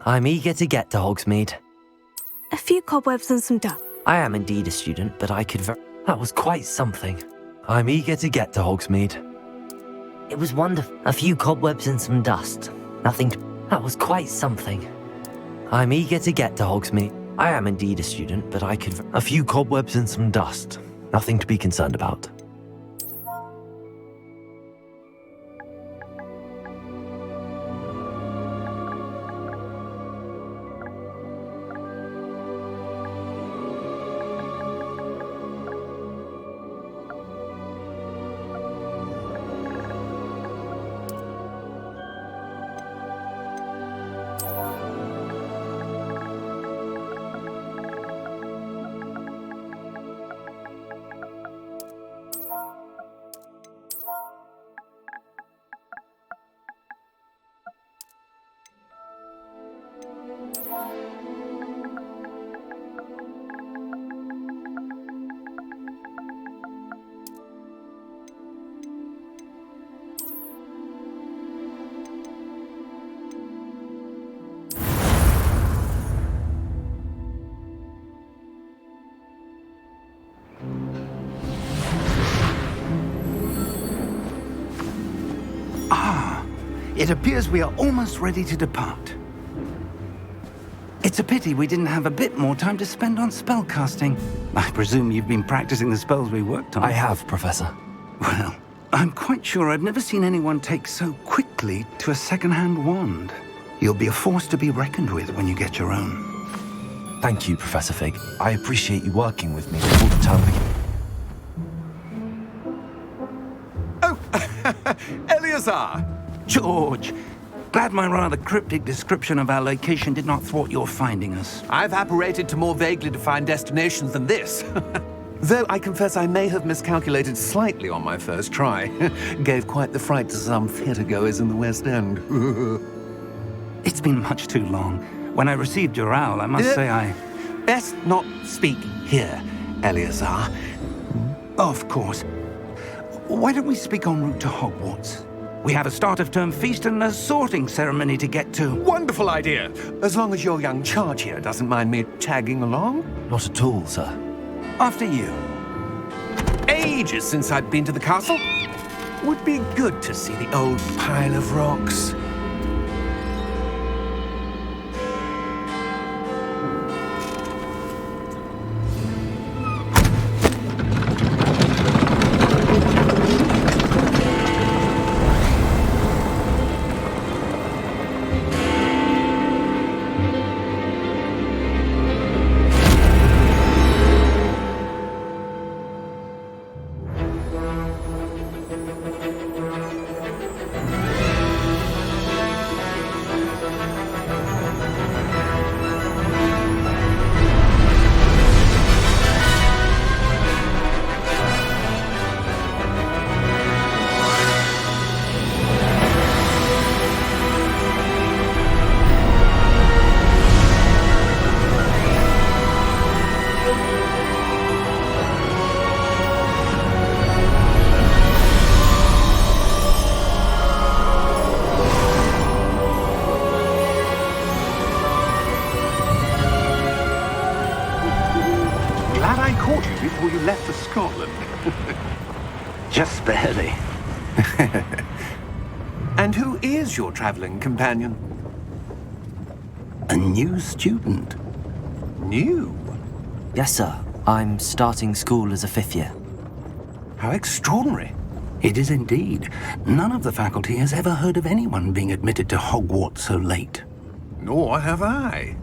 I'm eager to get to Hogsmeade. A few cobwebs and some dust. I am indeed a student, but I could that was quite something. I'm eager to get to Hogsmeade. It was wonderful. A few cobwebs and some dust. That was quite something. I'm eager to get to Hogsmeade. I am indeed a student, but I could a few cobwebs and some dust. Nothing to be concerned about. It appears we are almost ready to depart. It's a pity we didn't have a bit more time to spend on spellcasting. I presume you've been practicing the spells we worked on. I have, Professor. Well, I'm quite sure I've never seen anyone take so quickly to a second-hand wand. You'll be a force to be reckoned with when you get your own. Thank you, Professor Fig. I appreciate you working with me before the term begins. Oh, Eleazar! George! Glad my rather cryptic description of our location did not thwart your finding us. I've apparated to more vaguely defined destinations than this. Though I confess I may have miscalculated slightly on my first try. Gave quite the fright to some theatre-goers in the West End. It's been much too long. When I received your owl, I must say I... Best not speak here, Eleazar. Of course. Why don't we speak en route to Hogwarts? We have a start-of-term feast and a sorting ceremony to get to. Wonderful idea! As long as your young charge here doesn't mind me tagging along. Not at all, sir. After you. Ages since I'd been to the castle. Would be good to see the old pile of rocks. Before you left for Scotland. Just barely. And who is your traveling companion? A new student. New? Yes, sir. I'm starting school as a 5th year. How extraordinary. It is indeed. None of the faculty has ever heard of anyone being admitted to Hogwarts so late. Nor have I.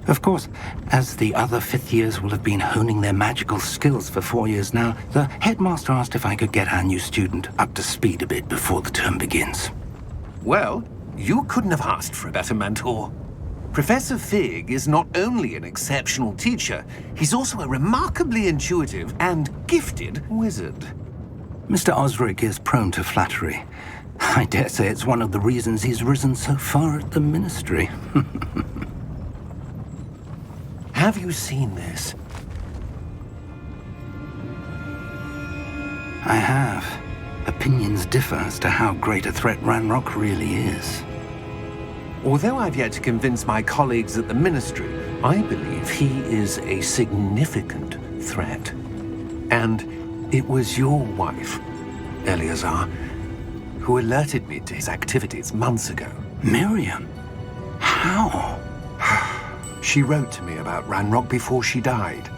Of course, as the other 5th years will have been honing their magical skills for 4 years now, the headmaster asked if I could get our new student up to speed a bit before the term begins. Well, you couldn't have asked for a better mentor. Professor Fig is not only an exceptional teacher, he's also a remarkably intuitive and gifted wizard. Mr. Osric is prone to flattery. I dare say it's one of the reasons he's risen so far at the ministry. Have you seen this? I have. Opinions differ as to how great a threat Ranrock really is. Although I've yet to convince my colleagues at the Ministry, I believe he is a significant threat. And it was your wife, Eleazar, who alerted me to his activities months ago. Miriam? How? She wrote to me about Ranrock before she died,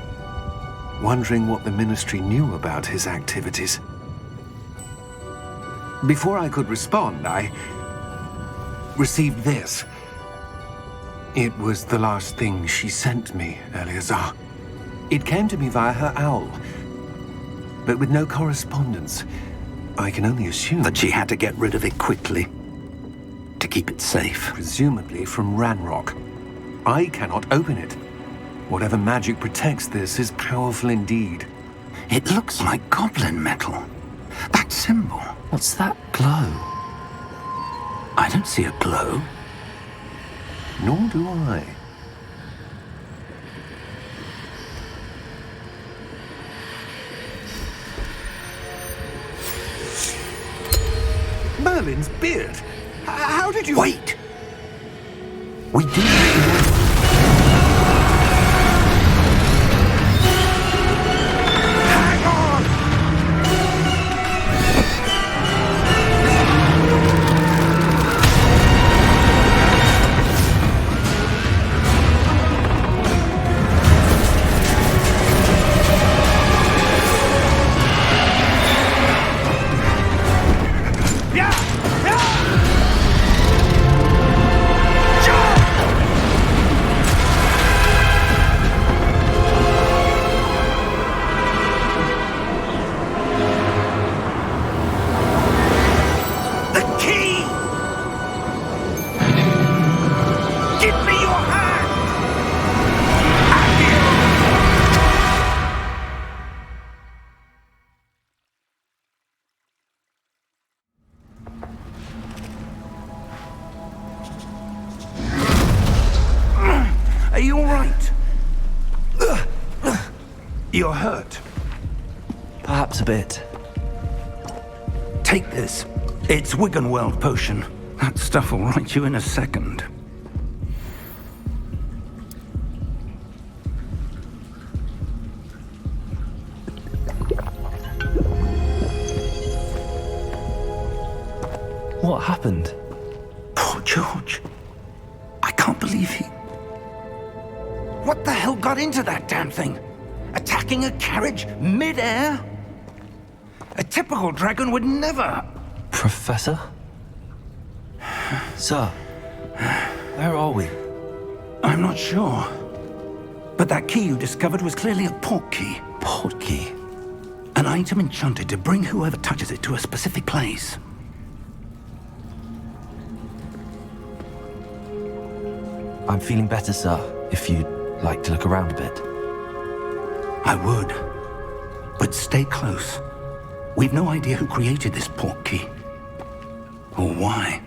wondering what the Ministry knew about his activities. Before I could respond, I received this. It was the last thing she sent me, Eleazar. It came to me via her owl, but with no correspondence. I can only assume That she had to get rid of it quickly, to keep it safe. presumably from Ranrock. I cannot open it. Whatever magic protects this is powerful indeed. It looks like goblin metal. That symbol. What's that glow? I don't see a glow. Nor do I. Merlin's beard. How did you... Wait! We do need to... Hang on! You're hurt. Perhaps a bit. Take this. It's Wiggenweld potion. That stuff will right you in a second. What happened? Poor George. I can't believe he... What the hell got into that damn thing? Attacking a carriage mid-air? A typical dragon would never... Professor? Sir, where are we? I'm not sure. But that key you discovered was clearly a port key. Port key? An item enchanted to bring whoever touches it to a specific place. I'm feeling better, sir, if you'd like to look around a bit. I would. But stay close. We've no idea who created this port key. Or why.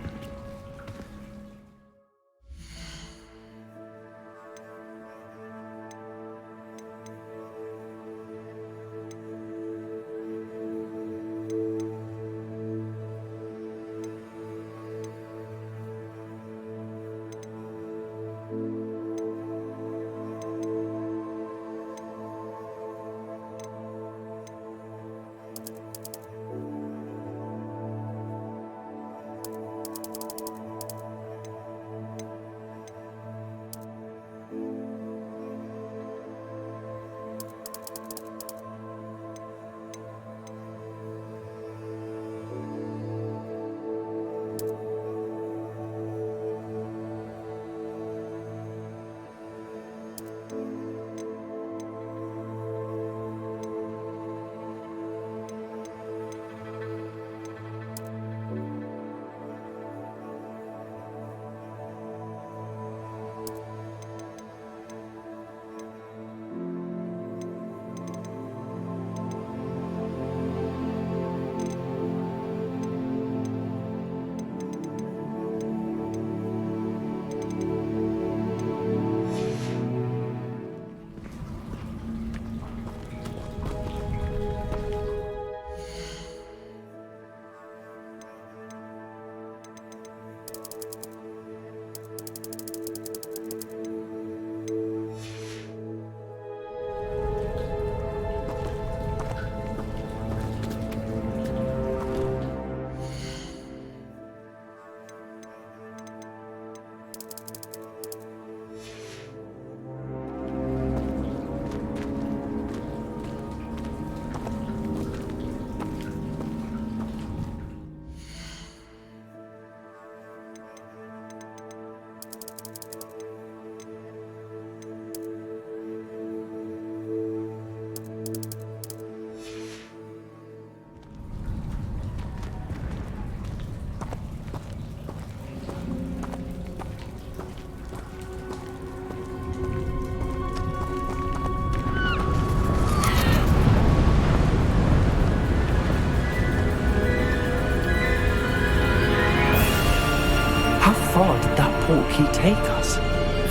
far did that port key take us?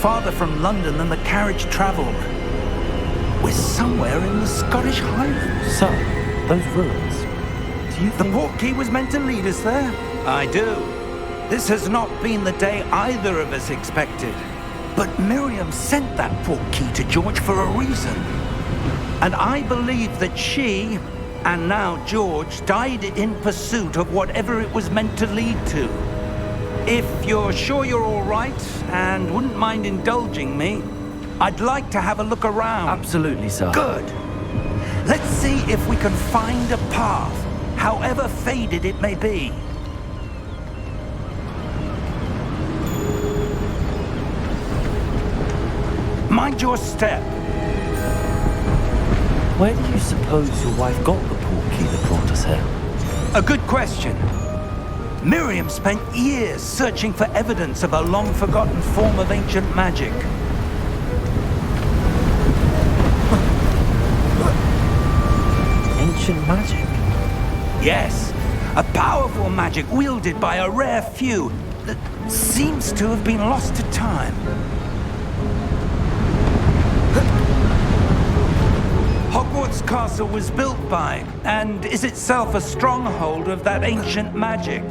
Farther from London than the carriage travelled. We're somewhere in the Scottish Highlands. Sir, those ruins. Do you The think... port key was meant to lead us there? I do. This has not been the day either of us expected. But Miriam sent that port key to George for a reason. And I believe that she, and now George, died in pursuit of whatever it was meant to lead to. If you're sure you're all right and wouldn't mind indulging me, I'd like to have a look around. Absolutely, sir. Good. Let's see if we can find a path, however faded it may be. Mind your step. Where do you suppose your wife got the port key that brought us here? A good question. Miriam spent years searching for evidence of a long-forgotten form of ancient magic. Ancient magic? Yes, a powerful magic wielded by a rare few that seems to have been lost to time. Hogwarts Castle was built by, and is itself a stronghold of that ancient magic.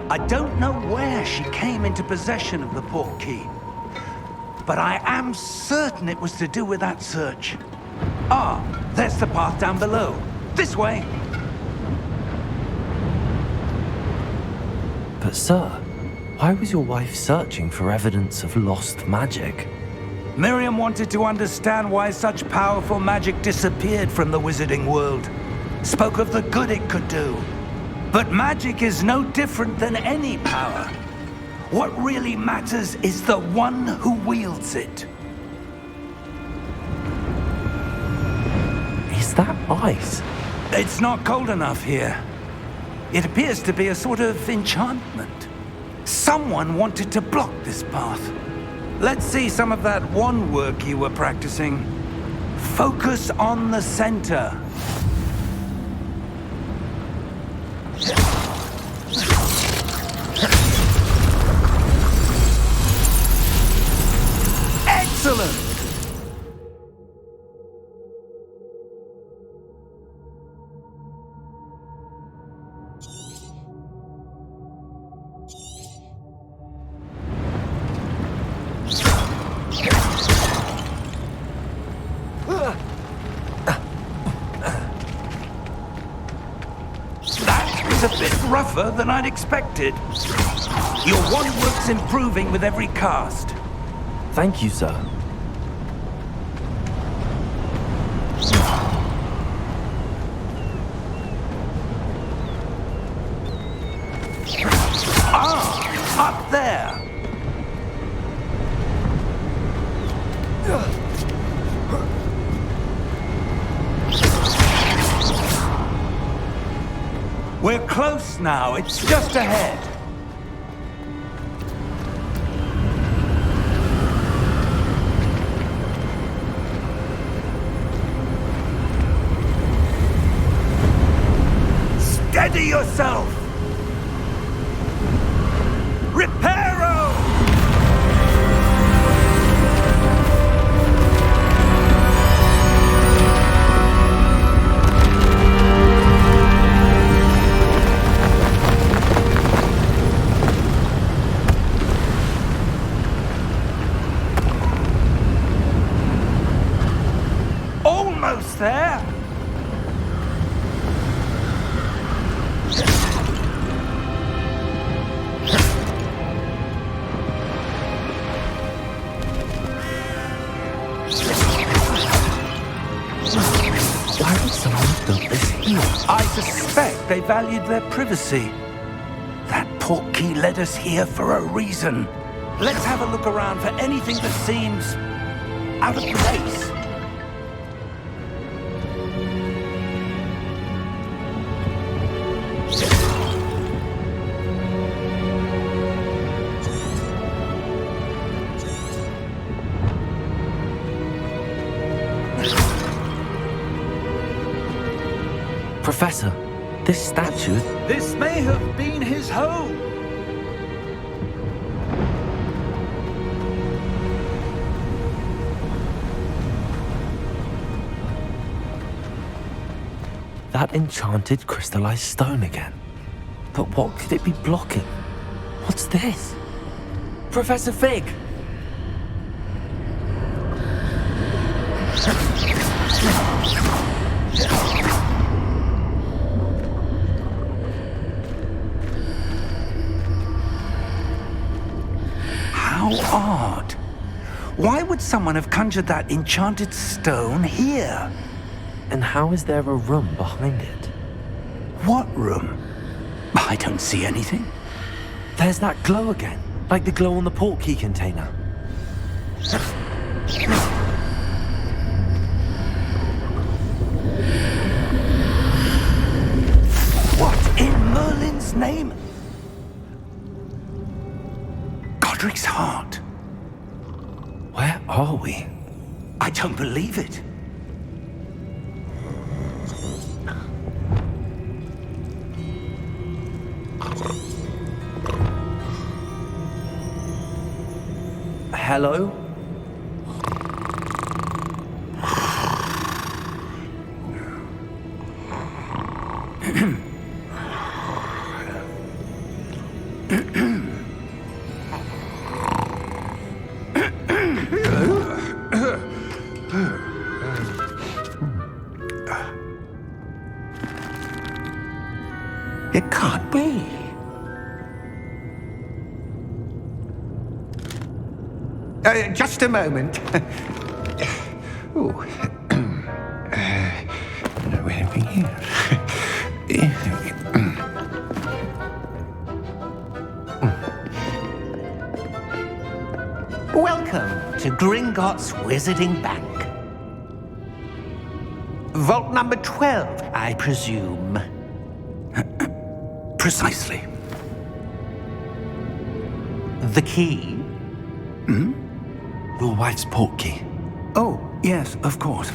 I don't know where she came into possession of the portkey, but I am certain it was to do with that search. Ah, there's the path down below. This way. But sir, why was your wife searching for evidence of lost magic? Miriam wanted to understand why such powerful magic disappeared from the wizarding world. Spoke of the good it could do. But magic is no different than any power. What really matters is the one who wields it. Is that ice? It's not cold enough here. It appears to be a sort of enchantment. Someone wanted to block this path. Let's see some of that wand work you were practicing. Focus on the center. Excellent! A bit rougher than I'd expected. Your wand work's improving with every cast. Thank you, sir. Ah, up there. We're close now. It's just ahead. Steady yourself. Reparo! Almost there. Why would someone have built this here? I suspect they valued their privacy. That portkey led us here for a reason. Let's have a look around for anything that seems out of place. Professor, this statue... This may have been his home. That enchanted crystallized stone again. But what could it be blocking? What's this? Professor Fig! How odd. Why would someone have conjured that enchanted stone here? And how is there a room behind it? What room? I don't see anything. There's that glow again, like the glow on the portkey container. What in Merlin's name? Godric's heart. Where are we? I don't believe it. Hello? It can't be. Just a moment. Ooh. Anything here? Welcome to Gringotts Wizarding Bank. Vault number 12, I presume. Precisely. The key? Your wife's portkey. Oh, yes, of course.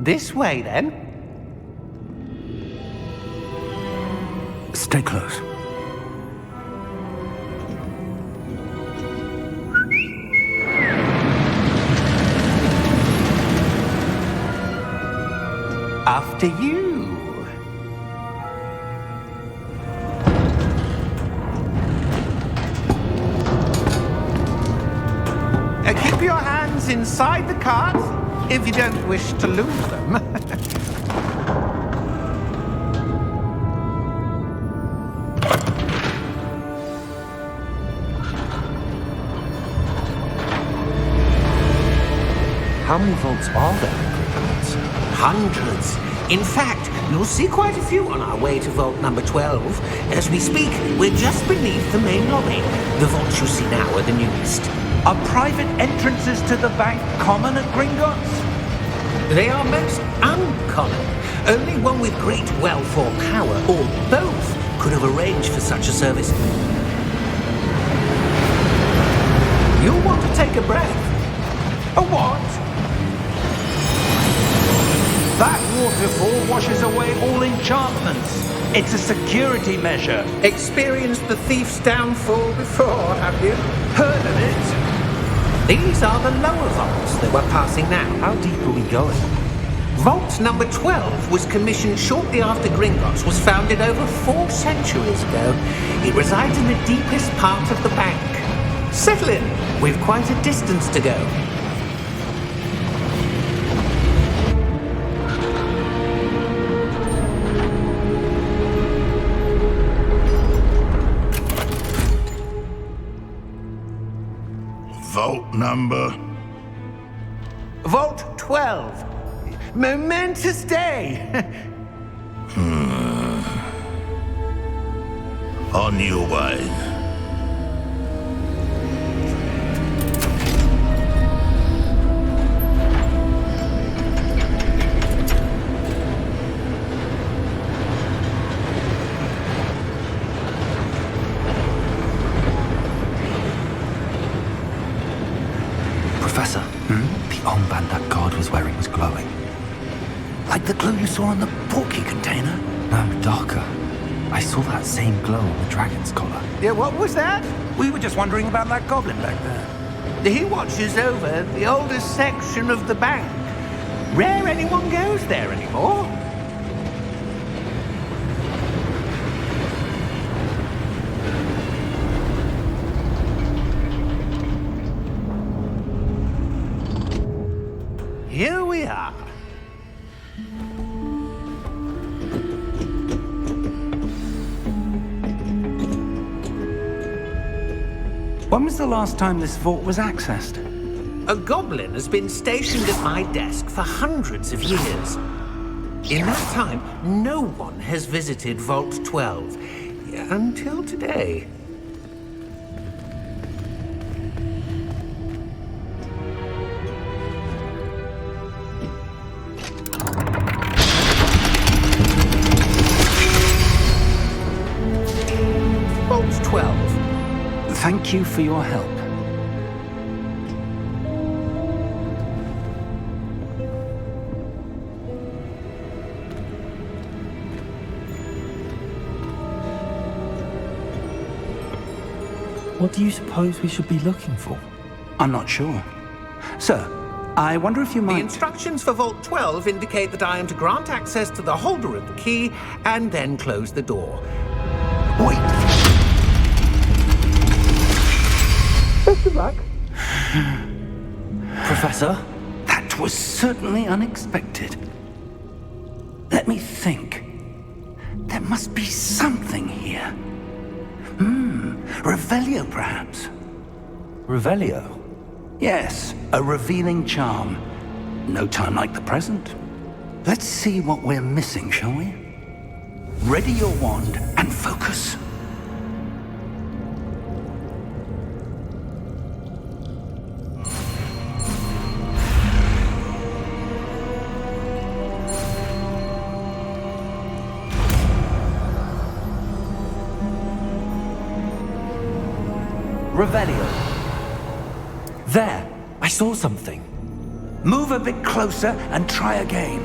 This way, then. Stay close. After you. Keep your hands inside the cart if you don't wish to lose them. How many vaults are there in Gringotts? Hundreds. In fact, you'll see quite a few on our way to vault number 12. As we speak, we're just beneath the main lobby. The vaults you see now are the newest. Are private entrances to the bank common at Gringotts? They are most uncommon. Only one with great wealth or power, or both, could have arranged for such a service. You'll want to take a breath. A what? That waterfall washes away all enchantments. It's a security measure. Experienced the thief's downfall before, have you? Heard of it? These are the lower vaults that we're passing now. How deep are we going? Vault number 12 was commissioned shortly after Gringotts was founded over 4 centuries ago. It resides in the deepest part of the bank. Settle in. We've quite a distance to go. Vault number? Vault 12. Momentous day. On your way. Professor, the armband that guard was wearing was glowing. Like the glue you saw on the portkey container? No, darker. I saw that same glow on the dragon's collar. Yeah, what was that? We were just wondering about that goblin back there. He watches over the oldest section of the bank. Rare anyone goes there anymore. Here we are. When was the last time this vault was accessed? A goblin has been stationed at my desk for hundreds of years. In that time, no one has visited Vault 12 until today. Vault 12. Thank you for your help. What do you suppose we should be looking for? I'm not sure. Sir, I wonder if you The might... instructions for Vault 12 indicate that I am to grant access to the holder of the key and then close the door. Wait! Best of luck. Professor? That was certainly unexpected. Let me think. There must be something here. Revelio, perhaps? Revelio? Yes, a revealing charm. No time like the present. Let's see what we're missing, shall we? Ready your wand and focus. Revelio. There! I saw something. Move a bit closer and try again.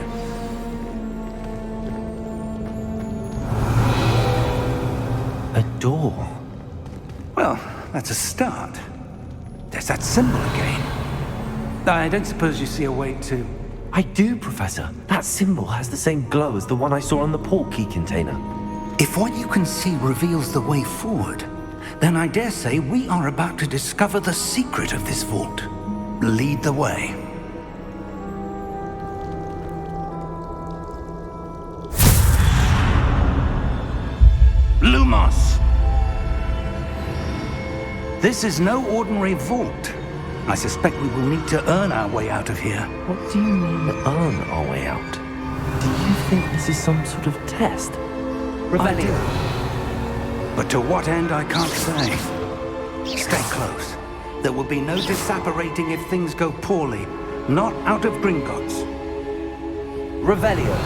A door. Well, that's a start. There's that symbol again. I don't suppose you see a way to... I do, Professor. That symbol has the same glow as the one I saw on the port key container. If what you can see reveals the way forward, then I dare say we are about to discover the secret of this vault. Lead the way. Lumos! This is no ordinary vault. I suspect we will need to earn our way out of here. What do you mean, earn our way out? Do you think this is some sort of test? Revelio. But to what end, I can't say. Stay close. There will be no disapparating if things go poorly. Not out of Gringotts. Revelio.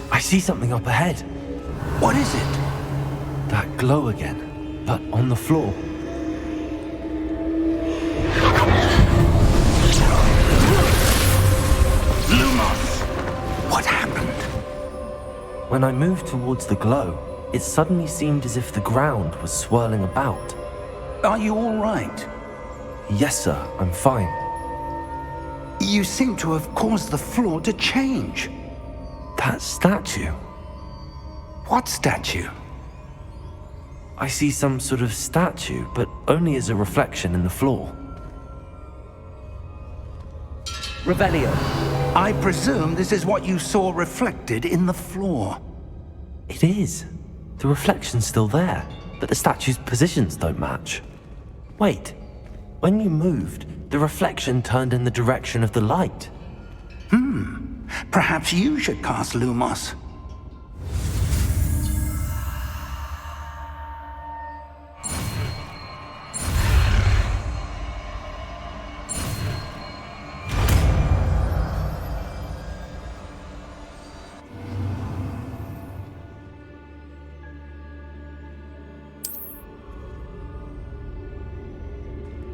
I see something up ahead. What is it? That glow again, but on the floor. Lumos! What happened? When I moved towards the glow, it suddenly seemed as if the ground was swirling about. Are you all right? Yes, sir, I'm fine. You seem to have caused the floor to change. That statue. What statue? I see some sort of statue, but only as a reflection in the floor. Revelio. I presume this is what you saw reflected in the floor. It is. The reflection's still there, but the statue's positions don't match. Wait. When you moved, the reflection turned in the direction of the light. Perhaps you should cast Lumos.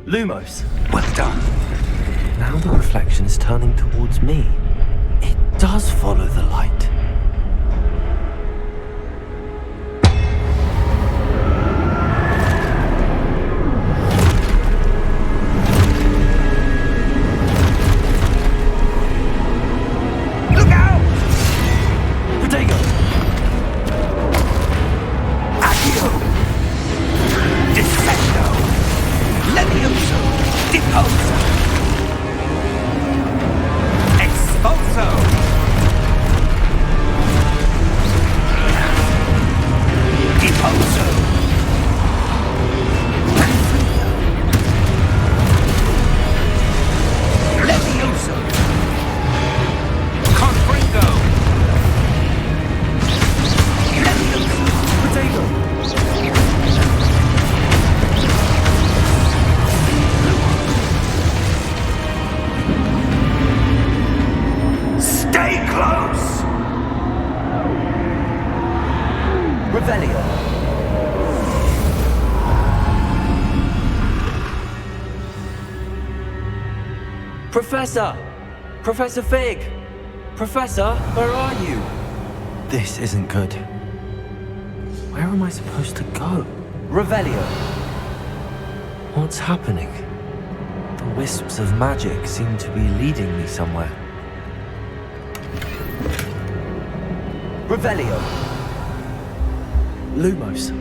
Lumos. Well done. Now the reflection is turning towards me. It does follow the light. Look out! Protego! Accio! Defendo! Levioso! Deposo! Expulso! Deposo! Levioso! Confringo! Levioso! Protego! Stay close! Revelio. Professor! Professor Fig! Professor, where are you? This isn't good. Where am I supposed to go? Revelio. What's happening? The wisps of magic seem to be leading me somewhere. Revelio. Lumos.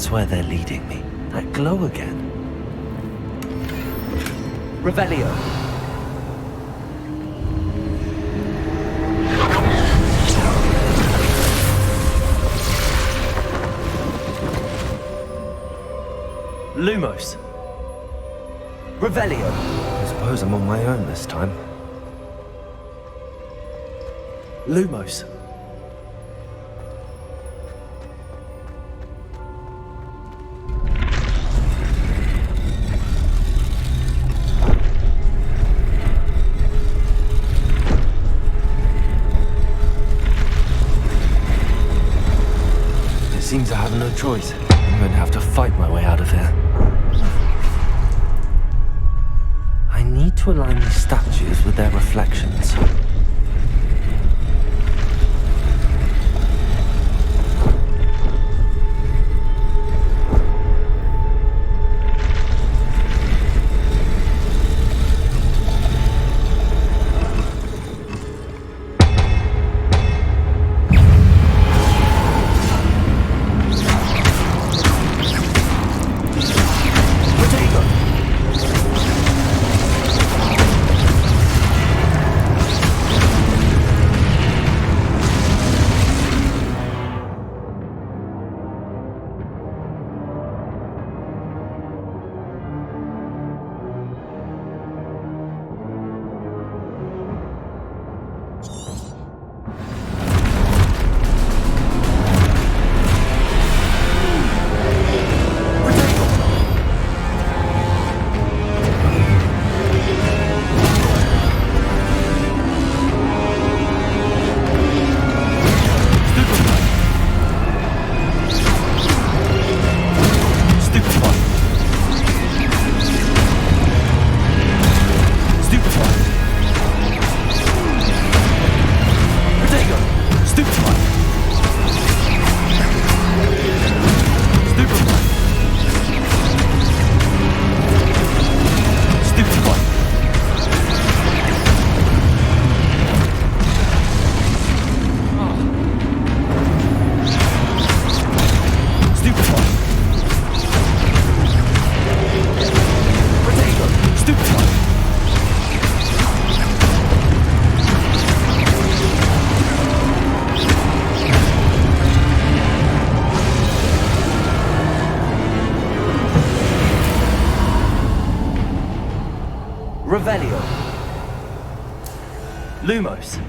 that's where they're leading me. That glow again. Revelio. Lumos. Revelio. I suppose I'm on my own this time. Lumos. It seems I have no choice. I'm going to have to fight my way out of here. I need to align these statues with their reflections. Revelio. Lumos.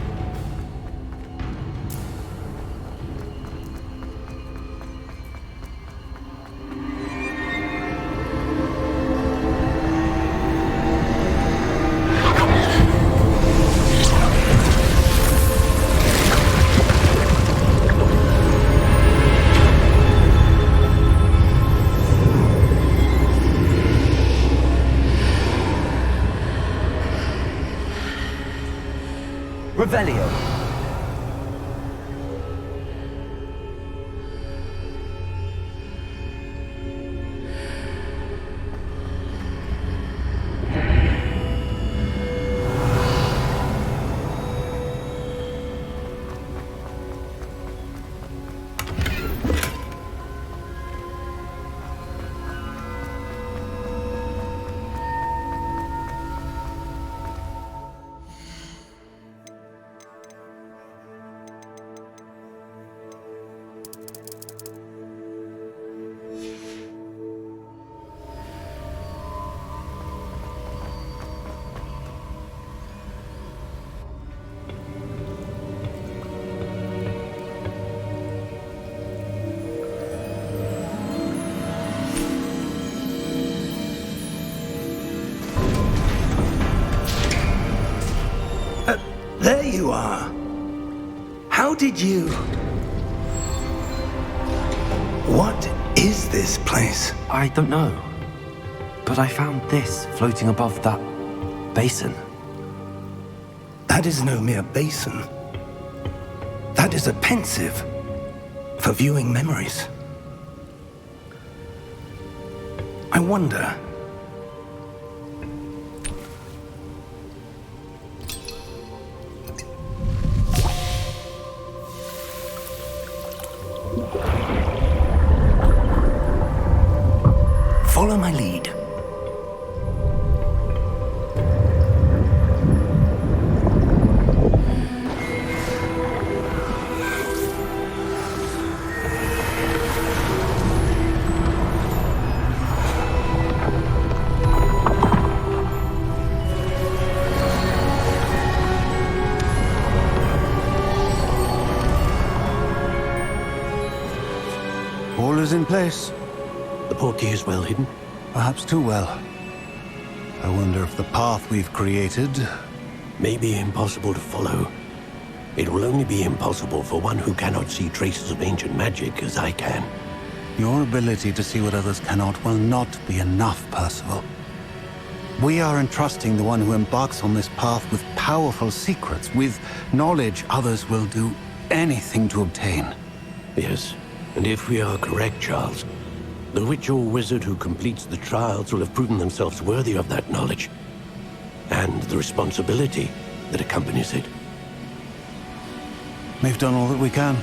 Revelio. There you are. How did you... What is this place? I don't know. But I found this floating above that basin. That is no mere basin. That is a pensive for viewing memories. I wonder... Follow my lead. All is in place. The portkey is well hidden. Perhaps too well. I wonder if the path we've created... May be impossible to follow. It will only be impossible for one who cannot see traces of ancient magic as I can. Your ability to see what others cannot will not be enough, Percival. We are entrusting the one who embarks on this path with powerful secrets, with knowledge others will do anything to obtain. Yes, and if we are correct, Charles, the witch or wizard who completes the trials will have proven themselves worthy of that knowledge, and the responsibility that accompanies it. We've done all that we can.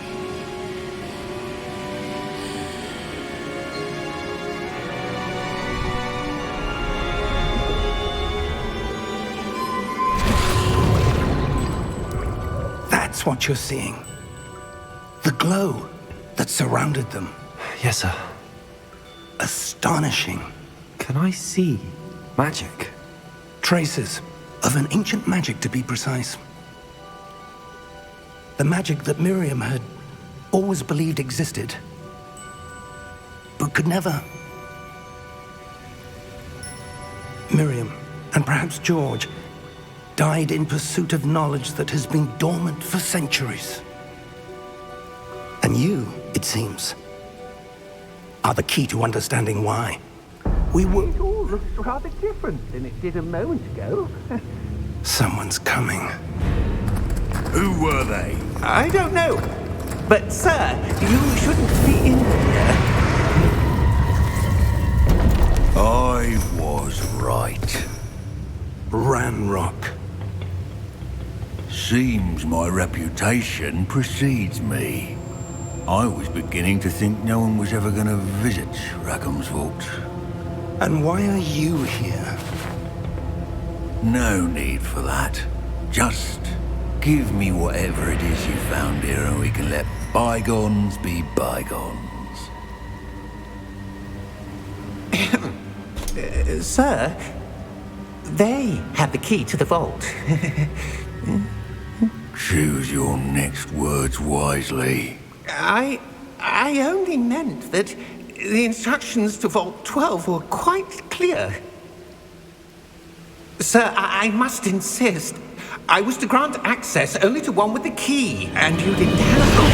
That's what you're seeing. The glow that surrounded them. Yes, sir. Astonishing. Can I see magic? Traces of an ancient magic, to be precise. The magic that Miriam had always believed existed, but could never. Miriam, and perhaps George, died in pursuit of knowledge that has been dormant for centuries. And you, it seems, are the key to understanding why. We were... It all looks rather different than it did a moment ago. Someone's coming. Who were they? I don't know. But, sir, you shouldn't be in here. I was right. Ranrock. Seems my reputation precedes me. I was beginning to think no one was ever going to visit Rackham's vault. And why are you here? No need for that. Just give me whatever it is you found here and we can let bygones be bygones. Sir, they have the key to the vault. Choose your next words wisely. I only meant that the instructions to Vault 12 were quite clear. Sir, I must insist. I was to grant access only to one with the key, and you didn't have...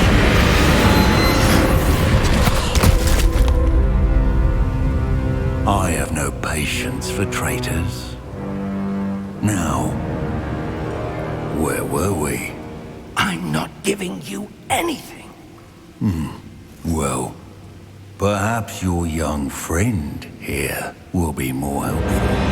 I have no patience for traitors. Now, where were we? I'm not giving you anything. Well, perhaps your young friend here will be more helpful.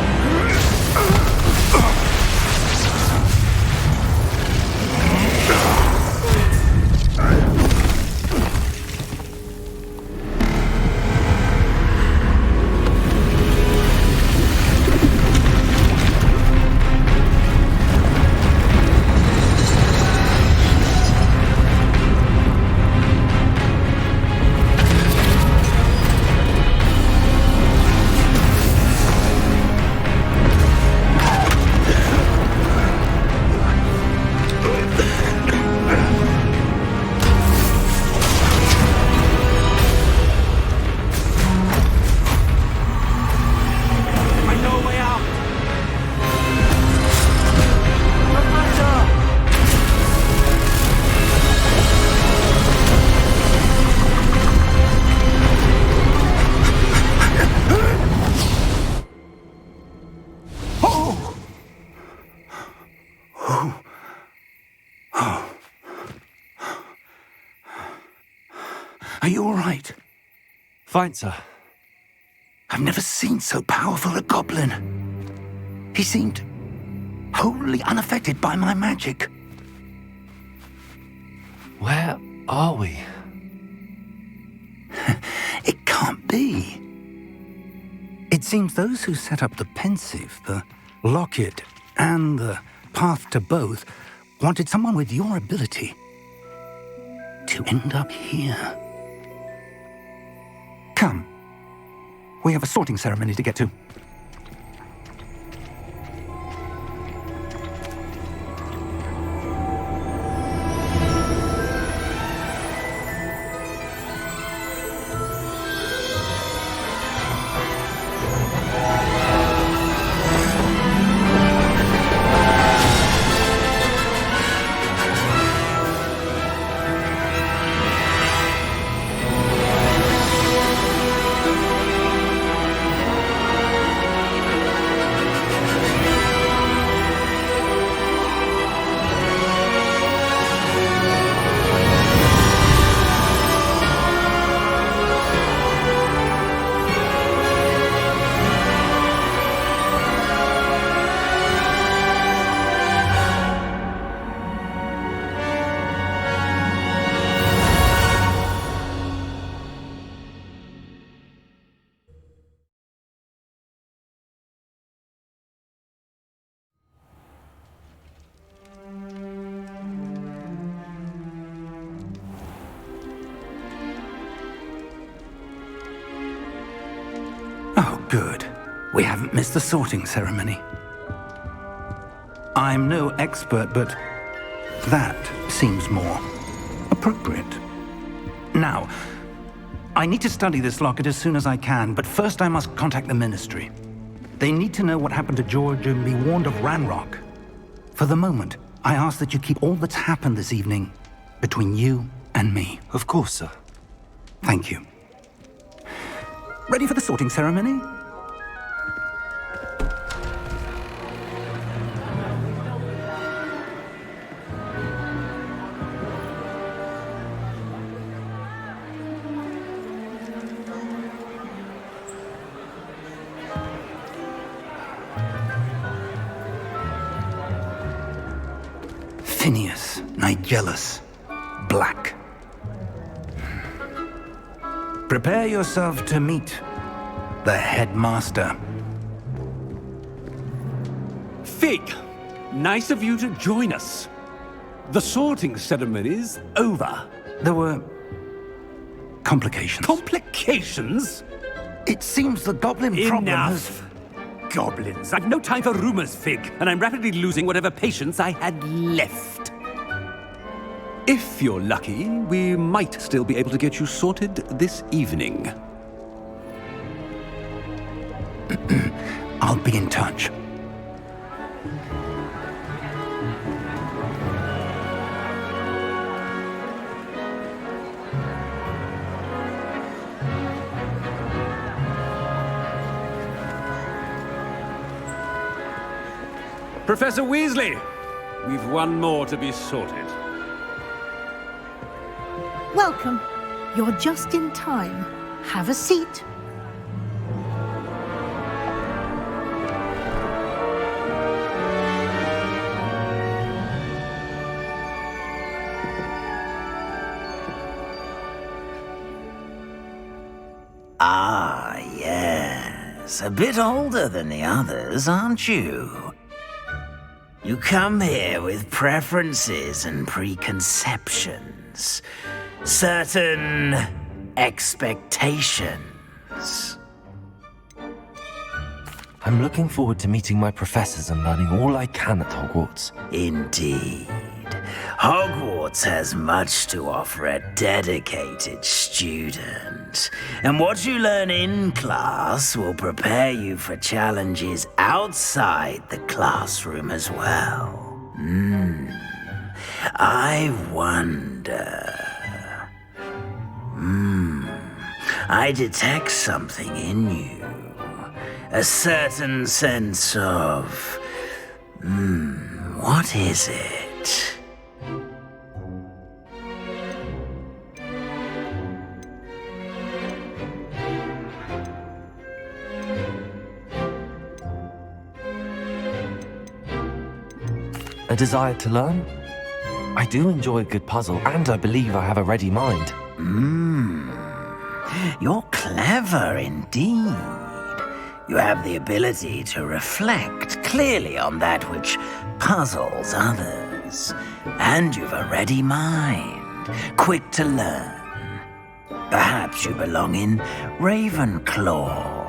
Are you all right? Fine, sir. I've never seen so powerful a goblin. He seemed wholly unaffected by my magic. Where are we? It can't be. It seems those who set up the pensive, the Locket, and the path to both wanted someone with your ability to end up here. Come. We have a sorting ceremony to get to. Oh, good. We haven't missed the sorting ceremony. I'm no expert, but that seems more appropriate. Now, I need to study this locket as soon as I can, but first I must contact the Ministry. They need to know what happened to George and be warned of Ranrock. For the moment, I ask that you keep all that's happened this evening between you and me. Of course, sir. Thank you. Ready for the sorting ceremony? Phineas, Nigellus, Black. Prepare yourself to meet the headmaster. Fig, nice of you to join us. The sorting ceremony's over. There were complications. Complications? It seems the goblin problem has... Enough! Goblins. I've no time for rumors, Fig, and I'm rapidly losing whatever patience I had left. If you're lucky, we might still be able to get you sorted this evening. I'll be in touch. Professor Weasley, we've one more to be sorted. Welcome. You're just in time. Have a seat. Ah, yes. A bit older than the others, aren't you? You come here with preferences and preconceptions. Certain expectations. I'm looking forward to meeting my professors and learning all I can at Hogwarts. Indeed. Hogwarts has much to offer a dedicated student. And what you learn in class will prepare you for challenges outside the classroom as well. I wonder... I detect something in you. A certain sense of... what is it? A desire to learn? I do enjoy a good puzzle, and I believe I have a ready mind. You're clever indeed. You have the ability to reflect clearly on that which puzzles others. And you've a ready mind, quick to learn. Perhaps you belong in Ravenclaw.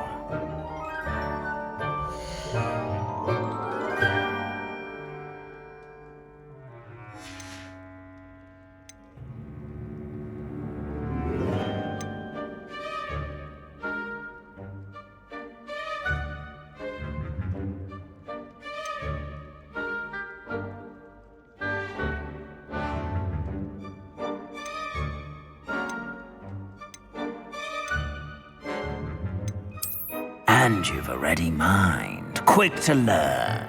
And you've a ready mind, quick to learn.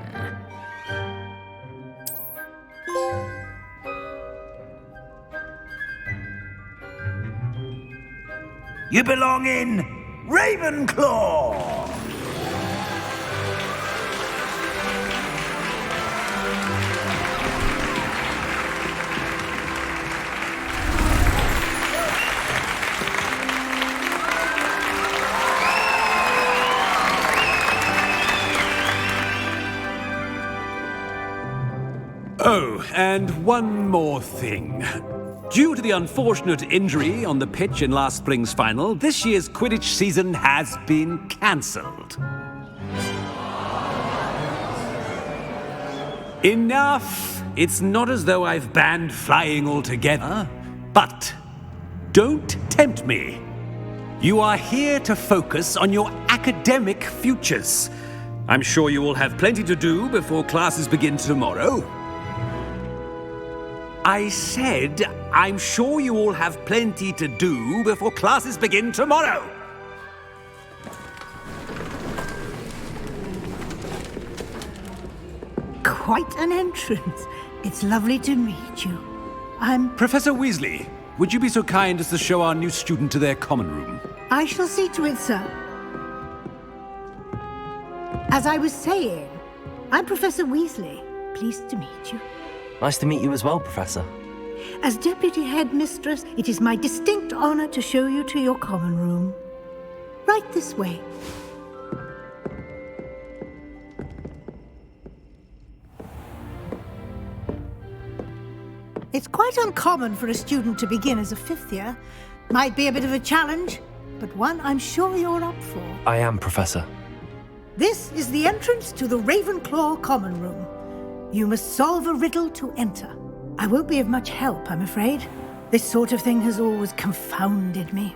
You belong in Ravenclaw! Oh, and one more thing. Due to the unfortunate injury on the pitch in last spring's final, this year's Quidditch season has been cancelled. Enough! It's not as though I've banned flying altogether, but don't tempt me. You are here to focus on your academic futures. I'm sure you will have plenty to do before classes begin tomorrow. I said, I'm sure you all have plenty to do before classes begin tomorrow. Quite an entrance. It's lovely to meet you. I'm... Professor Weasley, would you be so kind as to show our new student to their common room? I shall see to it, sir. As I was saying, I'm Professor Weasley. Pleased to meet you. Nice to meet you as well, Professor. As Deputy Headmistress, it is my distinct honor to show you to your common room. Right this way. It's quite uncommon for a student to begin as a fifth year. Might be a bit of a challenge, but one I'm sure you're up for. I am, Professor. This is the entrance to the Ravenclaw common room. You must solve a riddle to enter. I won't be of much help, I'm afraid. This sort of thing has always confounded me.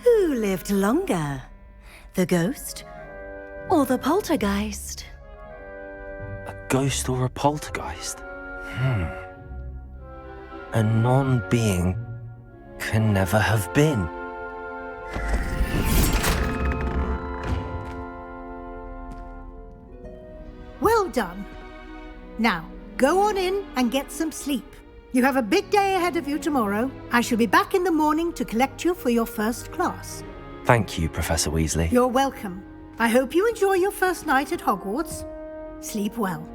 Who lived longer? The ghost or the poltergeist? A ghost or a poltergeist? A non-being can never have been. Well done. Now, go on in and get some sleep. You have a big day ahead of you tomorrow. I shall be back in the morning to collect you for your first class. Thank you, Professor Weasley. You're welcome. I hope you enjoy your first night at Hogwarts. Sleep well.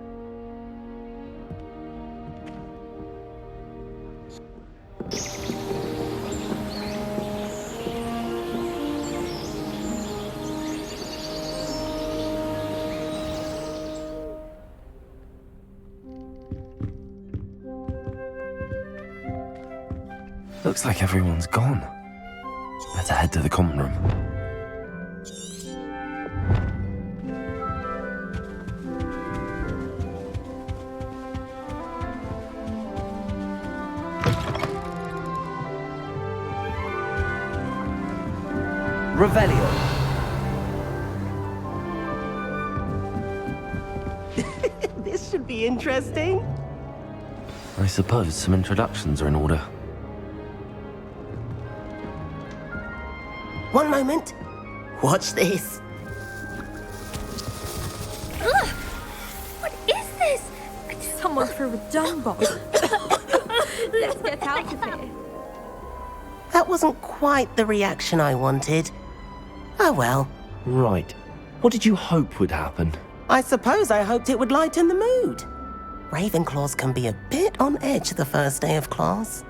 Looks like everyone's gone. Better head to the common room. Revelio. This should be interesting. I suppose some introductions are in order. One moment. Watch this. Ugh! What is this? Someone threw a dung bomb. Let's get out of here. That wasn't quite the reaction I wanted. Oh well. Right. What did you hope would happen? I suppose I hoped it would lighten the mood. Ravenclaws can be a bit on edge the first day of class.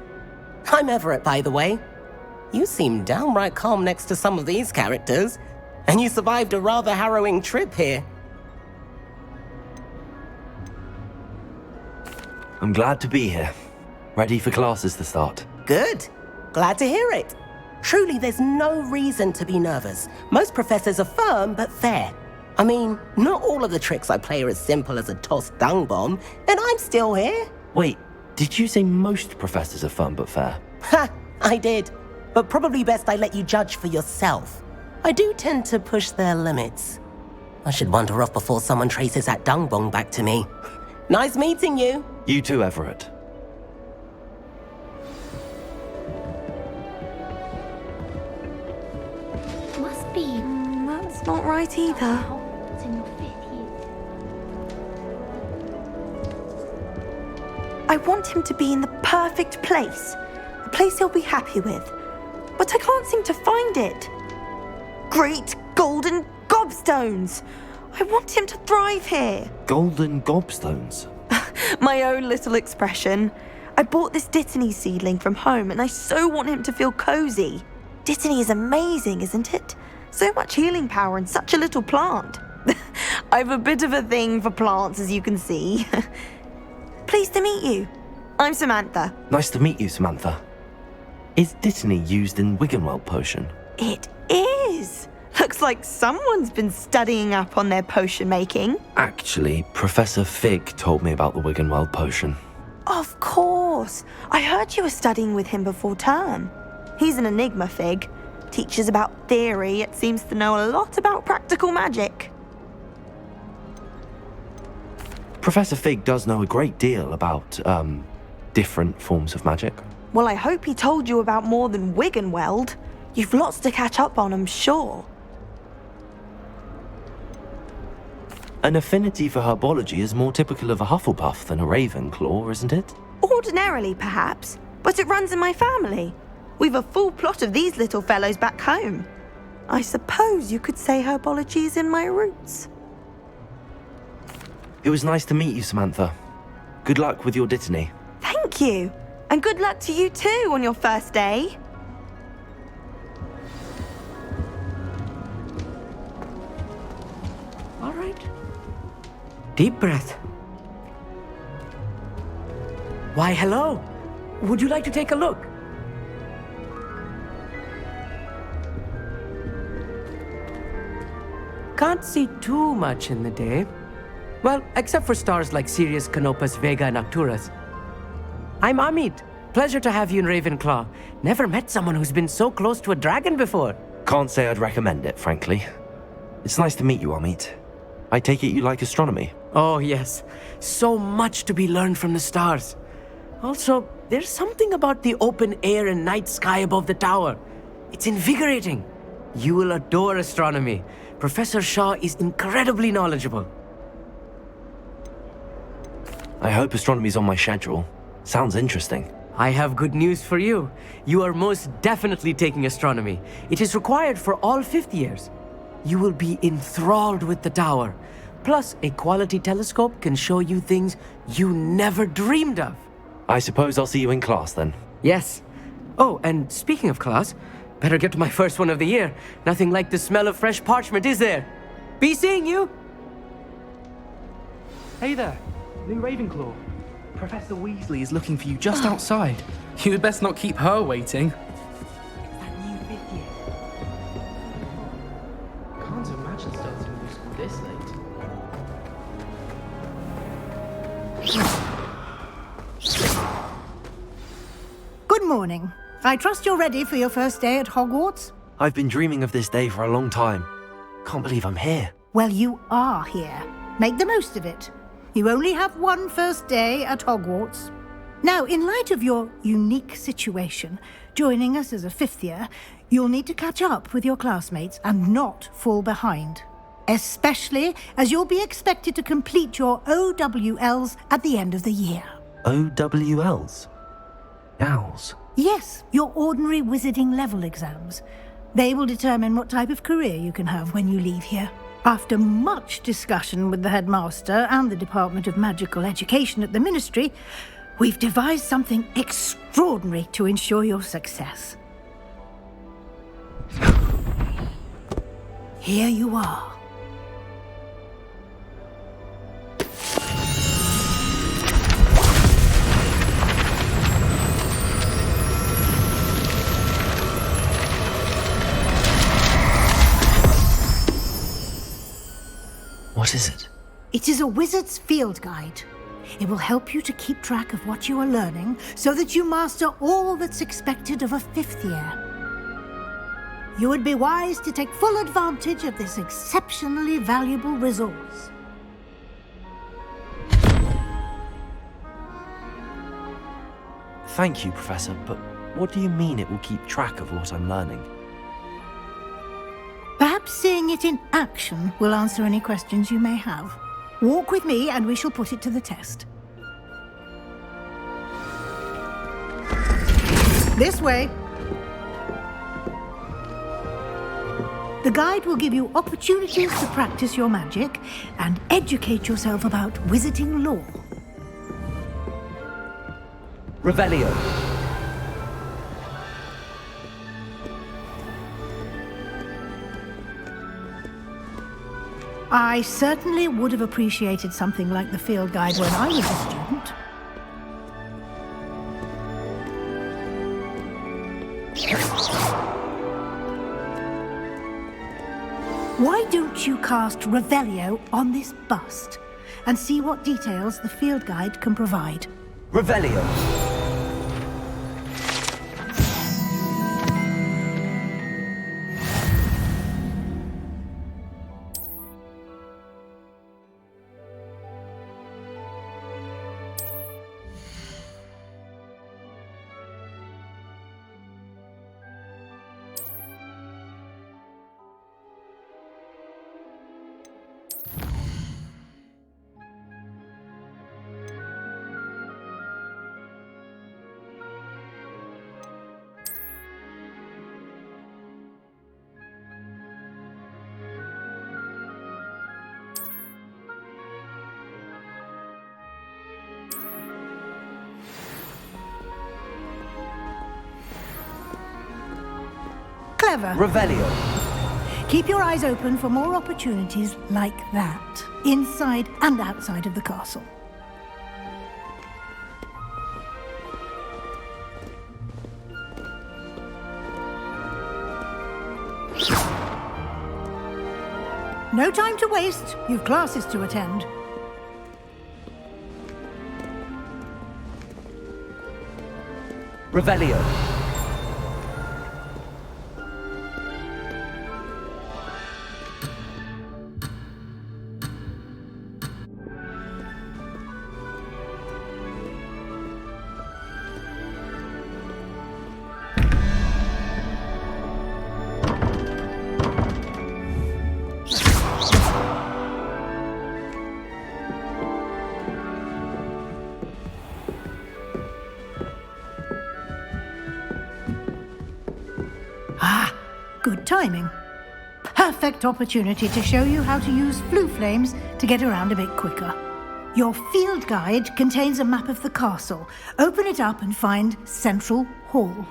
I'm Everett, by the way. You seem downright calm next to some of these characters. And you survived a rather harrowing trip here. I'm glad to be here. Ready for classes to start. Good. Glad to hear it. Truly, there's no reason to be nervous. Most professors are firm but fair. I mean, not all of the tricks I play are as simple as a tossed dung bomb, and I'm still here. Wait, did you say most professors are fun but fair? Ha! I did. But probably best I let you judge for yourself. I do tend to push their limits. I should wander off before someone traces that dung bomb back to me. Nice meeting you. You too, Everett. Must be. That's not right either. It's in your 5th year. I want him to be in the perfect place. A place he'll be happy with. But I can't seem to find it. Great golden gobstones! I want him to thrive here. Golden gobstones? My own little expression. I bought this Dittany seedling from home and I so want him to feel cozy. Dittany is amazing, isn't it? So much healing power in such a little plant. I've a bit of a thing for plants, as you can see. Pleased to meet you. I'm Samantha. Nice to meet you, Samantha. Is Dittany used in Wiggenweld potion? It is. Looks like someone's been studying up on their potion making. Actually, Professor Fig told me about the Wiggenweld potion. Of course. I heard you were studying with him before term. He's an enigma, Fig. Teaches about theory, yet seems to know a lot about practical magic. Professor Fig does know a great deal about, different forms of magic. Well, I hope he told you about more than Wiggenweld. You've lots to catch up on, I'm sure. An affinity for herbology is more typical of a Hufflepuff than a Ravenclaw, isn't it? Ordinarily, perhaps, but it runs in my family. We've a full plot of these little fellows back home. I suppose you could say herbology is in my roots. It was nice to meet you, Samantha. Good luck with your Dittany. Thank you. And good luck to you too on your first day. All right. Deep breath. Why, hello. Would you like to take a look? Can't see too much in the day. Well, except for stars like Sirius, Canopus, Vega, and Arcturus. I'm Amit. Pleasure to have you in Ravenclaw. Never met someone who's been so close to a dragon before. Can't say I'd recommend it, frankly. It's nice to meet you, Amit. I take it you like astronomy? Oh, yes. So much to be learned from the stars. Also, there's something about the open air and night sky above the tower. It's invigorating. You will adore astronomy. Professor Shaw is incredibly knowledgeable. I hope astronomy's on my schedule. Sounds interesting. I have good news for you. You are most definitely taking astronomy. It is required for all 5th years. You will be enthralled with the tower. Plus, a quality telescope can show you things you never dreamed of. I suppose I'll see you in class then. Yes. Oh, and speaking of class, better get to my first one of the year. Nothing like the smell of fresh parchment, is there? Be seeing you! Hey there, new Ravenclaw. Professor Weasley is looking for you just outside. You'd best not keep her waiting. It's that new 5th year. Can't imagine starting new school this late. Good morning. I trust you're ready for your first day at Hogwarts? I've been dreaming of this day for a long time. Can't believe I'm here. Well, you are here. Make the most of it. You only have one first day at Hogwarts. Now, in light of your unique situation, joining us as a 5th year, you'll need to catch up with your classmates and not fall behind. Especially as you'll be expected to complete your OWLs at the end of the year. OWLs? Owls? Yes, your ordinary wizarding level exams. They will determine what type of career you can have when you leave here. After much discussion with the headmaster and the Department of Magical Education at the Ministry, we've devised something extraordinary to ensure your success. Here you are. What is it? It is a wizard's field guide. It will help you to keep track of what you are learning so that you master all that's expected of a 5th year. You would be wise to take full advantage of this exceptionally valuable resource. Thank you, Professor, but what do you mean it will keep track of what I'm learning? Perhaps seeing it in action will answer any questions you may have. Walk with me and we shall put it to the test. This way. The guide will give you opportunities to practice your magic and educate yourself about wizarding lore. Revelio. I certainly would have appreciated something like the field guide when I was a student. Why don't you cast Revelio on this bust and see what details the field guide can provide? Revelio. Clever. Revelio. Keep your eyes open for more opportunities like that, inside and outside of the castle. No time to waste. You've classes to attend. Revelio. Good timing. Perfect opportunity to show you how to use flue flames to get around a bit quicker. Your field guide contains a map of the castle. Open it up and find Central Hall.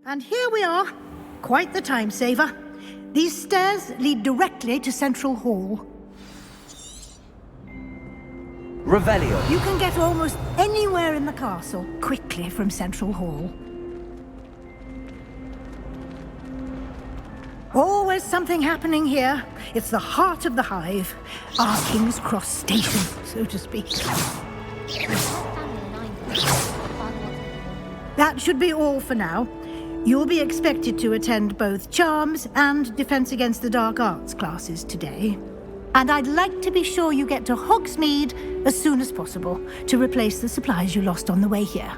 And here we are. Quite the time saver. These stairs lead directly to Central Hall. Revelio. You can get almost anywhere in the castle quickly from Central Hall. Always something happening here. It's the heart of the hive. Our King's Cross station, so to speak. That should be all for now. You'll be expected to attend both Charms and Defense Against the Dark Arts classes today. And I'd like to be sure you get to Hogsmeade as soon as possible to replace the supplies you lost on the way here.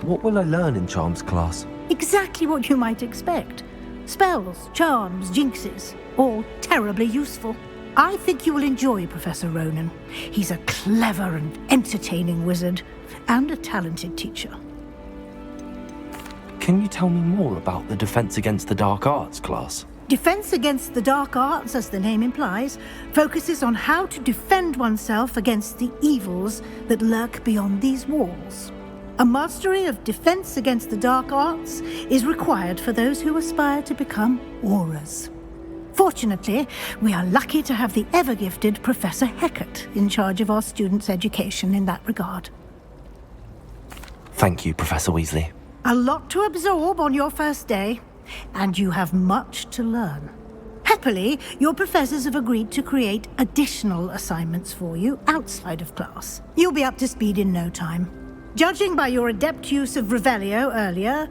What will I learn in Charms class? Exactly what you might expect. Spells, charms, jinxes, all terribly useful. I think you will enjoy Professor Ronan. He's a clever and entertaining wizard, and a talented teacher. Can you tell me more about the Defense Against the Dark Arts class? Defense Against the Dark Arts, as the name implies, focuses on how to defend oneself against the evils that lurk beyond these walls. A mastery of Defense Against the Dark Arts is required for those who aspire to become auras. Fortunately, we are lucky to have the ever-gifted Professor Hecat in charge of our students' education in that regard. Thank you, Professor Weasley. A lot to absorb on your first day, and you have much to learn. Happily, your professors have agreed to create additional assignments for you outside of class. You'll be up to speed in no time. Judging by your adept use of Revelio earlier,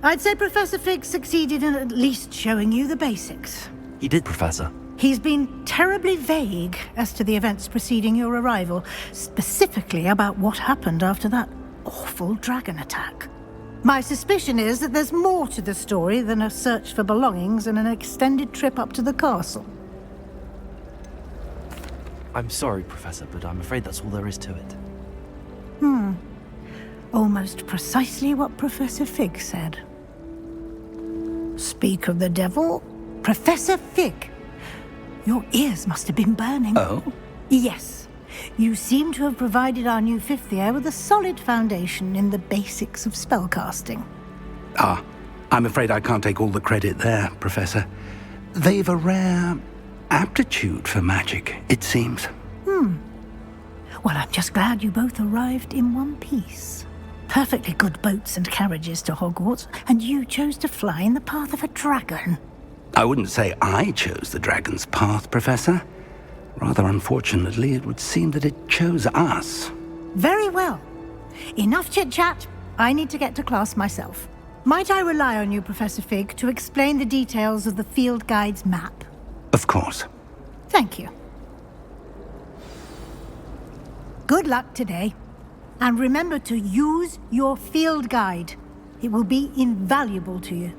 I'd say Professor Fig succeeded in at least showing you the basics. He did, Professor. He's been terribly vague as to the events preceding your arrival, specifically about what happened after that awful dragon attack. My suspicion is that there's more to the story than a search for belongings and an extended trip up to the castle. I'm sorry, Professor, but I'm afraid that's all there is to it. Almost precisely what Professor Fig said. Speak of the devil, Professor Fig. Your ears must have been burning. Oh? Yes. You seem to have provided our new fifth year with a solid foundation in the basics of spellcasting. I'm afraid I can't take all the credit there, Professor. They've a rare aptitude for magic, it seems. Well, I'm just glad you both arrived in one piece. Perfectly good boats and carriages to Hogwarts, and you chose to fly in the path of a dragon. I wouldn't say I chose the dragon's path, Professor. Rather unfortunately, it would seem that it chose us. Very well. Enough chit-chat. I need to get to class myself. Might I rely on you, Professor Fig, to explain the details of the field guide's map? Of course. Thank you. Good luck today. And remember to use your field guide. It will be invaluable to you.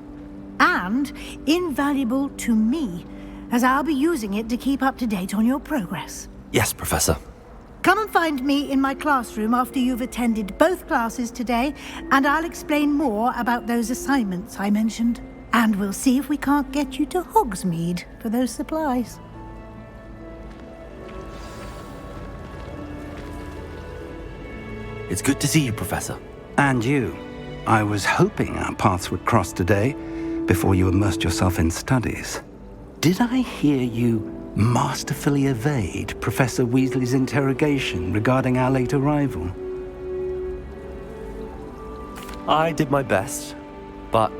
And invaluable to me, as I'll be using it to keep up to date on your progress. Yes, Professor. Come and find me in my classroom after you've attended both classes today, and I'll explain more about those assignments I mentioned. And we'll see if we can't get you to Hogsmeade for those supplies. It's good to see you, Professor. And you. I was hoping our paths would cross today, before you immersed yourself in studies. Did I hear you masterfully evade Professor Weasley's interrogation regarding our late arrival? I did my best, but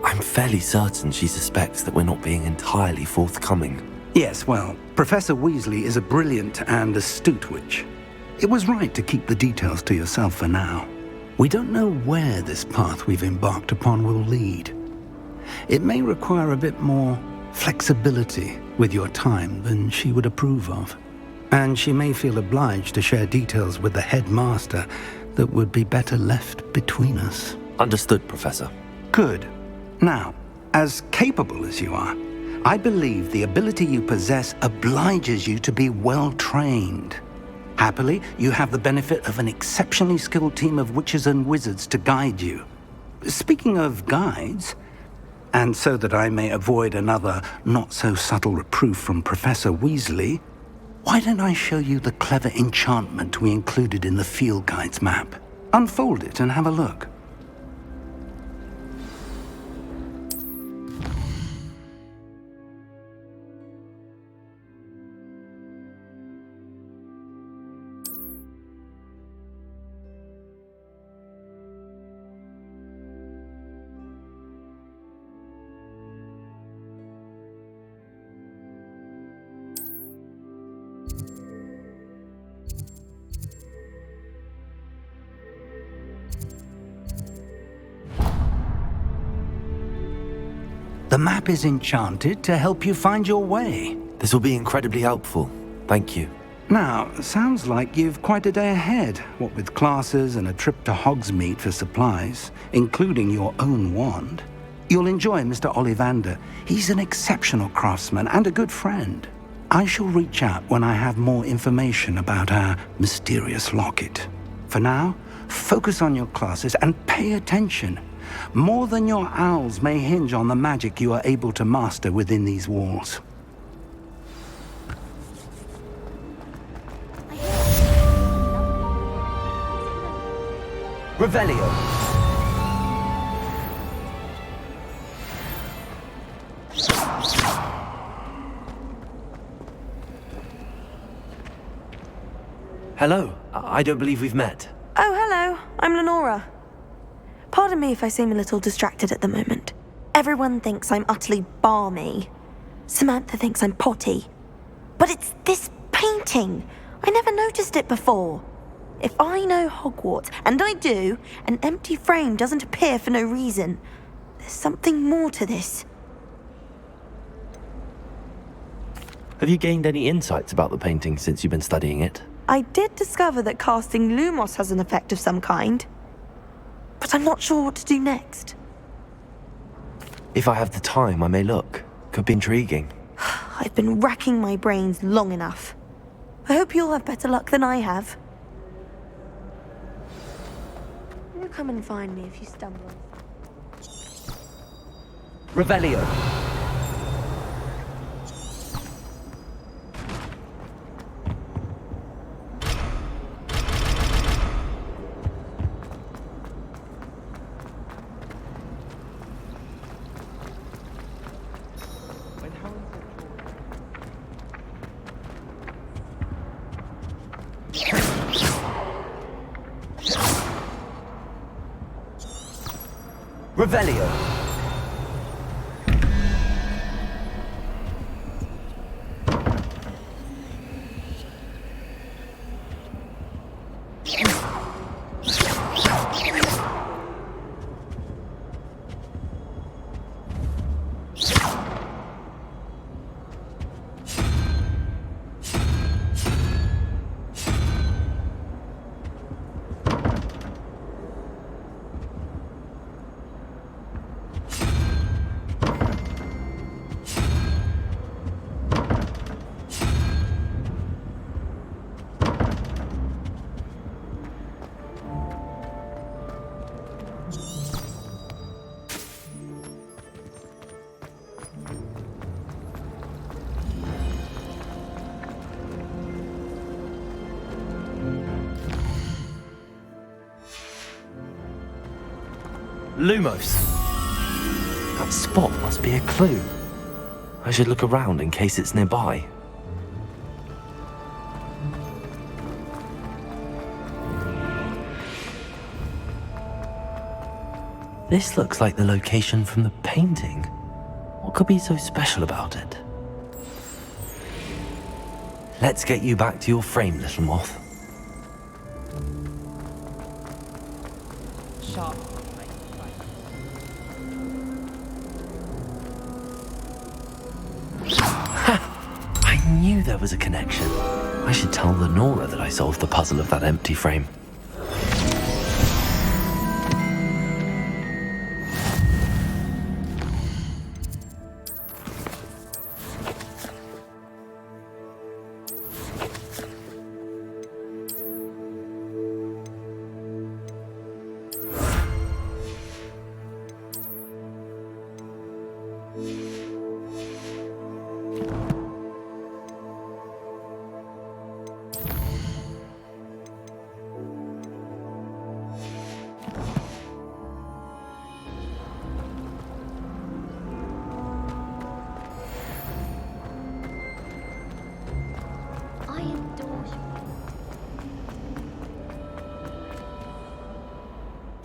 I'm fairly certain she suspects that we're not being entirely forthcoming. Yes, well, Professor Weasley is a brilliant and astute witch. It was right to keep the details to yourself for now. We don't know where this path we've embarked upon will lead. It may require a bit more flexibility with your time than she would approve of. And she may feel obliged to share details with the headmaster that would be better left between us. Understood, Professor. Good. Now, as capable as you are, I believe the ability you possess obliges you to be well-trained. Happily, you have the benefit of an exceptionally skilled team of witches and wizards to guide you. Speaking of guides, and so that I may avoid another not-so-subtle reproof from Professor Weasley, why don't I show you the clever enchantment we included in the field guide's map? Unfold it and have a look. The map is enchanted to help you find your way. This will be incredibly helpful. Thank you. Now, sounds like you've quite a day ahead, what with classes and a trip to Hogsmeade for supplies, including your own wand. You'll enjoy Mr. Ollivander. He's an exceptional craftsman and a good friend. I shall reach out when I have more information about our mysterious locket. For now, focus on your classes and pay attention. More than your owls may hinge on the magic you are able to master within these walls. Revelio. Hello. I don't believe we've met. Oh, hello. I'm Lenora. Pardon me if I seem a little distracted at the moment. Everyone thinks I'm utterly balmy. Samantha thinks I'm potty. But it's this painting. I never noticed it before. If I know Hogwarts, and I do, an empty frame doesn't appear for no reason. There's something more to this. Have you gained any insights about the painting since you've been studying it? I did discover that casting Lumos has an effect of some kind. But I'm not sure what to do next. If I have the time, I may look. Could be intriguing. I've been racking my brains long enough. I hope you'll have better luck than I have. You come and find me if you stumble. Revelio. Revelio. Lumos. That spot must be a clue. I should look around in case it's nearby. This looks like the location from the painting. What could be so special about it? Let's get you back to your frame, little moth. Sharp. I knew there was a connection. I should tell Lenora that I solved the puzzle of that empty frame.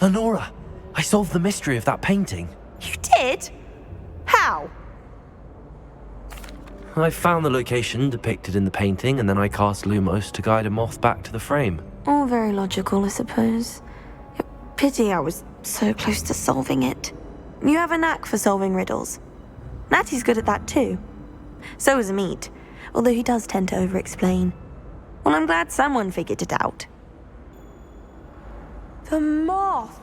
Lenora, I solved the mystery of that painting. You did? How? I found the location depicted in the painting, and then I cast Lumos to guide a moth back to the frame. All very logical, I suppose. Pity I was so close to solving it. You have a knack for solving riddles. Natty's good at that too. So is Amit, although he does tend to over-explain. Well, I'm glad someone figured it out. The moth!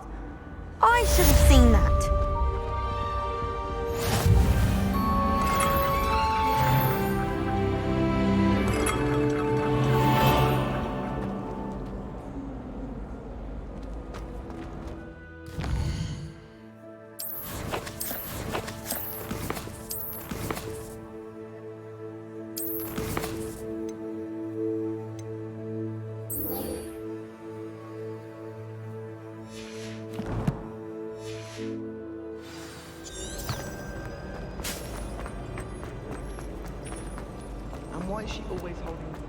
I should have seen that. Why is she always holding the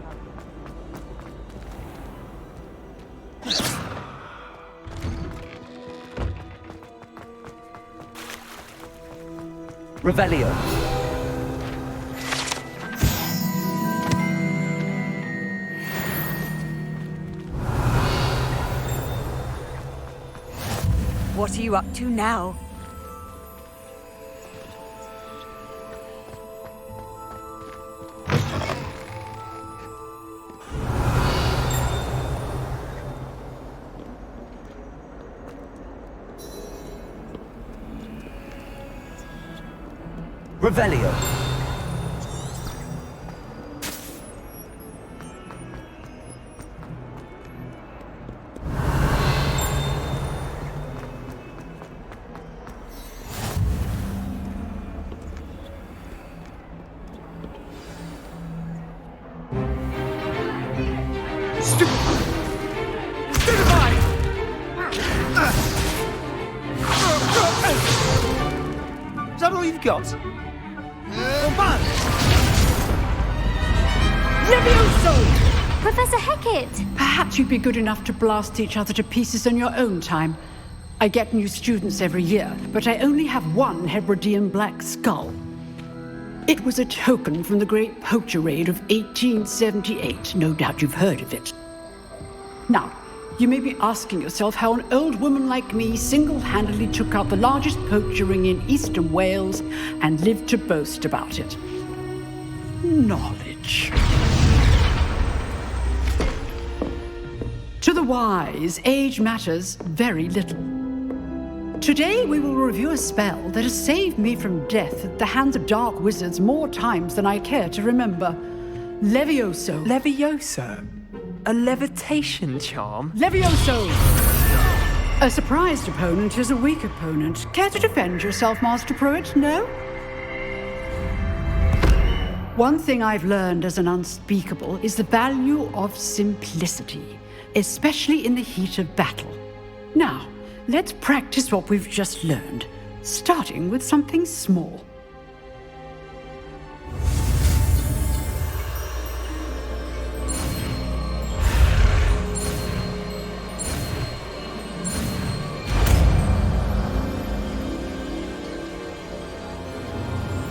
Revelio. What are you up to now? Revelio. Is that all you've got? Levioso! Professor Hackett! Perhaps you'd be good enough to blast each other to pieces on your own time. I get new students every year, but I only have one Hebridean black skull. It was a token from the Great Poacher Raid of 1878. No doubt you've heard of it. Now, you may be asking yourself how an old woman like me single-handedly took out the largest poacher ring in eastern Wales and lived to boast about it. Knowledge. To the wise, age matters very little. Today we will review a spell that has saved me from death at the hands of dark wizards more times than I care to remember. Levioso. Levioso? A levitation charm? Levioso! A surprised opponent is a weak opponent. Care to defend yourself, Master Pruitt? No? One thing I've learned as an unspeakable is the value of simplicity, especially in the heat of battle. Now, let's practice what we've just learned, starting with something small.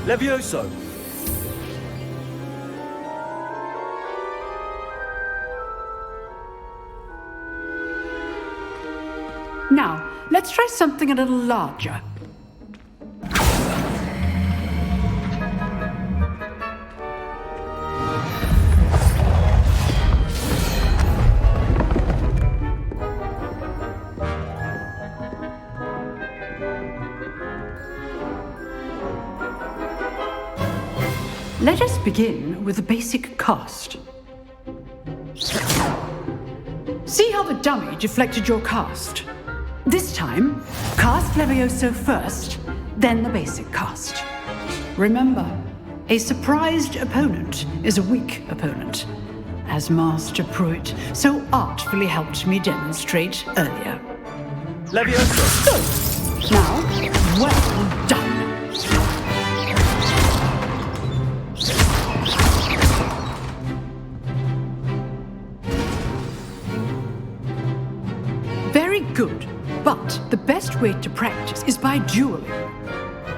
Levioso. Now, let's try something a little larger. Let us begin with the basic cast. See how the dummy deflected your cast? This time, cast Levioso first, then the basic cast. Remember, a surprised opponent is a weak opponent, as Master Pruitt so artfully helped me demonstrate earlier. Levioso! Good. Now, well done. Very good. But the best way to practice is by dueling.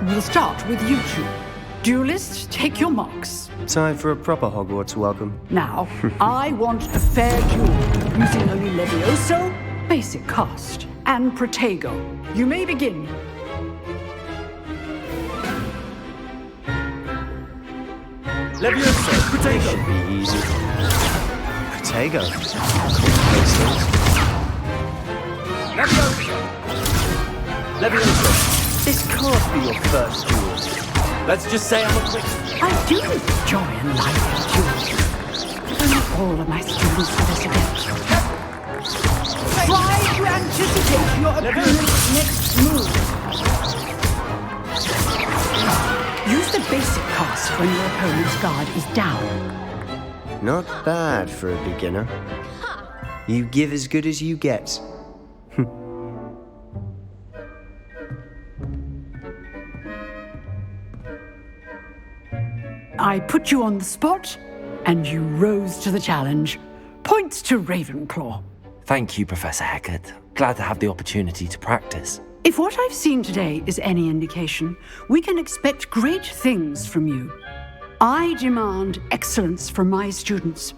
We'll start with you two. Duelists, take your marks. Time for a proper Hogwarts welcome. Now, I want a fair duel, using only Levioso, basic cast, and Protego. You may begin. Leviosa, Protego. Should be easy. Protego. Leviosa. This can't be your first duel. Let's just say I'm a quick. I do enjoy a lively duel. If only all of my students for this event. Try to anticipate your opponent's next move. Use the basic cast when your opponent's guard is down. Not bad for a beginner. You give as good as you get. I put you on the spot, and you rose to the challenge. Points to Ravenclaw. Thank you, Professor Hecat. Glad to have the opportunity to practice. If what I've seen today is any indication, we can expect great things from you. I demand excellence from my students.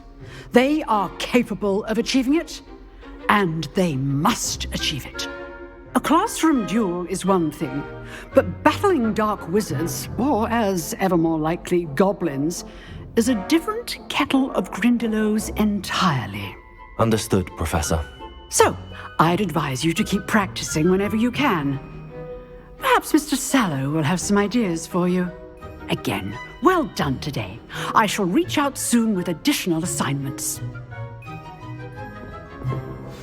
They are capable of achieving it, and they must achieve it. A classroom duel is one thing, but battling dark wizards, or as ever more likely, goblins, is a different kettle of Grindylows entirely. Understood, Professor. So, I'd advise you to keep practicing whenever you can. Perhaps Mr. Sallow will have some ideas for you. Again, well done today. I shall reach out soon with additional assignments.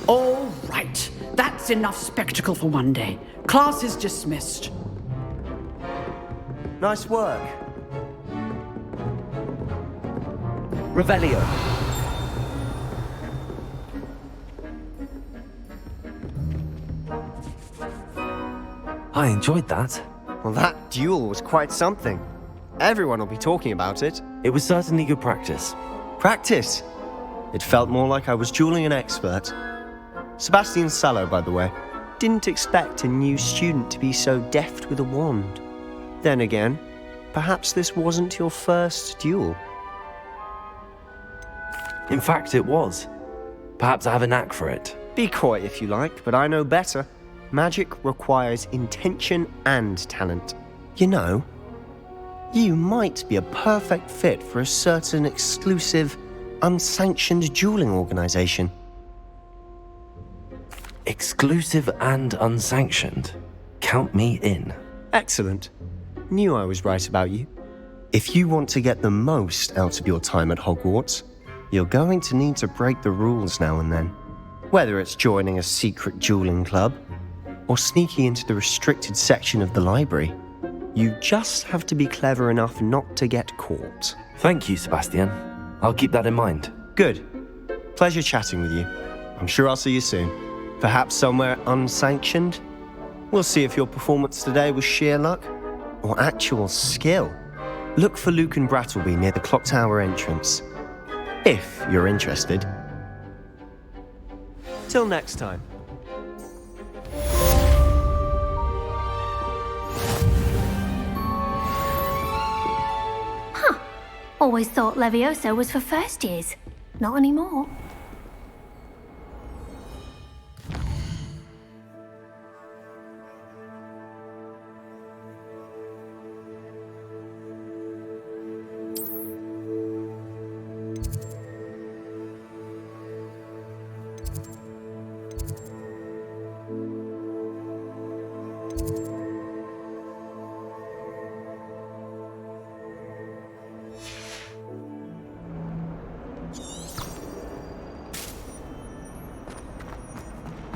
All right. That's enough spectacle for one day. Class is dismissed. Nice work. Revelio. I enjoyed that. Well, that duel was quite something. Everyone will be talking about it. It was certainly good practice. Practice? It felt more like I was dueling an expert. Sebastian Sallow, by the way, didn't expect a new student to be so deft with a wand. Then again, perhaps this wasn't your first duel. In fact, it was. Perhaps I have a knack for it. Be coy if you like, but I know better. Magic requires intention and talent. You know, you might be a perfect fit for a certain exclusive, unsanctioned dueling organization. Exclusive and unsanctioned. Count me in. Excellent. Knew I was right about you. If you want to get the most out of your time at Hogwarts, you're going to need to break the rules now and then. Whether it's joining a secret dueling club, or sneaking into the restricted section of the library, you just have to be clever enough not to get caught. Thank you, Sebastian. I'll keep that in mind. Good. Pleasure chatting with you. I'm sure I'll see you soon. Perhaps somewhere unsanctioned? We'll see if your performance today was sheer luck or actual skill. Look for Luke and Brattleby near the clock tower entrance. If you're interested. Till next time. Always thought Leviosa was for first years. Not anymore.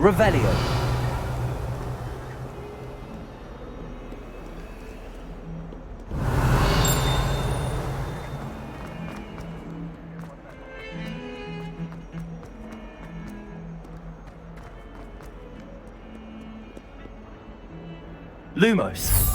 Revelio. Lumos.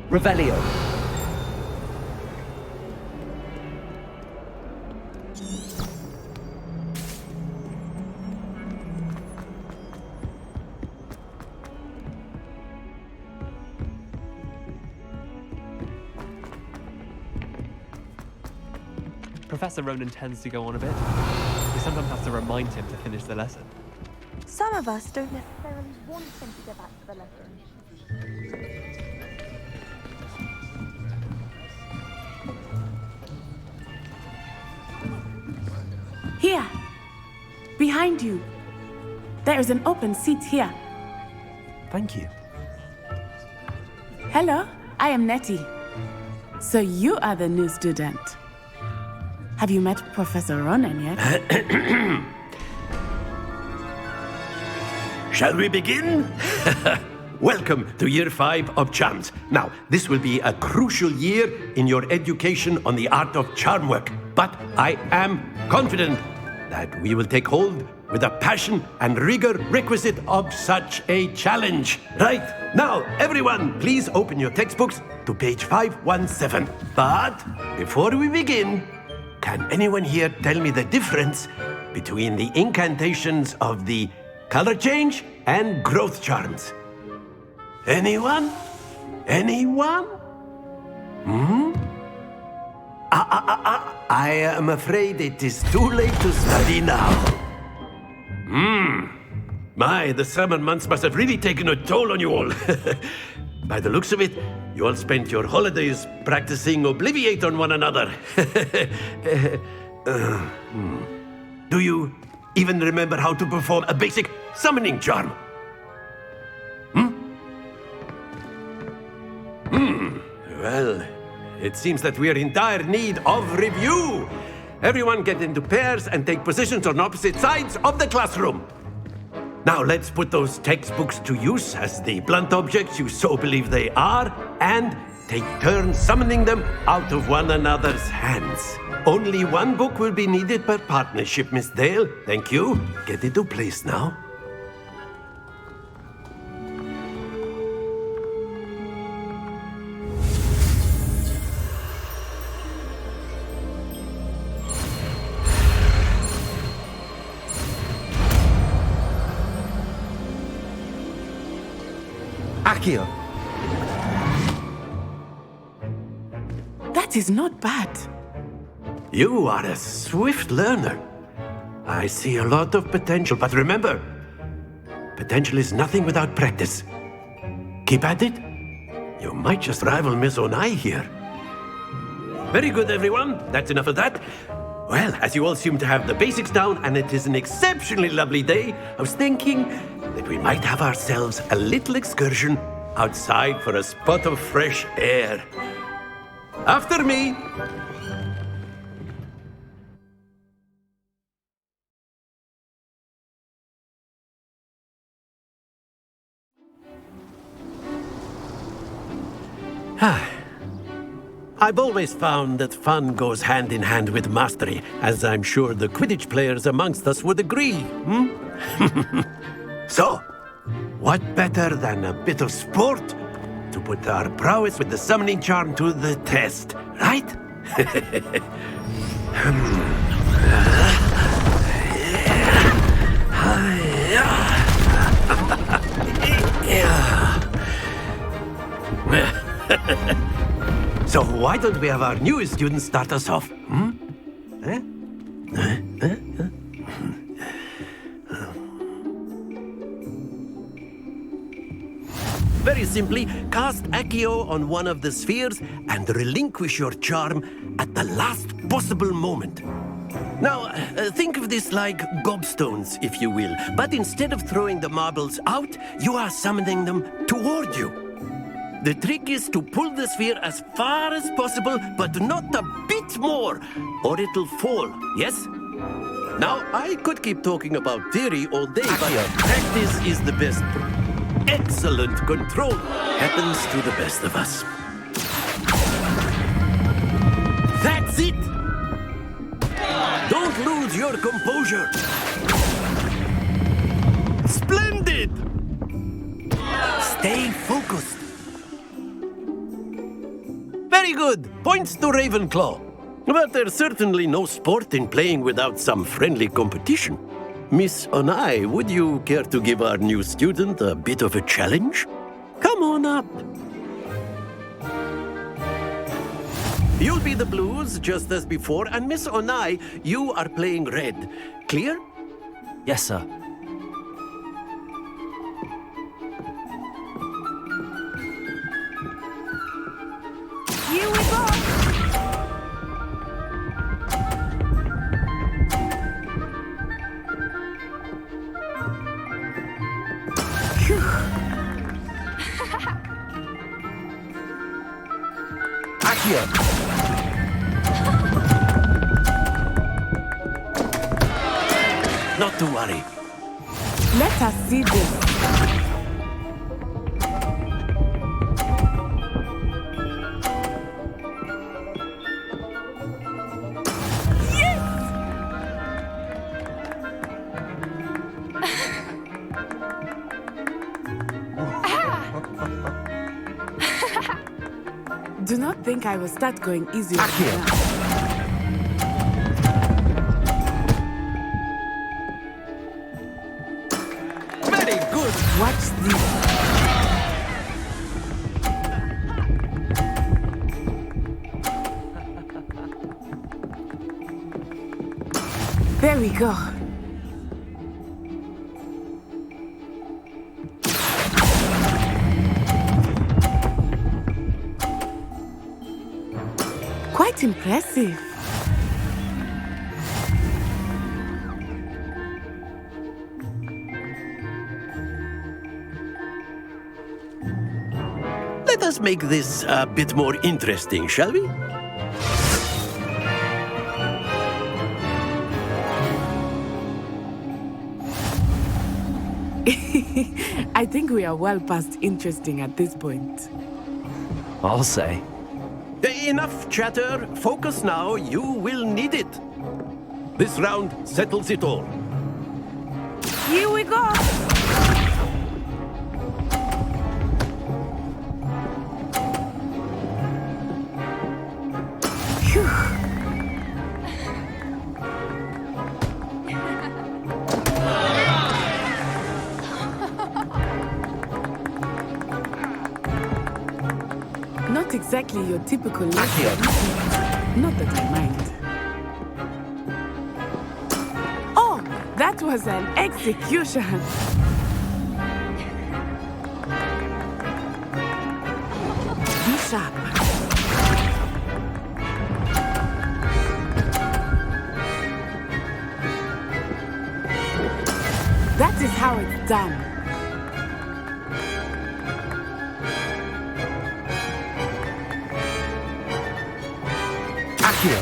Revelio. Professor Ronan tends to go on a bit. We sometimes have to remind him to finish the lesson. Some of us don't necessarily want him to go back to the lesson. Here! Behind you! There is an open seat here. Thank you. Hello, I am Nettie. So you are the new student. Have you met Professor Ronan yet? Shall we begin? Welcome to Year 5 of Charms. Now, this will be a crucial year in your education on the art of charm work, but I am confident that we will take hold with the passion and rigor requisite of such a challenge. Right, now, everyone, please open your textbooks to page 517. But before we begin, can anyone here tell me the difference between the incantations of the color change and growth charms? Anyone? Anyone? I am afraid it is too late to study now. My, the summer months must have really taken a toll on you all. By the looks of it, you all spent your holidays practicing Obliviate on one another. Do you even remember how to perform a basic summoning charm? Well, it seems that we are in dire need of review. Everyone get into pairs and take positions on opposite sides of the classroom. Now let's put those textbooks to use as the blunt objects you so believe they are, and take turns summoning them out of one another's hands. Only one book will be needed per partnership, Miss Dale. Thank you. Get into place now. Accio. That is not bad. You are a swift learner. I see a lot of potential, but remember, potential is nothing without practice. Keep at it. You might just rival Miss Onai here. Very good, everyone. That's enough of that. Well, as you all seem to have the basics down, and it is an exceptionally lovely day, I was thinking that we might have ourselves a little excursion outside for a spot of fresh air. After me. I've always found that fun goes hand in hand with mastery, as I'm sure the Quidditch players amongst us would agree. So, what better than a bit of sport to put our prowess with the summoning charm to the test, right? So why don't we have our newest student start us off? Very simply, cast Accio on one of the spheres and relinquish your charm at the last possible moment. Now, think of this like gobstones, if you will, but instead of throwing the marbles out, you are summoning them toward you. The trick is to pull the sphere as far as possible, but not a bit more, or it'll fall, yes? Now, I could keep talking about theory all day, but practice is the best. Excellent control happens to the best of us. That's it! Don't lose your composure. Splendid! Stay focused. Very good. Points to Ravenclaw. But there's certainly no sport in playing without some friendly competition. Miss Onai, would you care to give our new student a bit of a challenge? Come on up. You'll be the blues, just as before, and Miss Onai, you are playing red. Clear? Yes, sir. Here we go! Accio! Not to worry. Let us see this. Do not think I will start going easy on you now. Very good. Watch this. There we go. Quite impressive. Let us make this a bit more interesting, shall we? I think we are well past interesting at this point. I'll say. Enough chatter. Focus now. You will need it. This round settles it all. Here we go! Not exactly your typical lesson. Not that I mind. Oh, that was an execution. Be sharp. That is how it's done. Accio!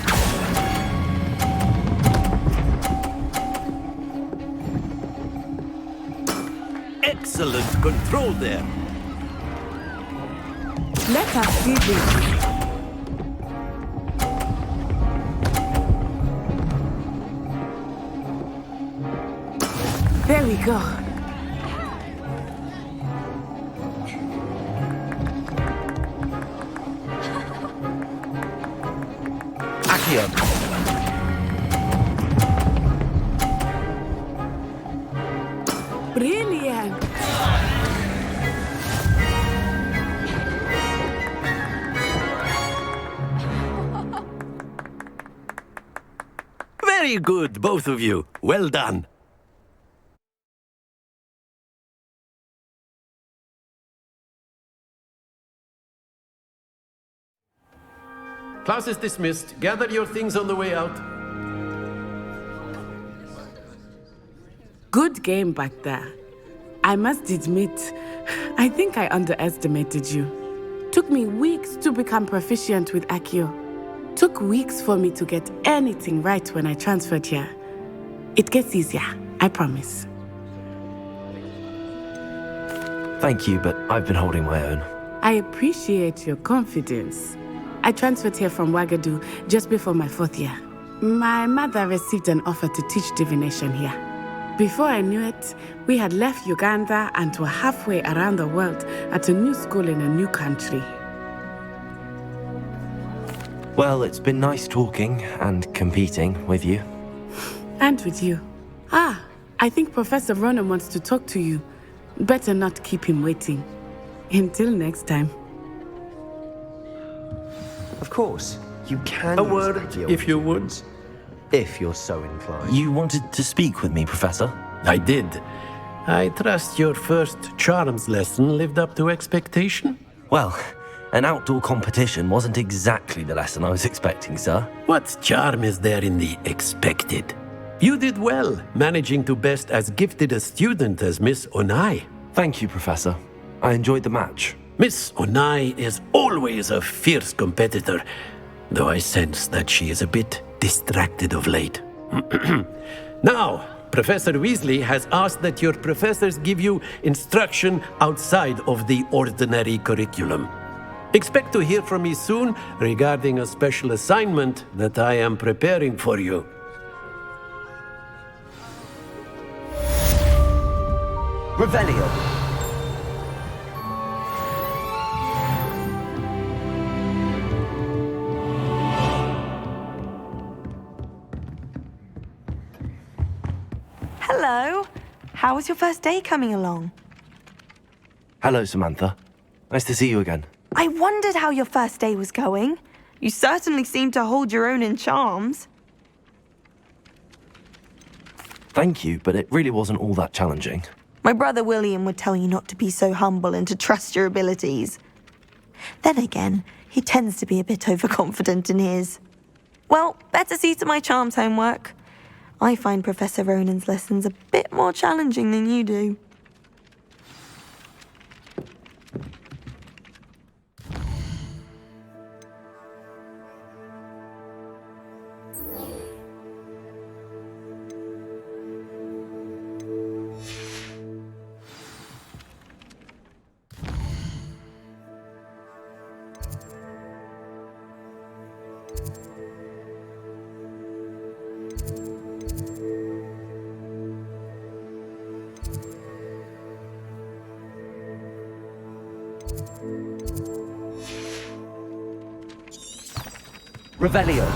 Excellent control there. Let us see this. There we go. Accio! Brilliant. Very good, both of you. Well done. Class is dismissed. Gather your things on the way out. Good game back there. I must admit, I think I underestimated you. Took me weeks to become proficient with Accio. Took weeks for me to get anything right when I transferred here. It gets easier, I promise. Thank you, but I've been holding my own. I appreciate your confidence. I transferred here from Wagadu just before my 4th year. My mother received an offer to teach divination here. Before I knew it, we had left Uganda and were halfway around the world at a new school in a new country. Well, it's been nice talking and competing with you. And with you. Ah, I think Professor Ronan wants to talk to you. Better not keep him waiting. Until next time. Of course, you can. A word, if you would. If you're so inclined. You wanted to speak with me, Professor? I did. I trust your first charms lesson lived up to expectation? Well, an outdoor competition wasn't exactly the lesson I was expecting, sir. What charm is there in the expected? You did well, managing to best as gifted a student as Miss Onai. Thank you, Professor. I enjoyed the match. Miss Onai is always a fierce competitor, though I sense that she is a bit distracted of late. Now, Professor Weasley has asked that your professors give you instruction outside of the ordinary curriculum. Expect to hear from me soon regarding a special assignment that I am preparing for you. Revelio. Hello. How was your first day coming along? Hello, Samantha. Nice to see you again. I wondered how your first day was going. You certainly seem to hold your own in charms. Thank you, but it really wasn't all that challenging. My brother William would tell you not to be so humble and to trust your abilities. Then again, he tends to be a bit overconfident in his. Well, better see to my charms homework. I find Professor Ronan's lessons a bit more challenging than you do. Revelio.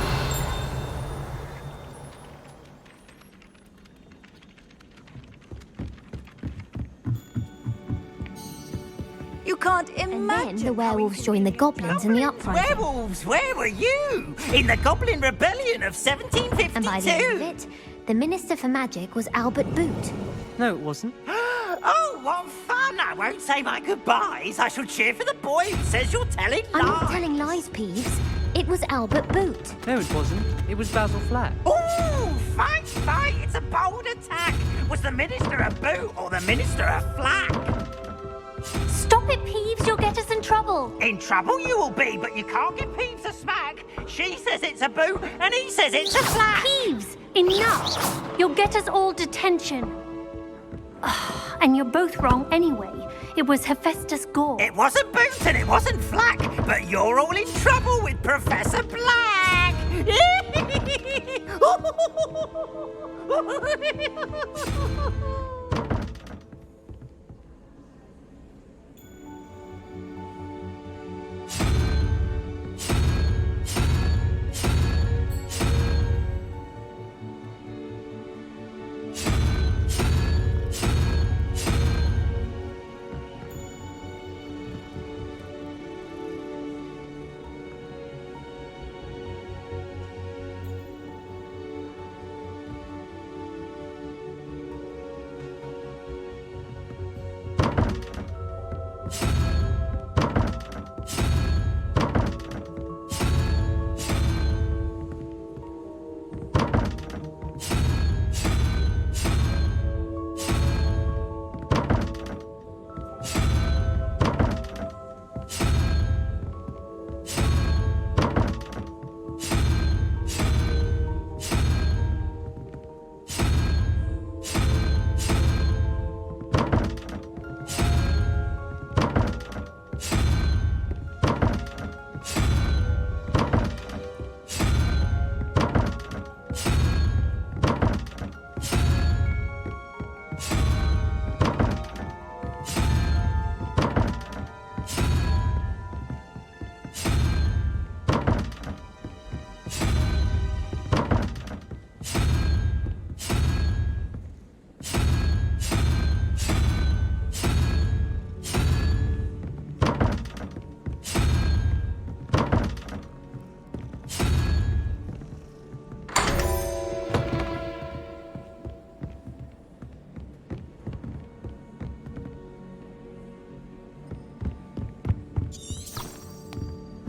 You can't imagine. And then the werewolves joined the goblins in the uprising. Werewolves, where were you? In the Goblin Rebellion of 1752. And by the end of it, the Minister for Magic was Albert Boot. No, it wasn't. Oh, what fun! I won't say my goodbyes. I shall cheer for the boy who says you're telling lies. I'm not telling lies, Peeves. It was Albert Boot. No, it wasn't. It was Basil Flack. Ooh, fight, fight! It's a bold attack. Was the Minister a boot or the Minister a flack? Stop it, Peeves. You'll get us in trouble. In trouble you will be, but you can't give Peeves a smack. She says it's a boot and he says it's a flack. Peeves, enough. You'll get us all detention. And you're both wrong anyway. It was Hephaestus Gore. It wasn't boot and it wasn't flack, but you're all in trouble with Professor Black.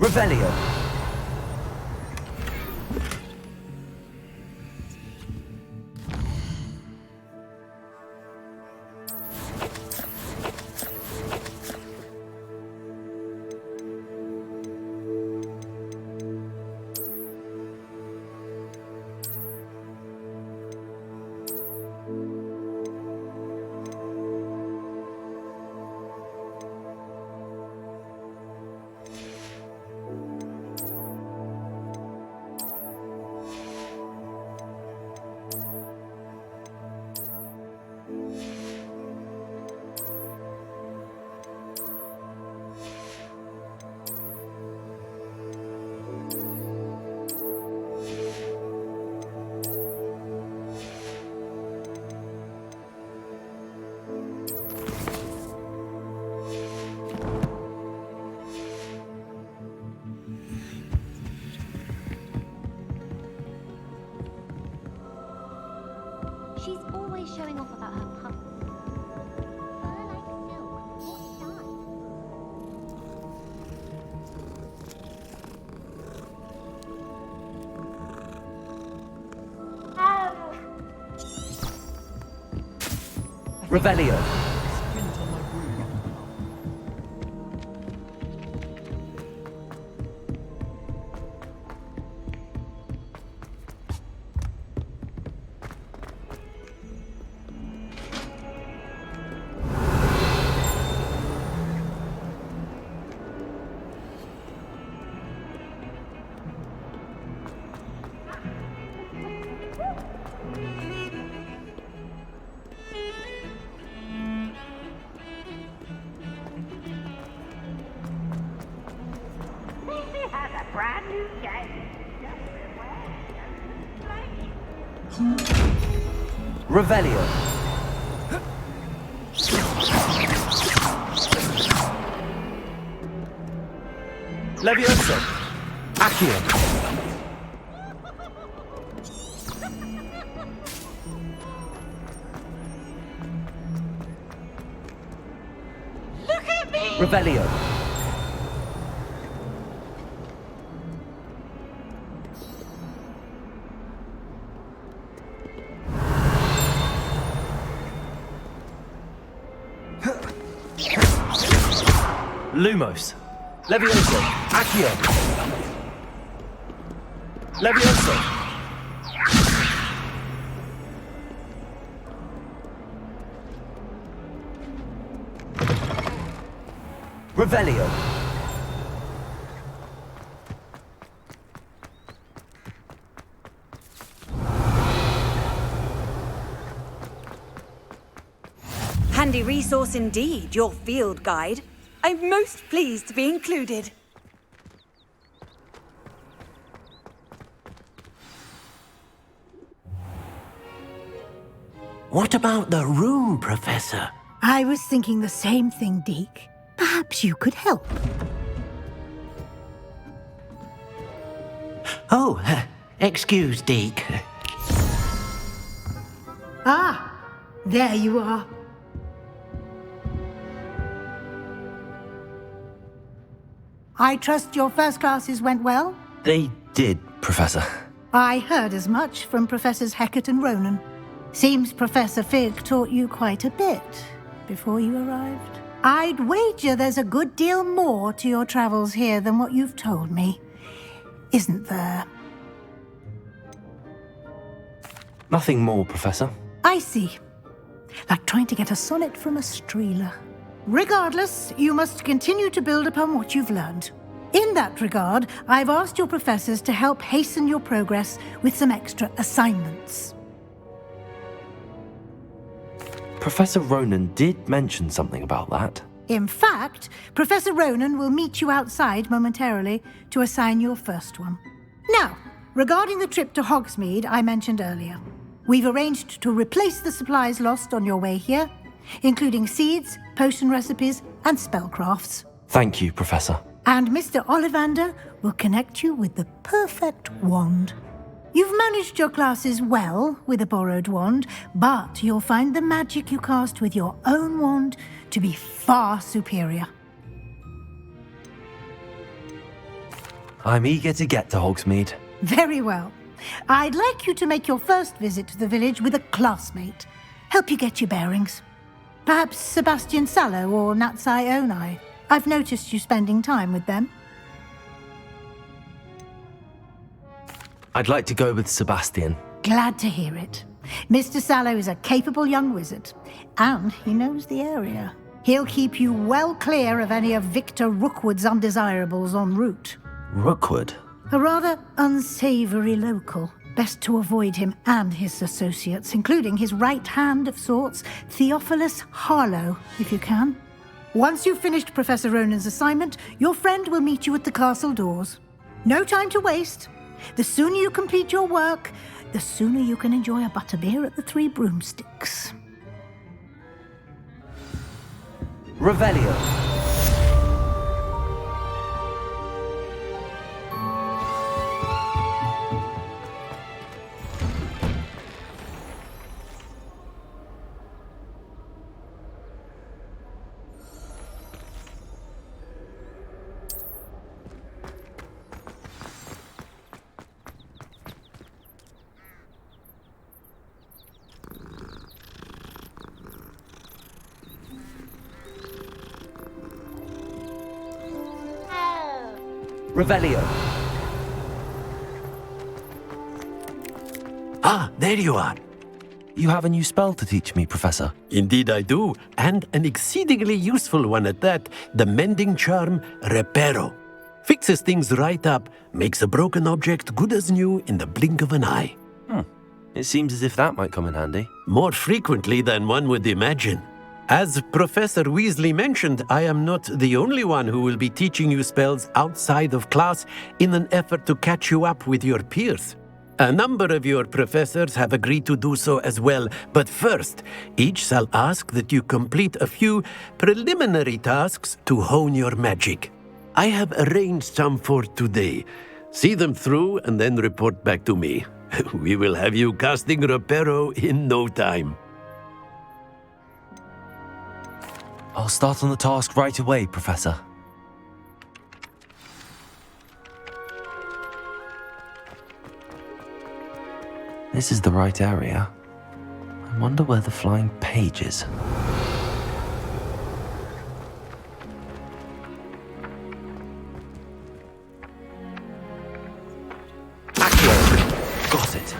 Revelio. She's always showing off about her pump. Fur like silk. What done? Revelio. Brand new game. Revelio. Levioso. Accio. Look at me! Revelio. Lumos. Levioso. Accio. Levioso. Revelio. Handy resource indeed, your field guide. I'm most pleased to be included. What about the room, Professor? I was thinking the same thing, Deke. Perhaps you could help. Oh, excuse, Deke. Ah, there you are. I trust your first classes went well? They did, Professor. I heard as much from Professors Hecat and Ronan. Seems Professor Fig taught you quite a bit before you arrived. I'd wager there's a good deal more to your travels here than what you've told me. Isn't there? Nothing more, Professor. I see. Like trying to get a sonnet from a streeler. Regardless, you must continue to build upon what you've learned. In that regard, I've asked your professors to help hasten your progress with some extra assignments. Professor Ronan did mention something about that. In fact, Professor Ronan will meet you outside momentarily to assign your first one. Now, regarding the trip to Hogsmeade I mentioned earlier, we've arranged to replace the supplies lost on your way here, including seeds, potion recipes, and spellcrafts. Thank you, Professor. And Mr. Ollivander will connect you with the perfect wand. You've managed your classes well with a borrowed wand, but you'll find the magic you cast with your own wand to be far superior. I'm eager to get to Hogsmeade. Very well. I'd like you to make your first visit to the village with a classmate. Help you get your bearings. Perhaps Sebastian Sallow or Natsai Onai. I've noticed you spending time with them. I'd like to go with Sebastian. Glad to hear it. Mr. Sallow is a capable young wizard, and he knows the area. He'll keep you well clear of any of Victor Rookwood's undesirables en route. Rookwood? A rather unsavory local. Best to avoid him and his associates, including his right hand of sorts, Theophilus Harlow, if you can. Once you've finished Professor Ronan's assignment, your friend will meet you at the castle doors. No time to waste. The sooner you complete your work, the sooner you can enjoy a butterbeer at the Three Broomsticks. Revelio. Revelio. Ah, there you are. You have a new spell to teach me, Professor. Indeed I do, and an exceedingly useful one at that, the mending charm Reparo. Fixes things right up, makes a broken object good as new in the blink of an eye. It seems as if that might come in handy. More frequently than one would imagine. As Professor Weasley mentioned, I am not the only one who will be teaching you spells outside of class in an effort to catch you up with your peers. A number of your professors have agreed to do so as well, but first, each shall ask that you complete a few preliminary tasks to hone your magic. I have arranged some for today. See them through and then report back to me. We will have you casting Reparo in no time. I'll start on the task right away, Professor. This is the right area. I wonder where the flying page is. Accio! Got it.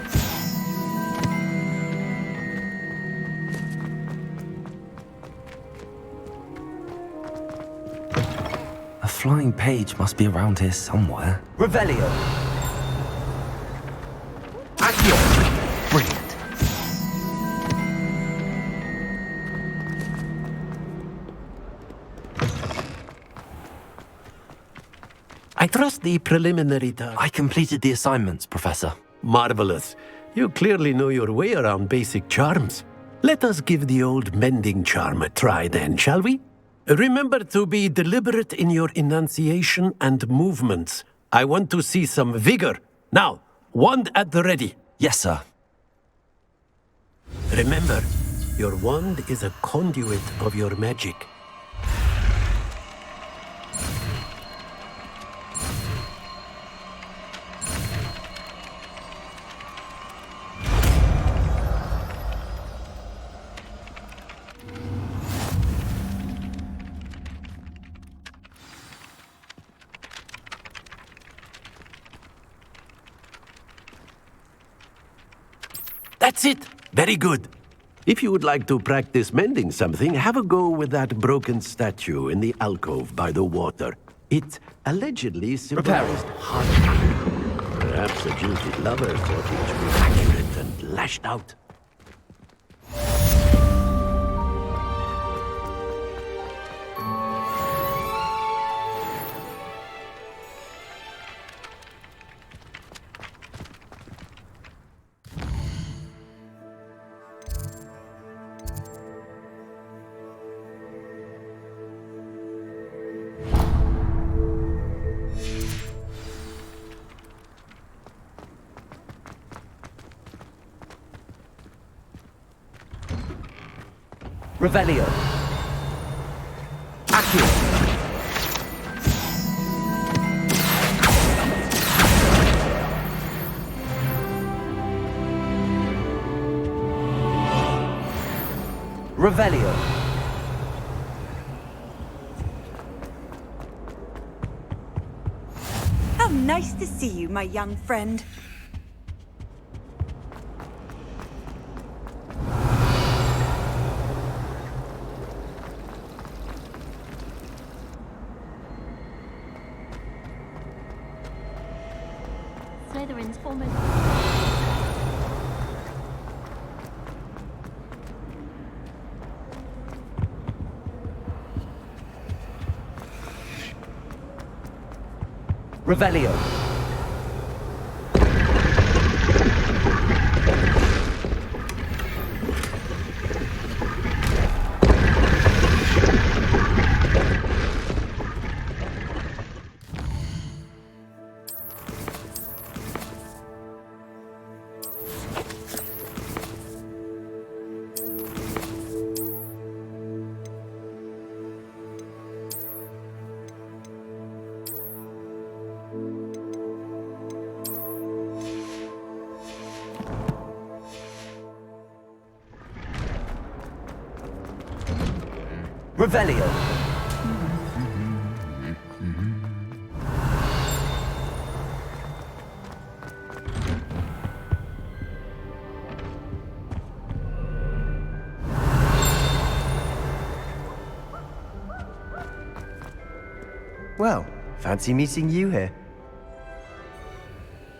A flying page must be around here somewhere. Revelio! Accio! Brilliant. I trust the preliminary task. I completed the assignments, Professor. Marvelous. You clearly know your way around basic charms. Let us give the old mending charm a try then, shall we? Remember to be deliberate in your enunciation and movements. I want to see some vigor. Now, wand at the ready. Yes, sir. Remember, your wand is a conduit of your magic. That's it! Very good. If you would like to practice mending something, have a go with that broken statue in the alcove by the water. It allegedly symbolized hard. Perhaps a jilted lover thought it to be accurate and lashed out. Revelio. Accio. Revelio. How nice to see you, my young friend. Slytherin's almost... Revelio. Revelio. Well, fancy meeting you here.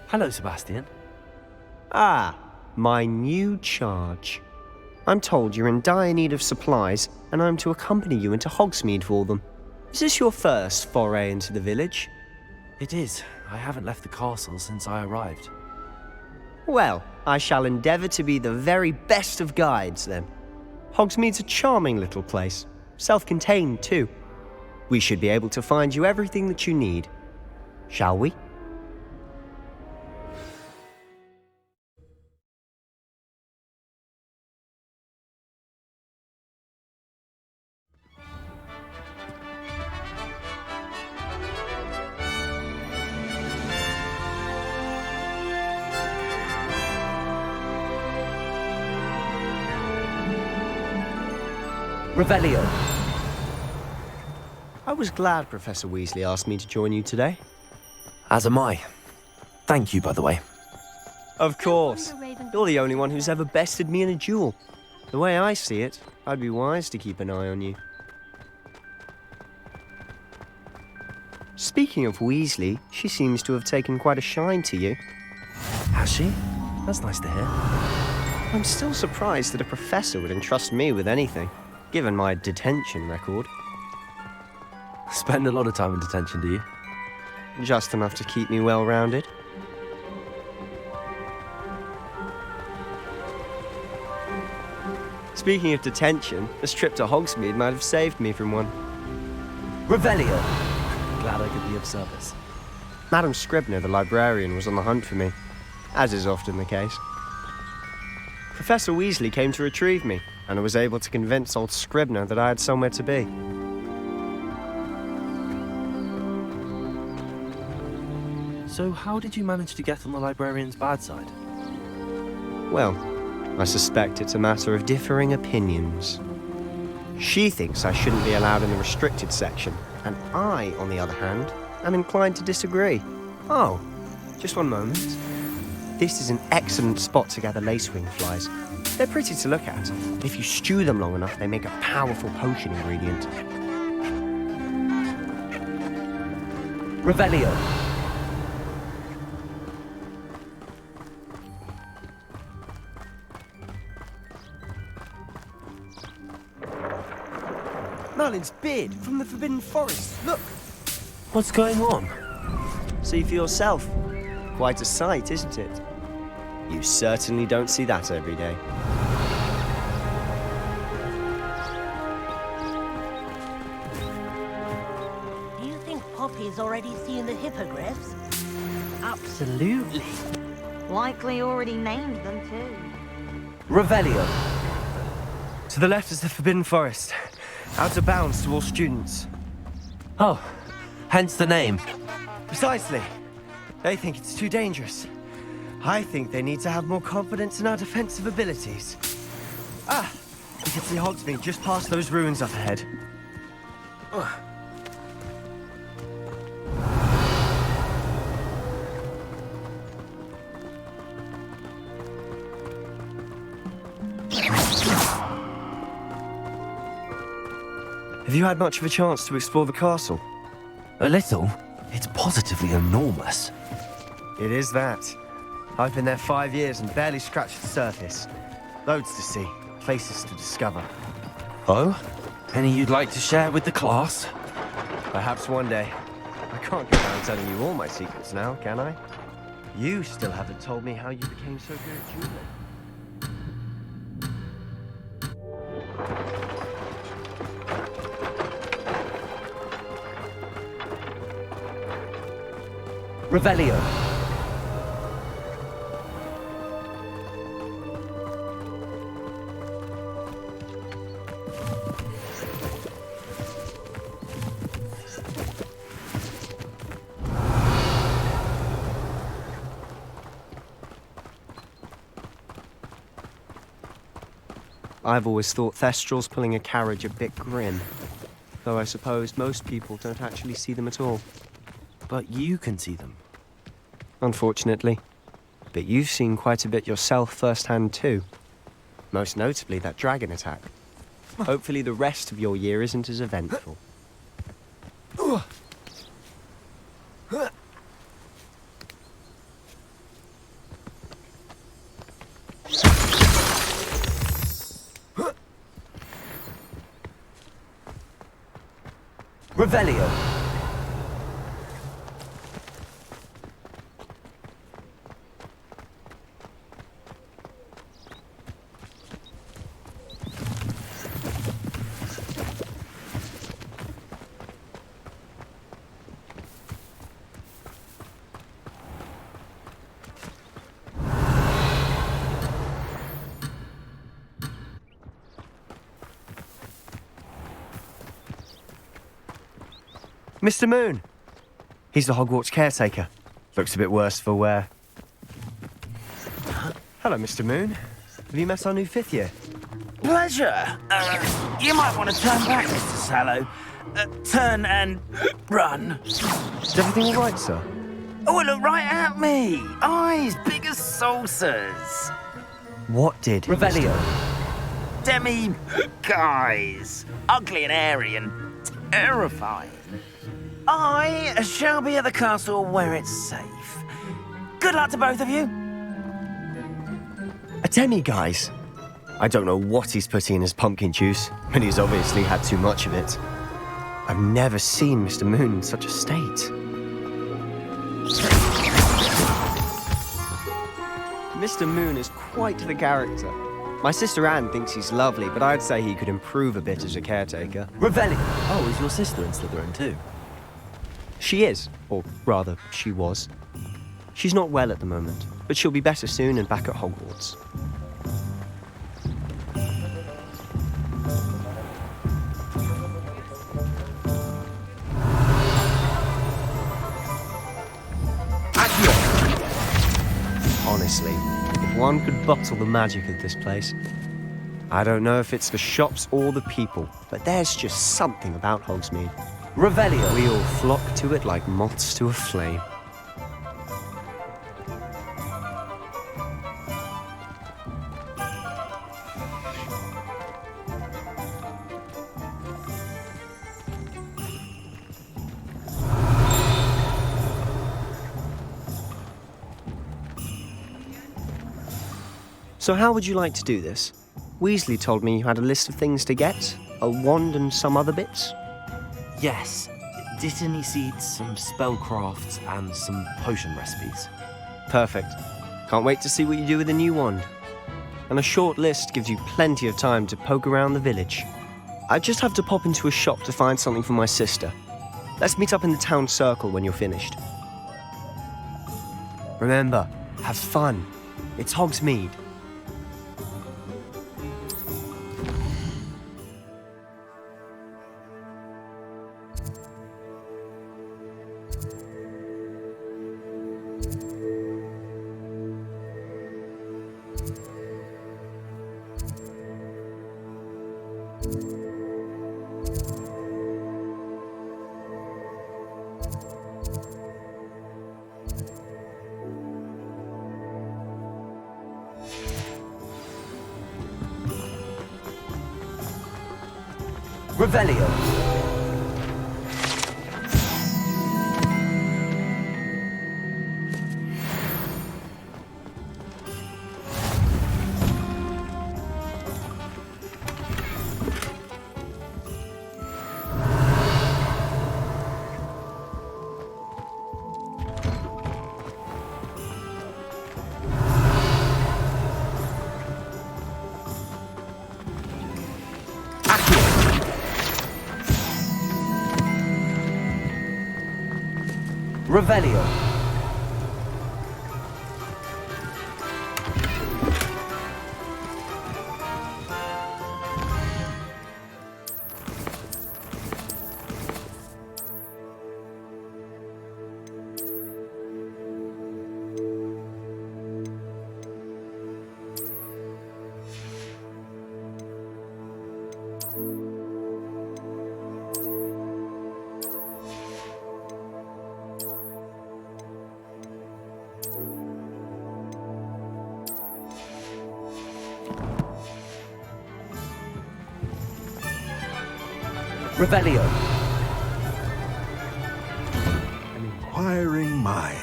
Hello, Sebastian. Ah, my new charge. I'm told you're in dire need of supplies, and I'm to accompany you into Hogsmeade for them. Is this your first foray into the village? It is. I haven't left the castle since I arrived. Well, I shall endeavour to be the very best of guides, then. Hogsmeade's a charming little place, self-contained too. We should be able to find you everything that you need. Shall we? Revelio. I was glad Professor Weasley asked me to join you today. As am I. Thank you, by the way. Of course. You're the only one who's ever bested me in a duel. The way I see it, I'd be wise to keep an eye on you. Speaking of Weasley, she seems to have taken quite a shine to you. Has she? That's nice to hear. I'm still surprised that a professor would entrust me with anything, given my detention record. Spend a lot of time in detention, do you? Just enough to keep me well-rounded. Speaking of detention, this trip to Hogsmeade might have saved me from one. Revelio. Glad I could be of service. Madam Scribner, the librarian, was on the hunt for me, as is often the case. Professor Weasley came to retrieve me, and I was able to convince old Scribner that I had somewhere to be. So how did you manage to get on the librarian's bad side? Well, I suspect it's a matter of differing opinions. She thinks I shouldn't be allowed in the restricted section, and I, on the other hand, am inclined to disagree. Oh, just one moment. This is an excellent spot to gather lacewing flies. They're pretty to look at. If you stew them long enough, they make a powerful potion ingredient. Revelio. Merlin's beard from the Forbidden Forest. Look! What's going on? See for yourself. Quite a sight, isn't it? You certainly don't see that every day. Do you think Poppy's already seen the hippogriffs? Absolutely. Likely already named them too. Revelio. To the left is the Forbidden Forest. Out of bounds to all students. Oh, hence the name. Precisely. They think it's too dangerous. I think they need to have more confidence in our defensive abilities. Ah, You can see Hogsmeade just past those ruins up ahead. Have you had much of a chance to explore the castle? A little. It's positively enormous. It is that. I've been there 5 years and barely scratched the surface. Loads to see, places to discover. Oh? Any you'd like to share with the class? Perhaps one day. I can't go around telling you all my secrets now, can I? You still haven't told me how you became so good at dueling. Revelio. I've always thought Thestrals pulling a carriage a bit grim, though I suppose most people don't actually see them at all. But you can see them. Unfortunately. But you've seen quite a bit yourself firsthand too. Most notably that dragon attack. Hopefully the rest of your year isn't as eventful. Revelio. Mr. Moon! He's the Hogwarts caretaker. Looks a bit worse for wear. Hello, Mr. Moon. Have you met our new 5th year? Pleasure. You might want to turn back, Mr. Sallow. Turn and run. Is everything all right, sir? Oh, look right at me. Eyes big as saucers. What did? Revelio. Demi guys. Ugly and hairy and terrifying. I shall be at the castle where it's safe. Good luck to both of you. A demi-guise? I don't know what he's putting in his pumpkin juice, but he's obviously had too much of it. I've never seen Mr. Moon in such a state. Mr. Moon is quite the character. My sister Anne thinks he's lovely, but I'd say he could improve a bit as a caretaker. Revelio. Oh, is your sister in Slytherin too? She is, or rather, she was. She's not well at the moment, but she'll be better soon and back at Hogwarts. Honestly, if one could bottle the magic of this place. I don't know if it's the shops or the people, but there's just something about Hogsmeade. Revelio. We all flock to it like moths to a flame. So how would you like to do this? Weasley told me you had a list of things to get, a wand and some other bits. Yes. Dittany seeds, some spellcrafts, and some potion recipes. Perfect. Can't wait to see what you do with the new wand. And a short list gives you plenty of time to poke around the village. I just have to pop into a shop to find something for my sister. Let's meet up in the town circle when you're finished. Remember, have fun. It's Hogsmeade. Revelio. Revelio. Revelio. An inquiring mind.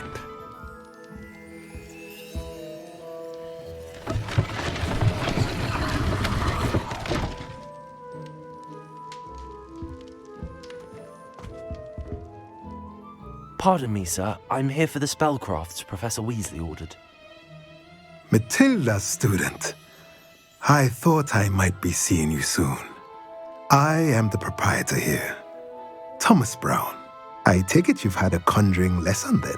Pardon me, sir. I'm here for the spellcrafts Professor Weasley ordered. Matilda's student. I thought I might be seeing you soon. I am the proprietor here, Thomas Brown. I take it you've had a conjuring lesson then?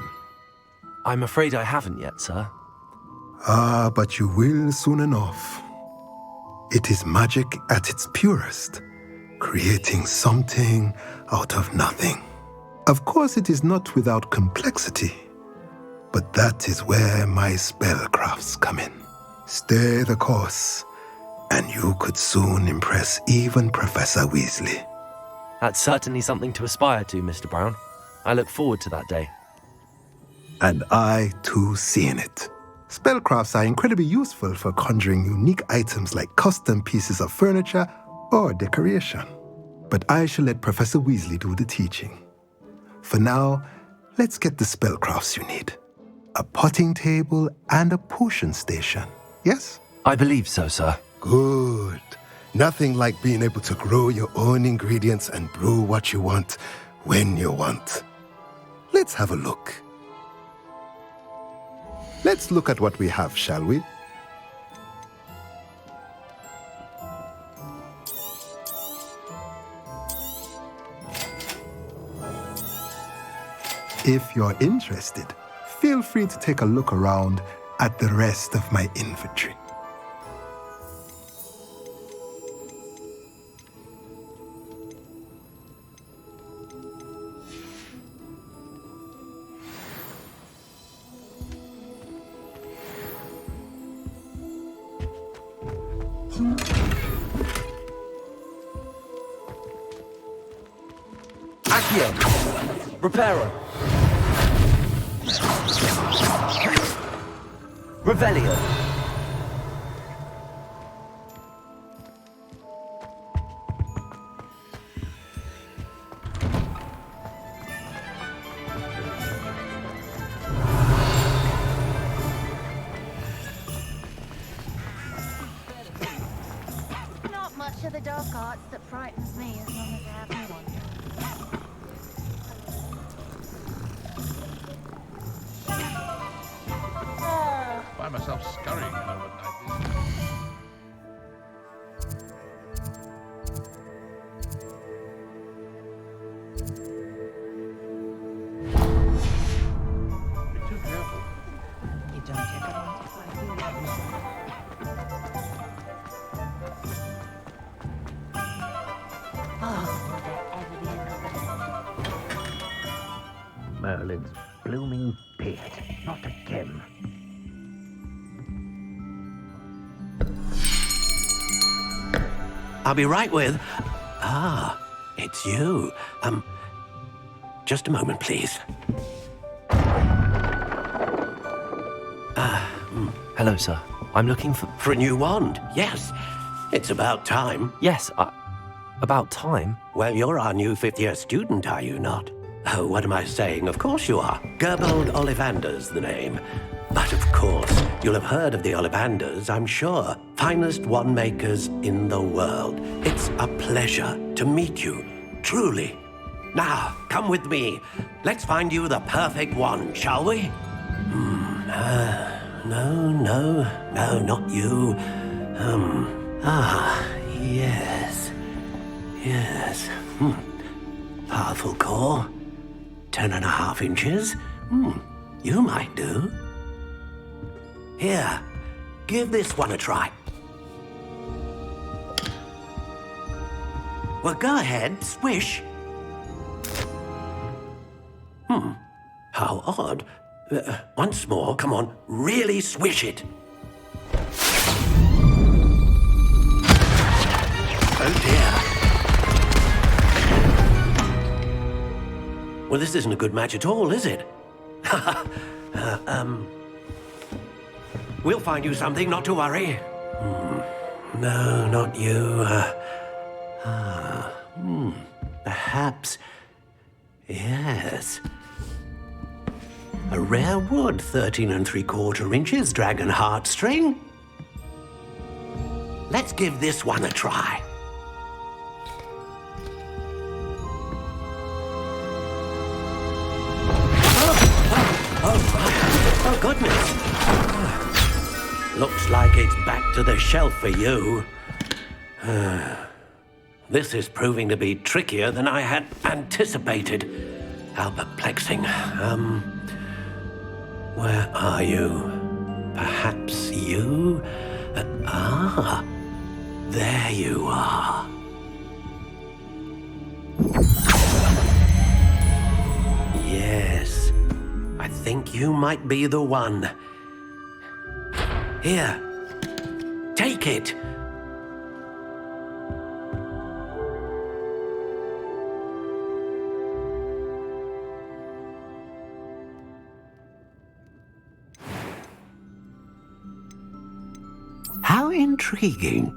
I'm afraid I haven't yet, sir. Ah, but you will soon enough. It is magic at its purest, creating something out of nothing. Of course, it is not without complexity, but that is where my spellcrafts come in. Stay the course, and you could soon impress even Professor Weasley. That's certainly something to aspire to, Mr. Brown. I look forward to that day. And I, too, see in it. Spellcrafts are incredibly useful for conjuring unique items like custom pieces of furniture or decoration. But I shall let Professor Weasley do the teaching. For now, let's get the spellcrafts you need. A potting table and a potion station, yes? I believe so, sir. Good. Nothing like being able to grow your own ingredients and brew what you want when you want. Let's have a look. Let's look at what we have, shall we? If you're interested, feel free to take a look around at the rest of my inventory. Accio. Reparo. Revelio. Not much of the dark arts that frightens me as long as I have my wand. Find myself scurrying home at night. Be too careful. You don't take it on Merlin's blooming beard, not again. I'll be right with... Ah, it's you. Just a moment, please. Hello, sir. I'm looking for... For a new wand, yes. It's about time. Yes, About time. Well, you're our new fifth-year student, are you not? Oh, what am I saying? Of course you are. Gerbold Ollivander's the name. But of course, you'll have heard of the Ollivanders, I'm sure. Finest wand makers in the world. It's a pleasure to meet you, truly. Now, come with me. Let's find you the perfect wand, shall we? No, not you. Yes. Powerful core. 10.5 inches. You might do. Here, give this one a try. Well, go ahead, swish. How odd. Once more, come on, really swish it. Oh dear. Well, this isn't a good match at all, is it? We'll find you something, not to worry. No, not you. Perhaps. Yes. A rare wood, 13 3/4 inches, dragon heartstring. Let's give this one a try. Oh, goodness. Looks like it's back to the shelf for you. This is proving to be trickier than I had anticipated. How perplexing. Where are you? Perhaps you? There you are. Yes, I think you might be the one. Here, take it. How intriguing.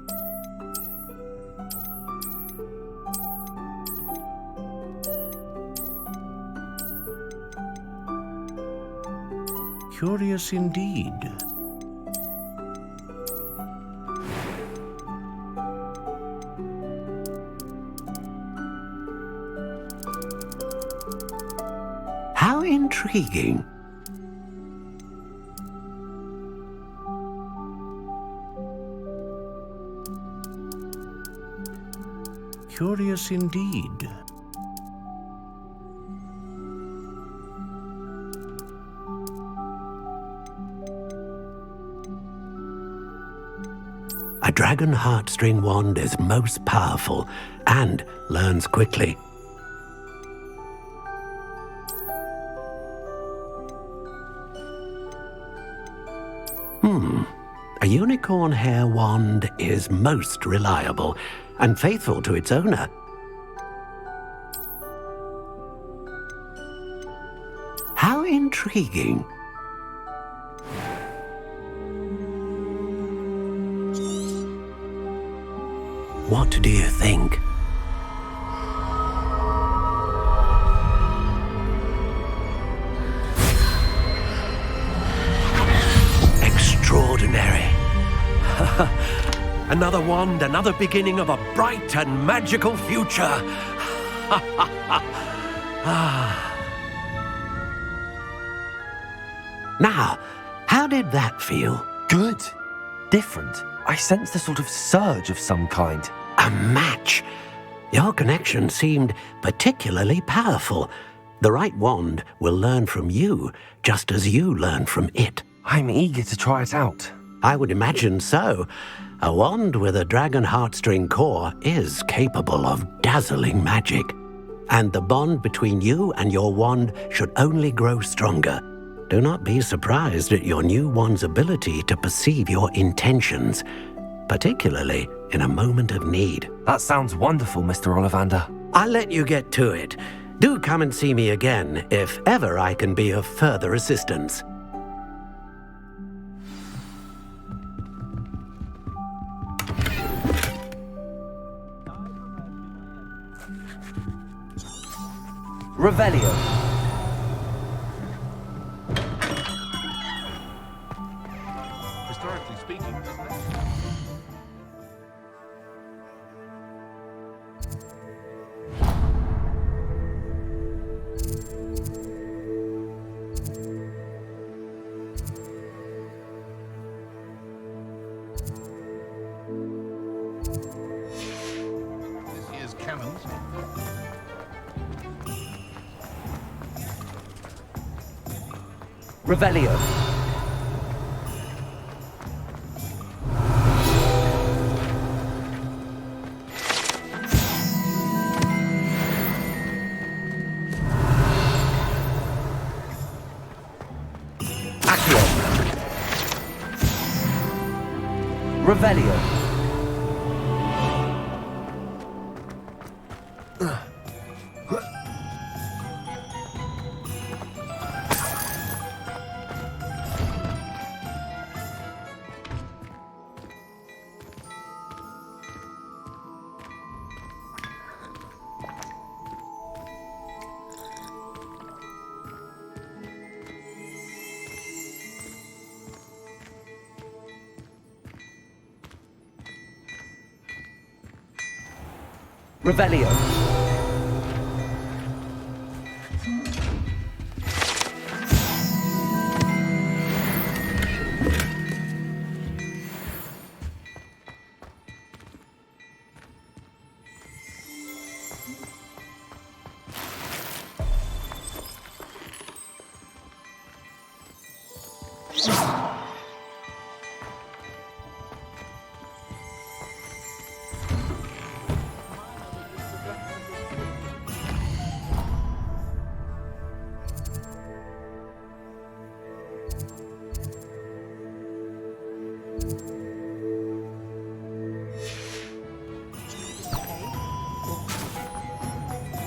Curious indeed. How intriguing. Curious indeed. A dragon heartstring wand is most powerful and learns quickly. A unicorn hair wand is most reliable and faithful to its owner. How intriguing. What do you think? Extraordinary. Another wand, another beginning of a bright and magical future. Now, how did that feel? Good. Different. I sensed a sort of surge of some kind. A match. Your connection seemed particularly powerful. The right wand will learn from you, just as you learn from it. I'm eager to try it out. I would imagine so. A wand with a dragon heartstring core is capable of dazzling magic. And the bond between you and your wand should only grow stronger. Do not be surprised at your new wand's ability to perceive your intentions, particularly in a moment of need. That sounds wonderful, Mr. Ollivander. I'll let you get to it. Do come and see me again if ever I can be of further assistance. Revelio. Historically speaking, isn't it? This year's canons. Revelio. Accio. Revelio. Revelio.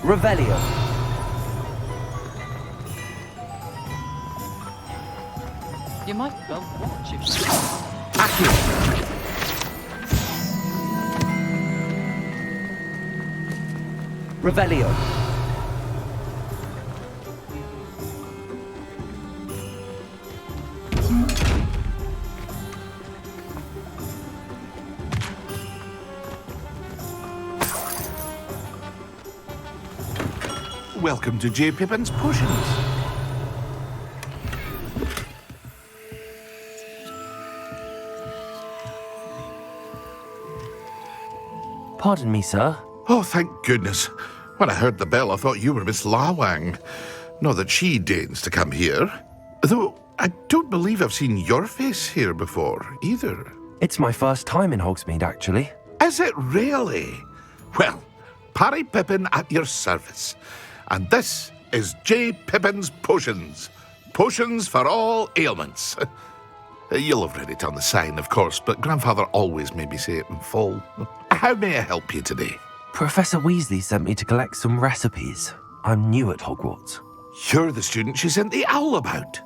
Revelio. You might well watch if Accio. Revelio. Welcome to J. Pippin's Potions. Pardon me, sir. Oh, thank goodness. When I heard the bell, I thought you were Miss Lawang. Not that she deigns to come here. Though I don't believe I've seen your face here before, either. It's my first time in Hogsmeade, actually. Is it really? Well, Parry Pippin at your service. And this is J. Pippin's Potions. Potions for all ailments. You'll have read it on the sign, of course, but Grandfather always made me say it in full. How may I help you today? Professor Weasley sent me to collect some recipes. I'm new at Hogwarts. You're the student she sent the owl about.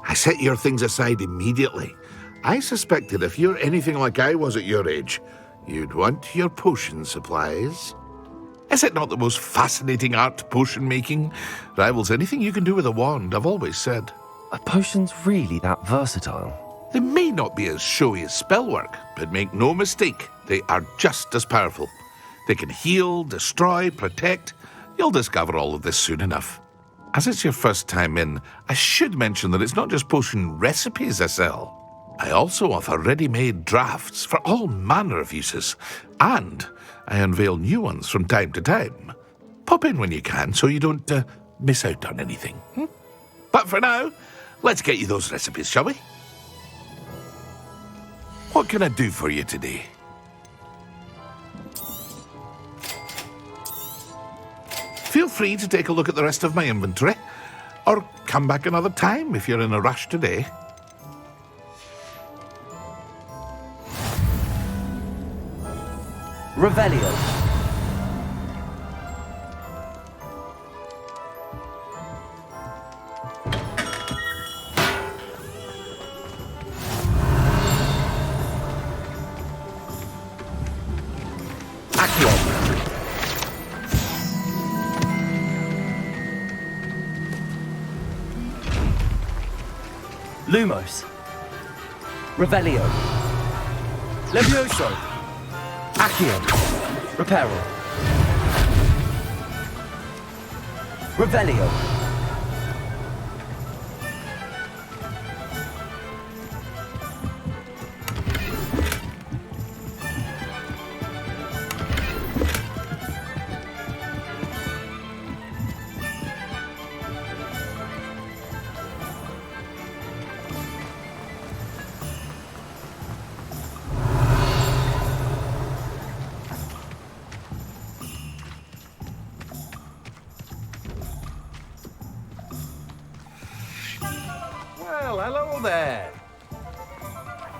I set your things aside immediately. I suspected if you're anything like I was at your age, you'd want your potion supplies. Is it not the most fascinating art, potion making? Rivals anything you can do with a wand, I've always said. Are potions really that versatile? They may not be as showy as spellwork, but make no mistake, they are just as powerful. They can heal, destroy, protect. You'll discover all of this soon enough. As it's your first time in, I should mention that it's not just potion recipes I sell. I also offer ready-made drafts for all manner of uses, and I unveil new ones from time to time. Pop in when you can so you don't miss out on anything. But for now, let's get you those recipes, shall we? What can I do for you today? Feel free to take a look at the rest of my inventory, or come back another time if you're in a rush today. Revelio. Lumos. Revelio. Levioso. Accio. Reparo. Revelio. Well, hello there.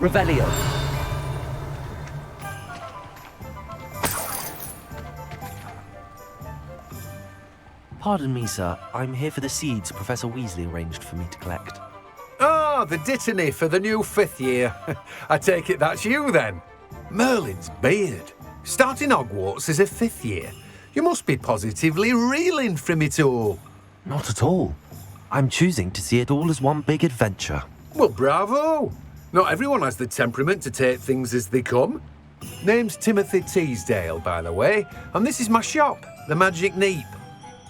Revelio. Pardon me, sir. I'm here for the seeds Professor Weasley arranged for me to collect. Ah, the dittany for the new 5th year. I take it that's you then. Merlin's beard. Starting Hogwarts as a 5th year. You must be positively reeling from it all. Not at all. I'm choosing to see it all as one big adventure. Well, bravo. Not everyone has the temperament to take things as they come. Name's Timothy Teasdale, by the way, and this is my shop, the Magic Neep.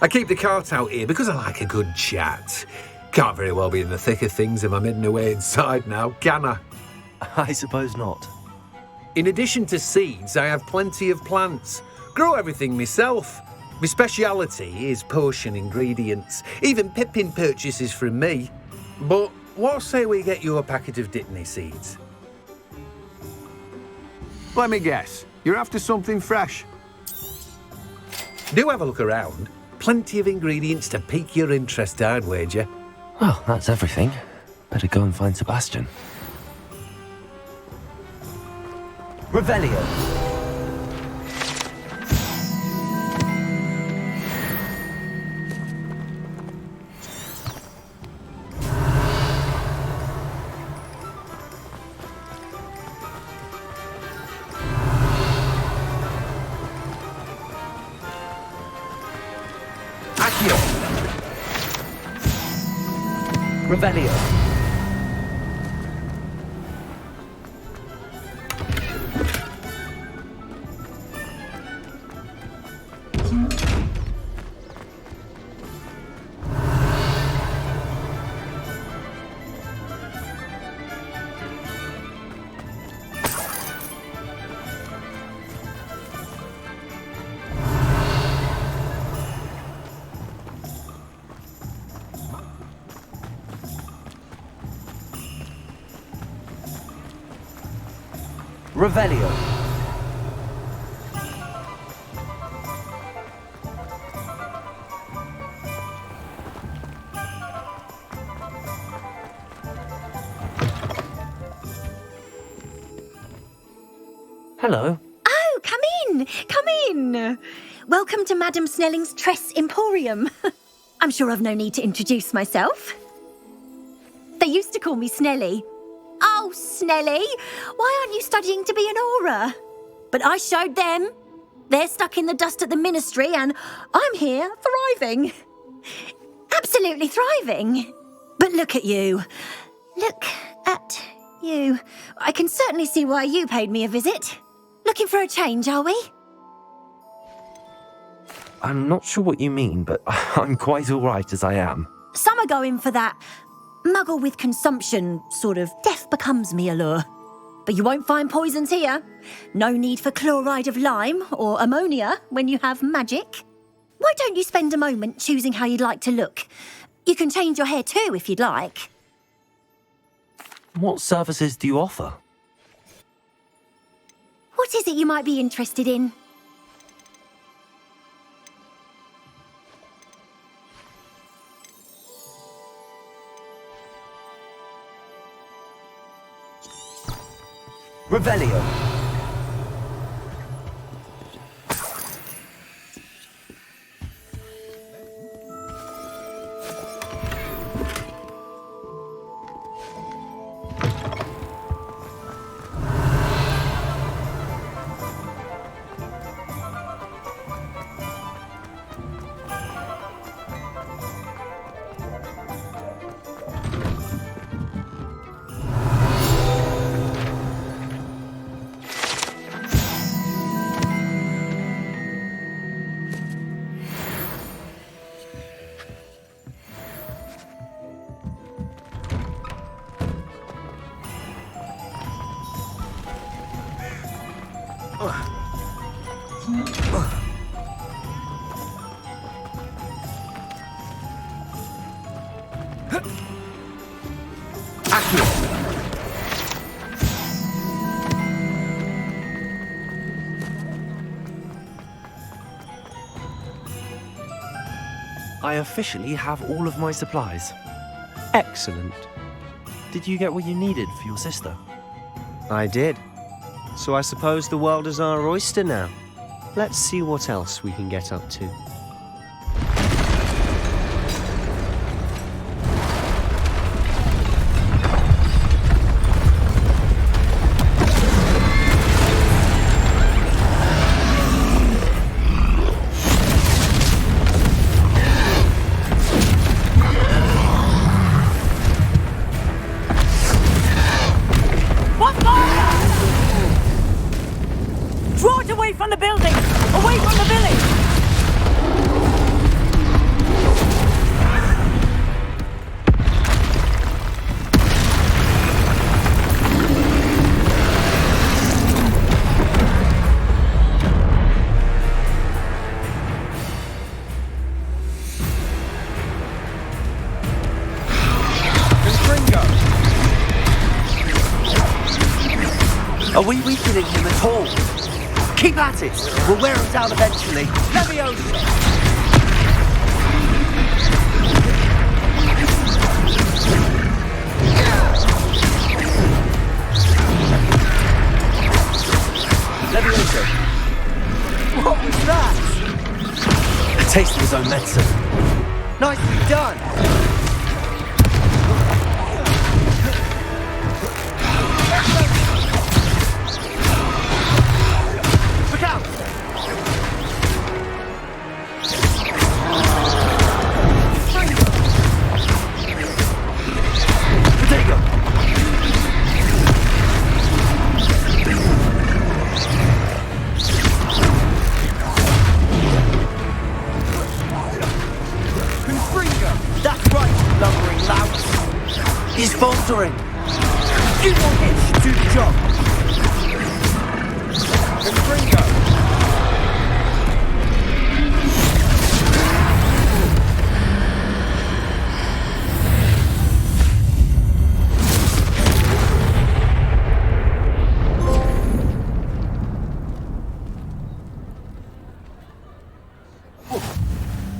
I keep the cart out here because I like a good chat. Can't very well be in the thick of things if I'm hidden away inside now, can I? I suppose not. In addition to seeds, I have plenty of plants. Grow everything myself. My speciality is potion ingredients. Even Pippin purchases from me. But what say we get you a packet of dittany seeds? Let me guess. You're after something fresh. Do have a look around. Plenty of ingredients to pique your interest, I'd wager. Well, that's everything. Better go and find Sebastian. Revelio. Accio. Revelio. Revelio. Hello. Oh, come in. Come in. Welcome to Madame Snelling's Tress Emporium. I'm sure I've no need to introduce myself. They used to call me Snelly. Oh, Snelly, why aren't you studying to be an aura? But I showed them. They're stuck in the dust at the ministry and I'm here thriving. Absolutely thriving. But look at you. Look at you. I can certainly see why you paid me a visit. Looking for a change, are we? I'm not sure what you mean, but I'm quite all right as I am. Some are going for that muggle with consumption, sort of death becomes me allure. But you won't find poisons here. No need for chloride of lime or ammonia when you have magic. Why don't you spend a moment choosing how you'd like to look? You can change your hair too if you'd like. What services do you offer? What is it you might be interested in? Revelio. I officially have all of my supplies. Excellent. Did you get what you needed for your sister? I did. So I suppose the world is our oyster now. Let's see what else we can get up to. From the building! Away from the village! Are we weakening him at all? Keep at it! We'll wear him down eventually. Leviosa! Leviosa! What was that? A taste of his own medicine. Nicely done! He's faltering. Few more hits to do the job.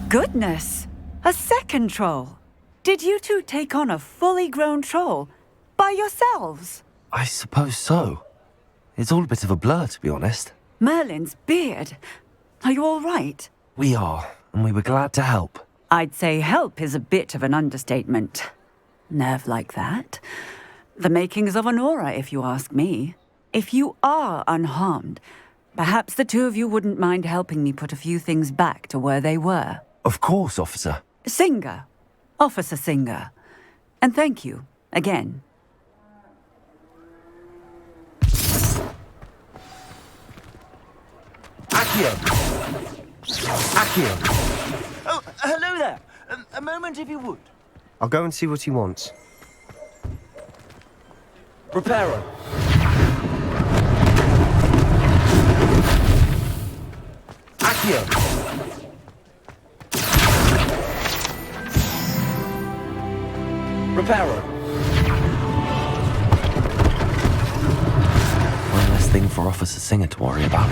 Goodness! A second troll! Did you two take on a fully grown troll by yourselves? I suppose so. It's all a bit of a blur, to be honest. Merlin's beard. Are you all right? We are, and we were glad to help. I'd say help is a bit of an understatement. Nerve like that. The makings of an aura, if you ask me. If you are unharmed, perhaps the two of you wouldn't mind helping me put a few things back to where they were. Of course, officer. Singer. Officer Singer. And thank you, again. Accio! Accio! Oh, hello there! A moment if you would. I'll go and see what he wants. Reparo. Accio! Reparo. One less thing for Officer Singer to worry about.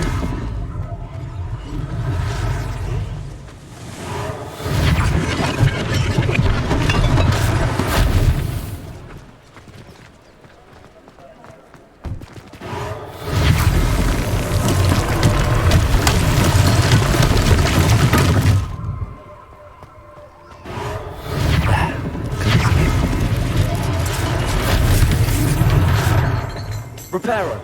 Reparo.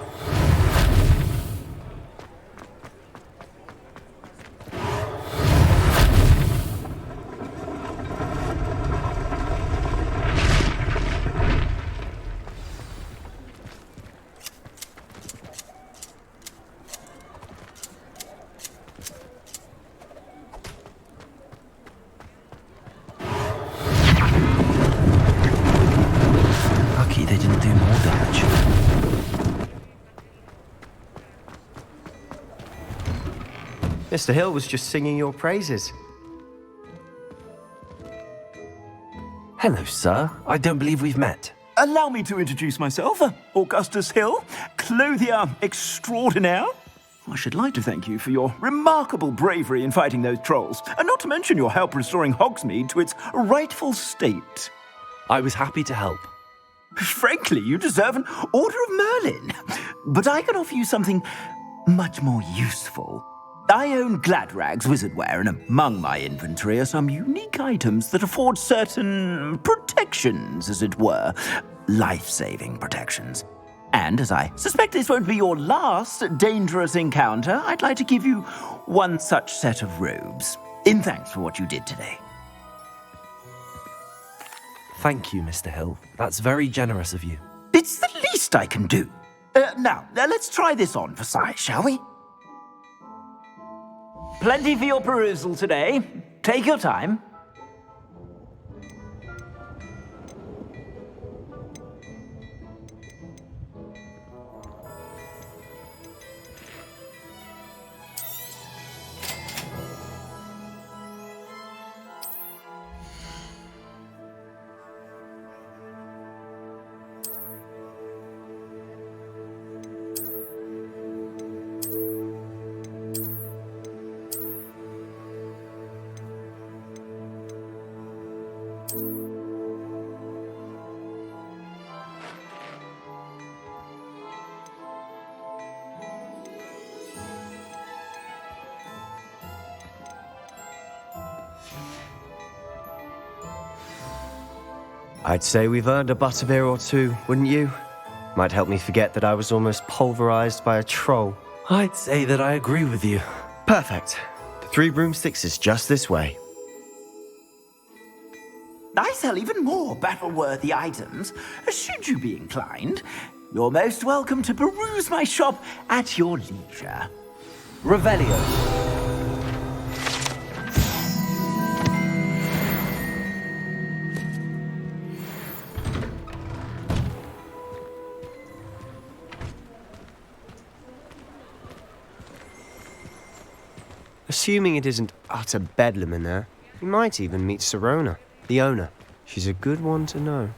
Lucky they didn't do more damage. Mr. Hill was just singing your praises. Hello, sir. I don't believe we've met. Allow me to introduce myself, Augustus Hill, clothier extraordinaire. I should like to thank you for your remarkable bravery in fighting those trolls, and not to mention your help restoring Hogsmeade to its rightful state. I was happy to help. Frankly, you deserve an Order of Merlin. But I can offer you something much more useful. I own Gladrag's wizardware, and among my inventory are some unique items that afford certain protections, as it were. Life-saving protections. And as I suspect this won't be your last dangerous encounter, I'd like to give you one such set of robes, in thanks for what you did today. Thank you, Mr. Hill. That's very generous of you. It's the least I can do. Now, let's try this on for size, shall we? Plenty for your perusal today. Take your time. I'd say we've earned a butterbeer or two, wouldn't you? Might help me forget that I was almost pulverized by a troll. I'd say that I agree with you. Perfect. The 3 broomsticks is just this way. I sell even more battle-worthy items. Should you be inclined, you're most welcome to peruse my shop at your leisure. Revelio. Assuming it isn't utter bedlam in there, you might even meet Sirona, the owner. She's a good one to know.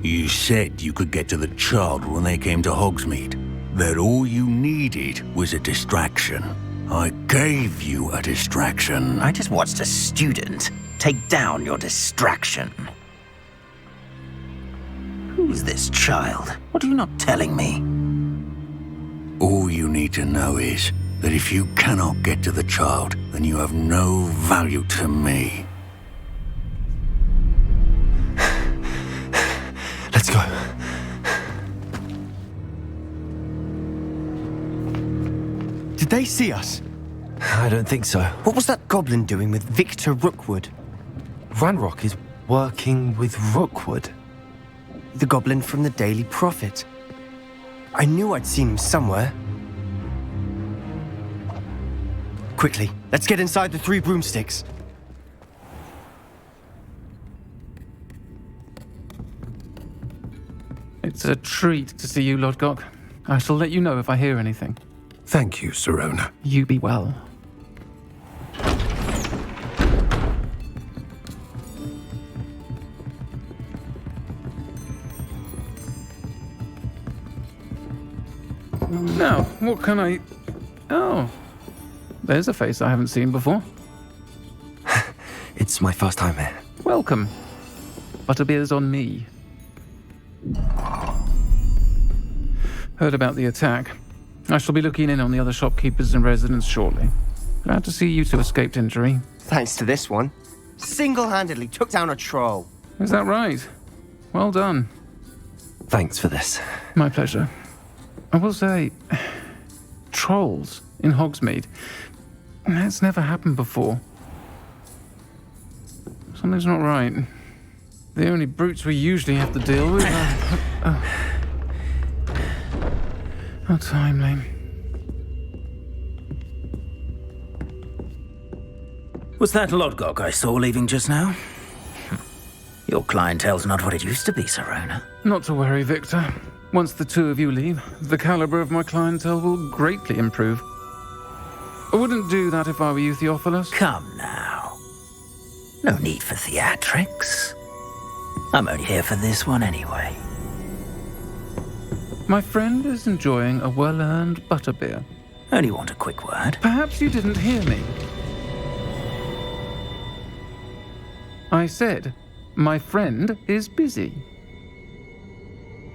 You said you could get to the child when they came to Hogsmeade. That all you needed was a distraction. I gave you a distraction. I just watched a student take down your distraction. Who's this child? What are you not telling me? All you need to know is that if you cannot get to the child, then you have no value to me. Let's go. Did they see us? I don't think so. What was that goblin doing with Victor Rookwood? Ranrock is working with Rookwood. The goblin from the Daily Prophet. I knew I'd seen him somewhere. Quickly, let's get inside the 3 broomsticks. It's a treat to see you, Lodgok. I shall let you know if I hear anything. Thank you, Sirona. You be well. Now, what can I... Oh, there's a face I haven't seen before. It's my first time here. Welcome. Butterbeer's on me. Heard about the attack. I shall be looking in on the other shopkeepers and residents shortly. Glad to see you two escaped injury. Thanks to this one. Single-handedly took down a troll. Is that right? Well done. Thanks for this. My pleasure. I will say, trolls in Hogsmeade. That's never happened before. Something's not right. The only brutes we usually have to deal with are... How timely. Was that Lodgok I saw leaving just now? Your clientele's not what it used to be, Serona. Not to worry, Victor. Once the two of you leave, the caliber of my clientele will greatly improve. I wouldn't do that if I were you, Theophilus. Come now. No need for theatrics. I'm only here for this one anyway. My friend is enjoying a well-earned butterbeer. Only want a quick word. Perhaps you didn't hear me. I said, my friend is busy.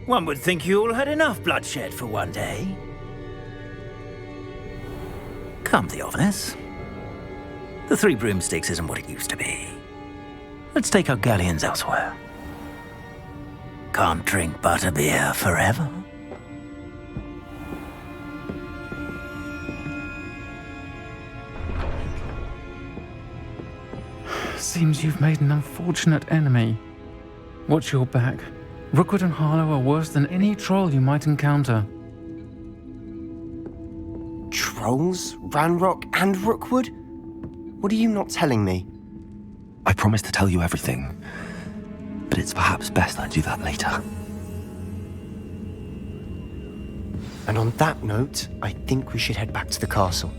One would think you all had enough bloodshed for one day. Come, Theophilus. The Three Broomsticks isn't what it used to be. Let's take our galleons elsewhere. Can't drink butterbeer forever. Seems you've made an unfortunate enemy. Watch your back. Rookwood and Harlow are worse than any troll you might encounter. Trolls? Ranrock and Rookwood? What are you not telling me? I promised to tell you everything, but it's perhaps best I do that later. And on that note, I think we should head back to the castle.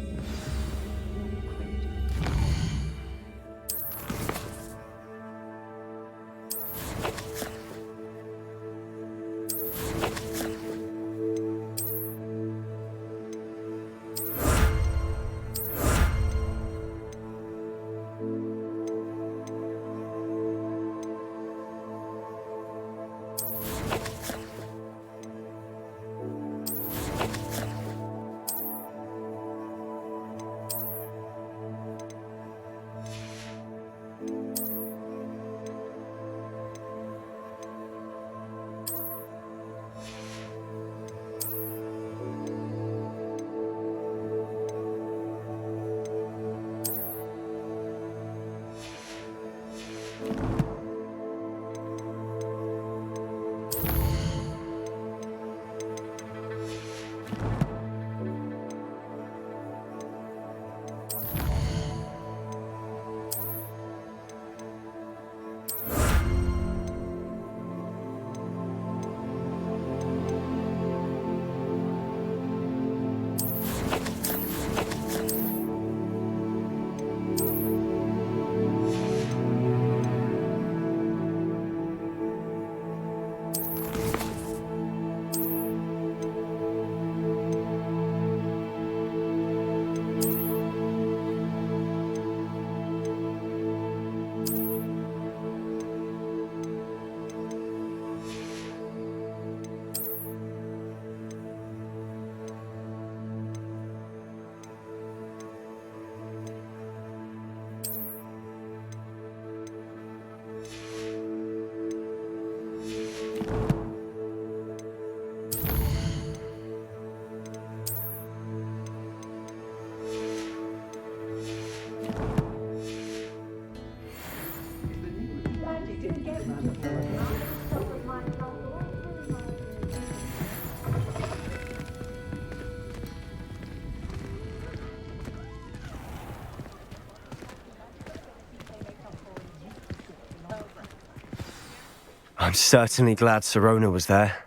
I'm certainly glad Serona was there.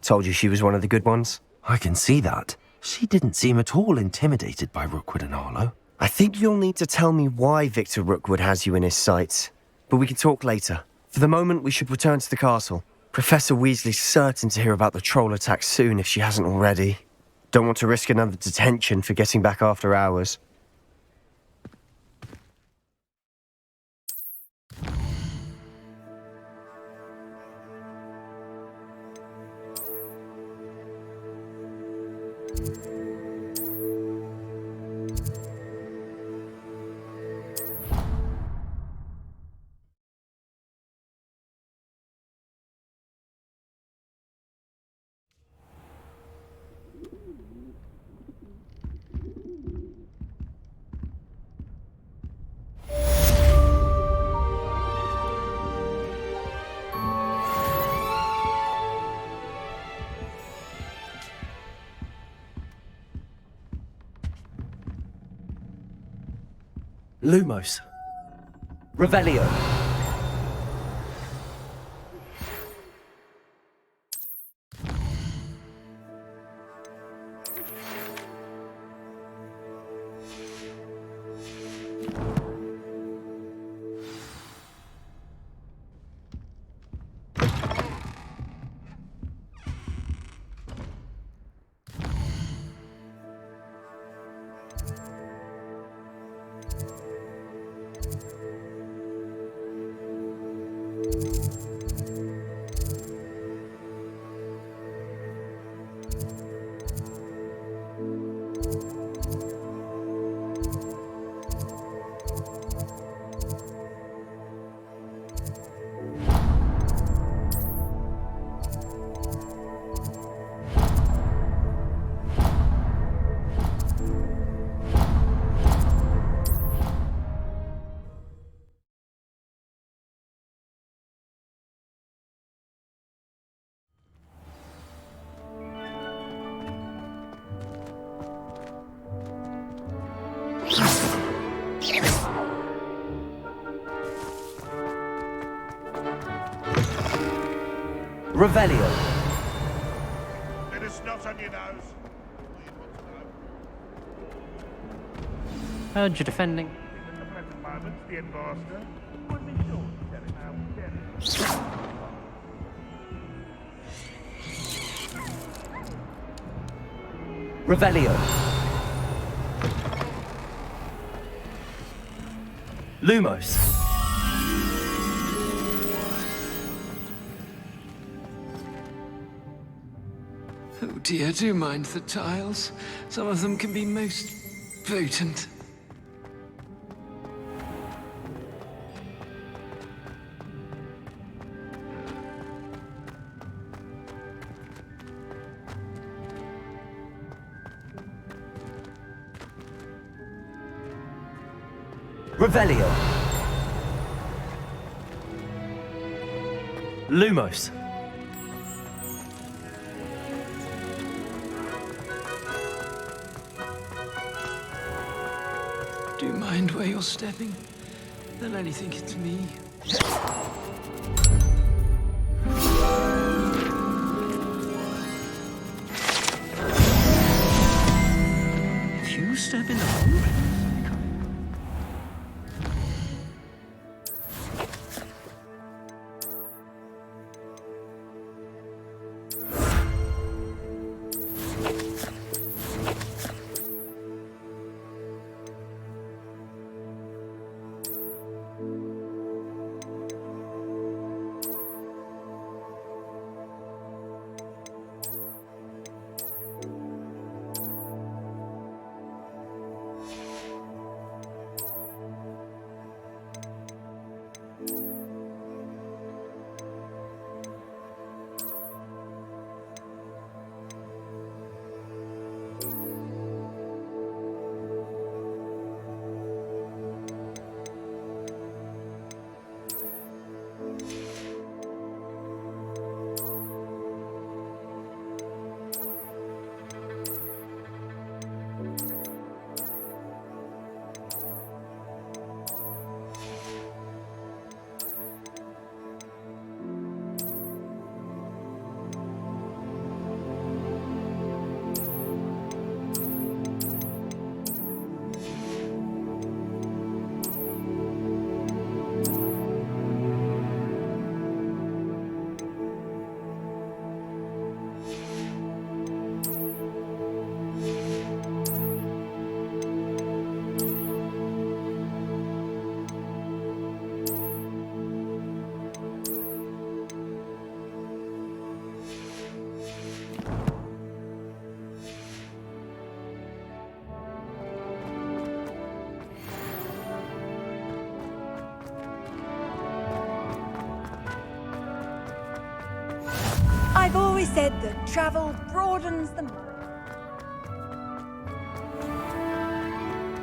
Told you she was one of the good ones. I can see that. She didn't seem at all intimidated by Rookwood and Harlow. I think you'll need to tell me why Victor Rookwood has you in his sights. But we can talk later. For the moment, we should return to the castle. Professor Weasley's certain to hear about the troll attack soon if she hasn't already. Don't want to risk another detention for getting back after hours. Lumos. Revelio. Revelio. Let us not on your nose. Heard you're defending. At the present moment, the ambassador would be sure to tell him how Revelio. Lumos. Oh dear, do mind the tiles. Some of them can be most potent. Revelio. Lumos. Do you mind where you're stepping? They'll only think it's me. If you step in the hole, I've always said that travel broadens the mind.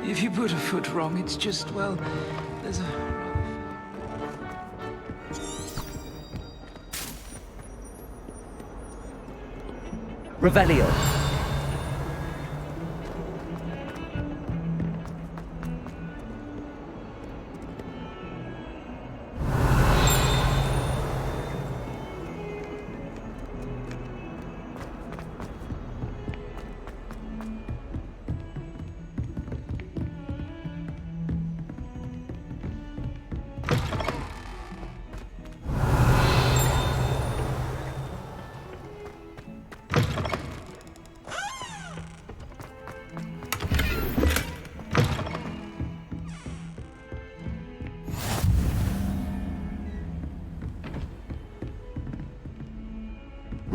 if you put a foot wrong, it's just, well, there's a... Revelio.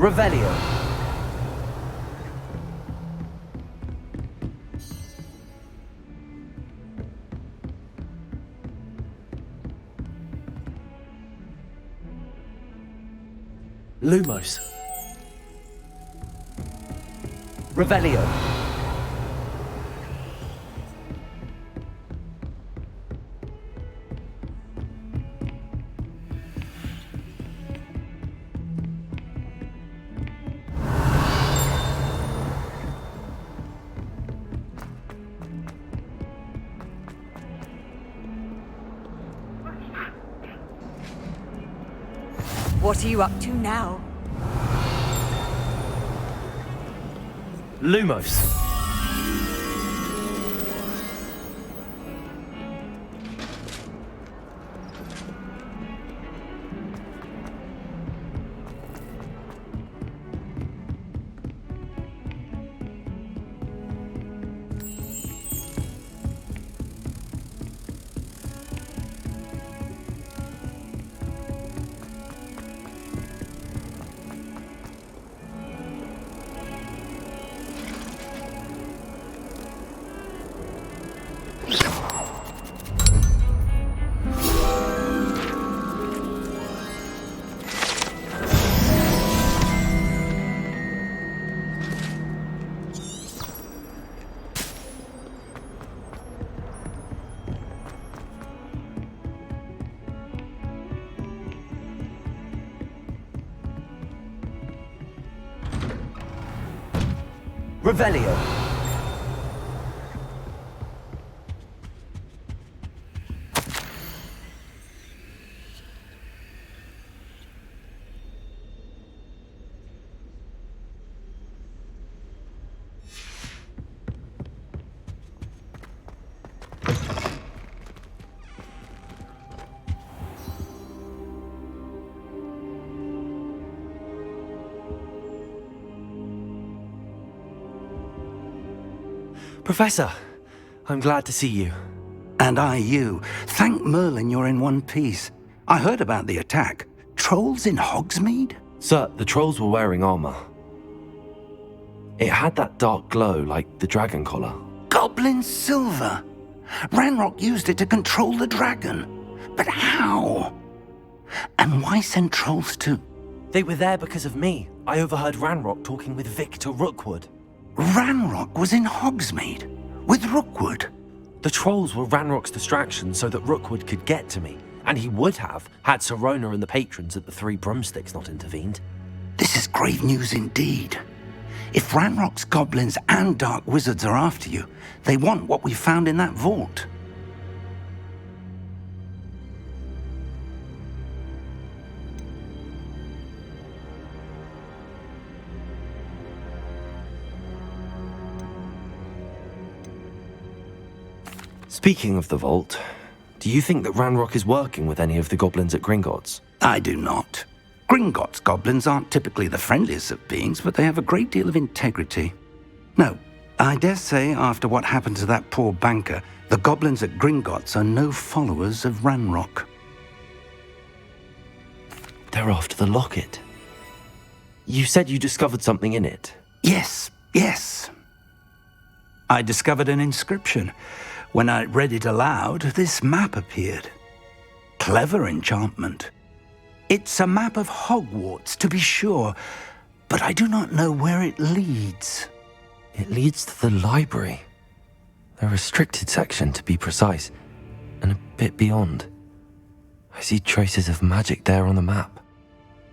Revelio. Lumos. Revelio. What are you up to now? Lumos. Revelio. Professor, I'm glad to see you. And I you. Thank Merlin you're in one piece. I heard about the attack. Trolls in Hogsmeade? Sir, the trolls were wearing armor. It had that dark glow like the dragon collar. Goblin silver. Ranrock used it to control the dragon. But how? And why send trolls to... They were there because of me. I overheard Ranrock talking with Victor Rookwood. Ranrock was in Hogsmeade? With Rookwood? The trolls were Ranrock's distraction so that Rookwood could get to me. And he would have, had Sirona and the patrons at the Three Broomsticks not intervened. This is grave news indeed. If Ranrock's goblins and dark wizards are after you, they want what we found in that vault. Speaking of the vault, do you think that Ranrock is working with any of the goblins at Gringotts? I do not. Gringotts goblins aren't typically the friendliest of beings, but they have a great deal of integrity. No, I dare say after what happened to that poor banker, the goblins at Gringotts are no followers of Ranrock. They're after the locket. You said you discovered something in it. Yes. I discovered an inscription. When I read it aloud, this map appeared. Clever enchantment. It's a map of Hogwarts, to be sure, but I do not know where it leads. It leads to the library. The restricted section, to be precise, and a bit beyond. I see traces of magic there on the map.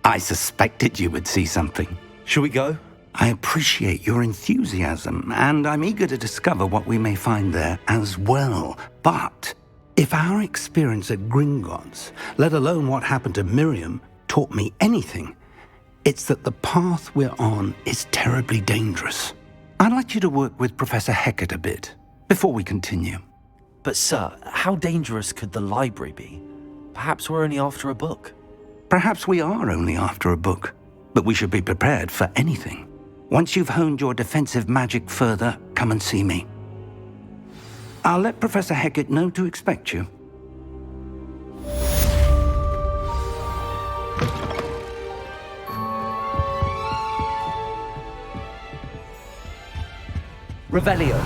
I suspected you would see something. Shall we go? I appreciate your enthusiasm, and I'm eager to discover what we may find there as well. But if our experience at Gringotts, let alone what happened to Miriam, taught me anything, it's that the path we're on is terribly dangerous. I'd like you to work with Professor Hecat a bit before we continue. But sir, how dangerous could the library be? Perhaps we're only after a book. Perhaps we are only after a book, but we should be prepared for anything. Once you've honed your defensive magic further, come and see me. I'll let Professor Hecat know to expect you. Revelio.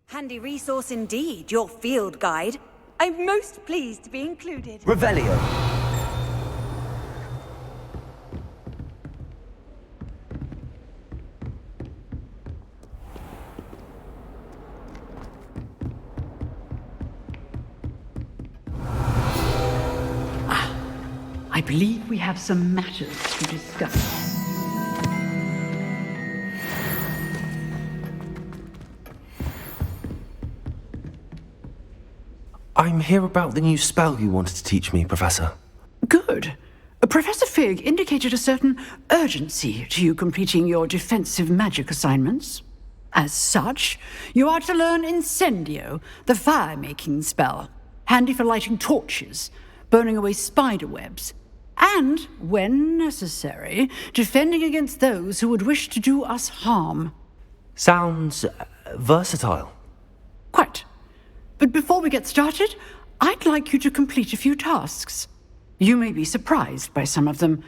Handy resource indeed, your field guide. I'm most pleased to be included. Revelio. I believe we have some matters to discuss. I'm here about the new spell you wanted to teach me, Professor. Good. Professor Fig indicated a certain urgency to you completing your defensive magic assignments. As such, you are to learn Incendio, the fire-making spell, handy for lighting torches, burning away spider webs, and, when necessary, defending against those who would wish to do us harm. Sounds versatile. Quite. But before we get started, I'd like you to complete a few tasks. You may be surprised by some of them.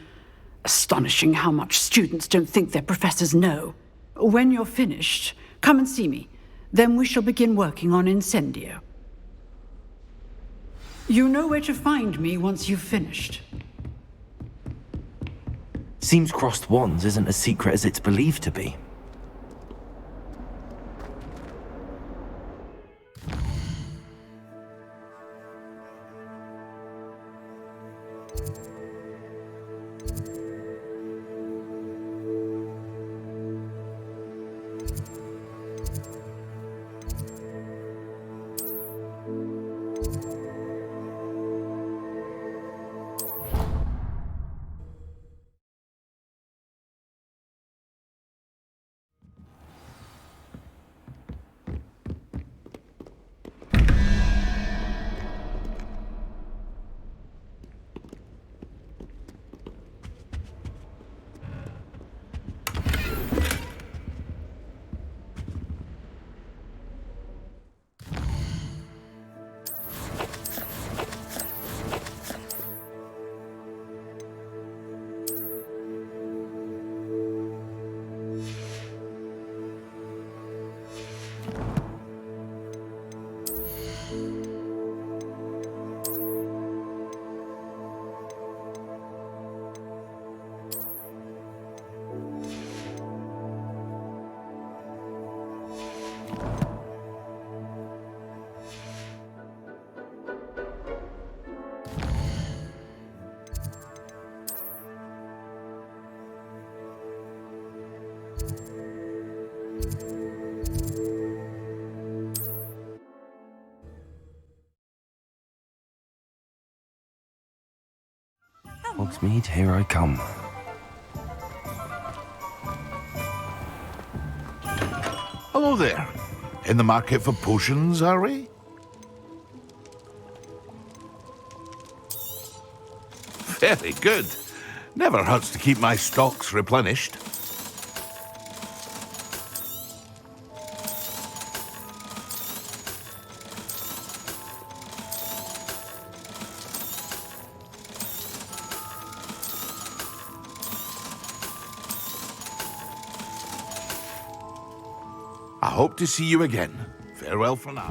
Astonishing how much students don't think their professors know. When you're finished, come and see me. Then we shall begin working on Incendio. You know where to find me once you've finished. Seems crossed wands isn't as secret as it's believed to be. Hogsmeade, here I come. Hello there. In the market for potions, are we? Very good. Never hurts to keep my stocks replenished. I hope to see you again. Farewell for now.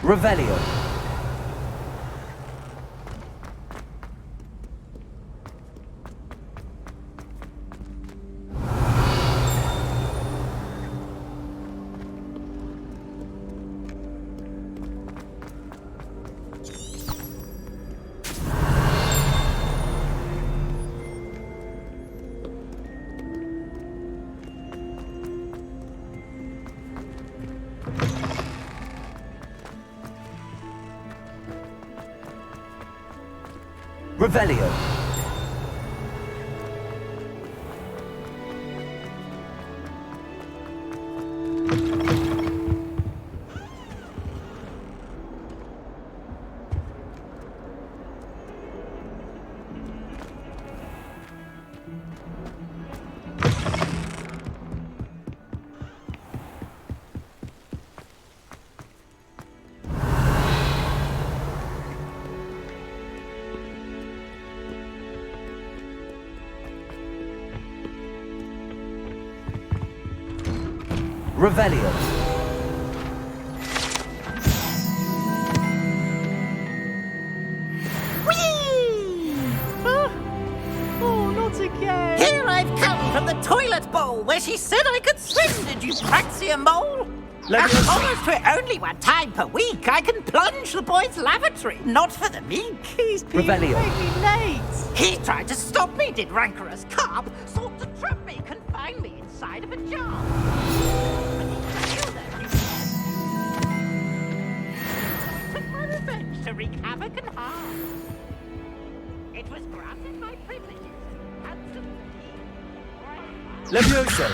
Revelio. Revelio. Revelio. Oh, not again. Here I've come from the toilet bowl where she said I could swim, did you praxia mole? As promised to it only one time per week, I can plunge the boy's lavatory, not for the meek. He's been Revelio. me late. He tried to stop me, did rancorous carp, sought to trap me, confine me inside of a jar. Took my revenge to wreak havoc and harm. It was granted my privileges. Levioso.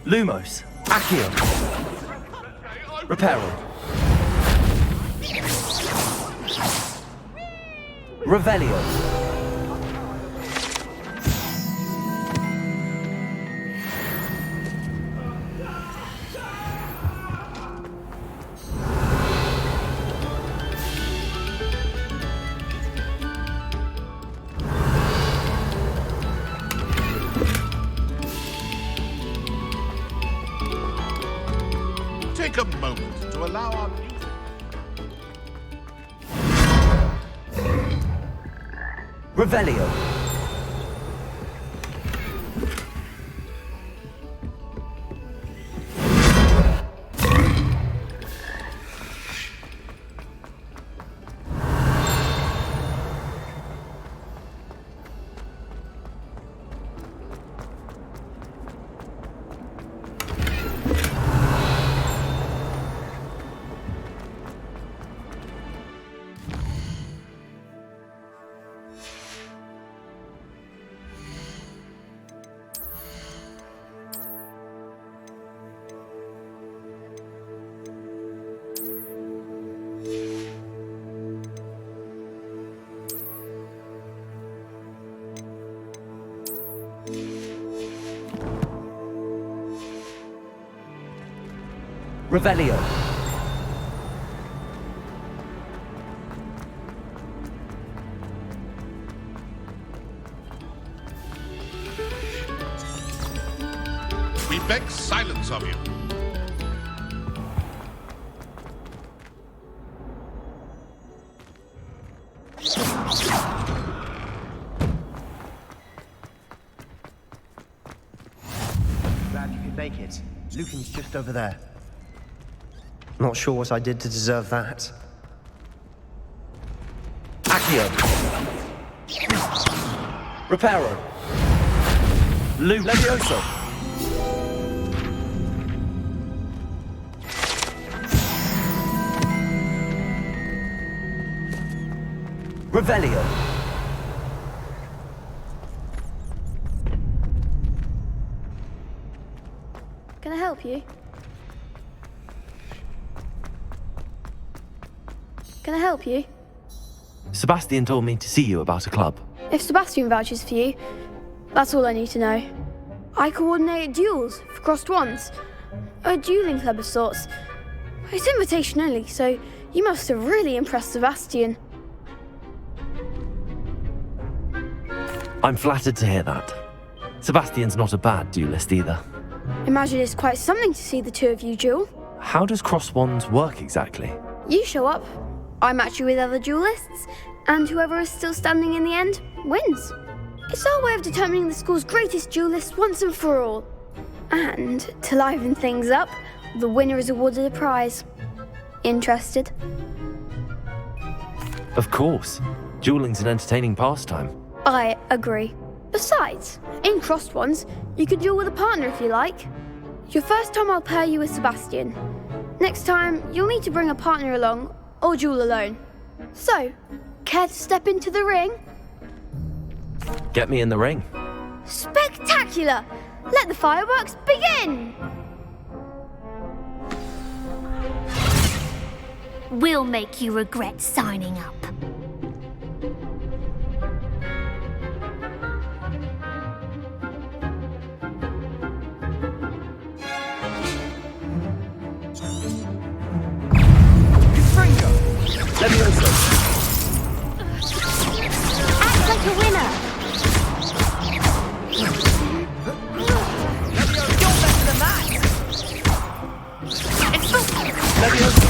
Lumos. Accio. Reparo. Revelio. Take a moment to allow our music. Revelio. Revelio. We beg silence of you. Glad you could make it. Lucan's just over there. Not sure what I did to deserve that. Accio. Reparo. Levioso. Revelio. Can I help you? Can I help you? Sebastian told me to see you about a club. If Sebastian vouches for you, that's all I need to know. I coordinate duels for crossed wands. A dueling club of sorts. It's invitation only, so you must have really impressed Sebastian. I'm flattered to hear that. Sebastian's not a bad duelist either. Imagine it's quite something to see the two of you duel. How does cross wands work exactly? You show up, I match you with other duelists, and whoever is still standing in the end wins. It's our way of determining the school's greatest duelist once and for all. And to liven things up, the winner is awarded a prize. Interested? Of course. Dueling's an entertaining pastime. I agree. Besides, in crossed ones, you can duel with a partner if you like. Your first time I'll pair you with Sebastian. Next time, you'll need to bring a partner along, or duel alone. So, care to step into the ring? Get me in the ring. Spectacular! Let the fireworks begin! We'll make you regret signing up. Levioso. Act like a winner. You're better than that. Levioso.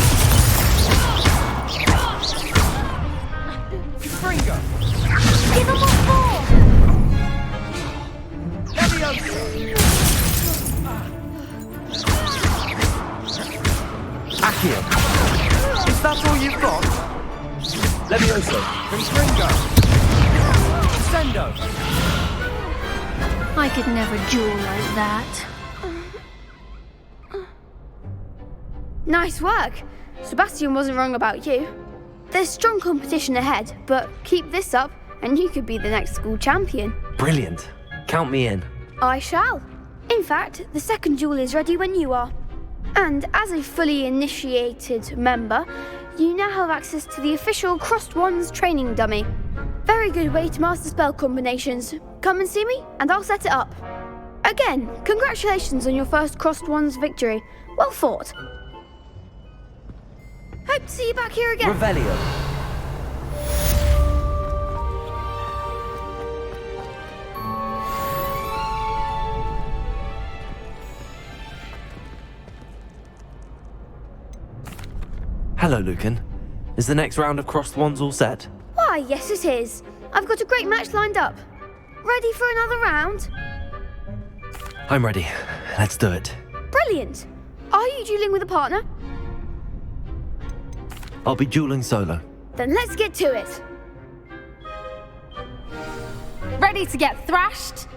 Fringo. Give him what for. Levioso. Accio. Is that all you've got? Levioso. Confringo. Sendo. I could never duel like that. Nice work. Sebastian wasn't wrong about you. There's strong competition ahead, but keep this up and you could be the next school champion. Brilliant. Count me in. I shall. In fact, the second duel is ready when you are. And as a fully initiated member, you now have access to the official Crossed Wands training dummy. Very good way to master spell combinations. Come and see me, and I'll set it up. Again, congratulations on your first Crossed Wands victory. Well fought. Hope to see you back here again. Revelio. Hello, Lucan. Is the next round of Crossed Wands all set? Why, yes it is. I've got a great match lined up. Ready for another round? I'm ready. Let's do it. Brilliant. Are you dueling with a partner? I'll be dueling solo. Then let's get to it. Ready to get thrashed?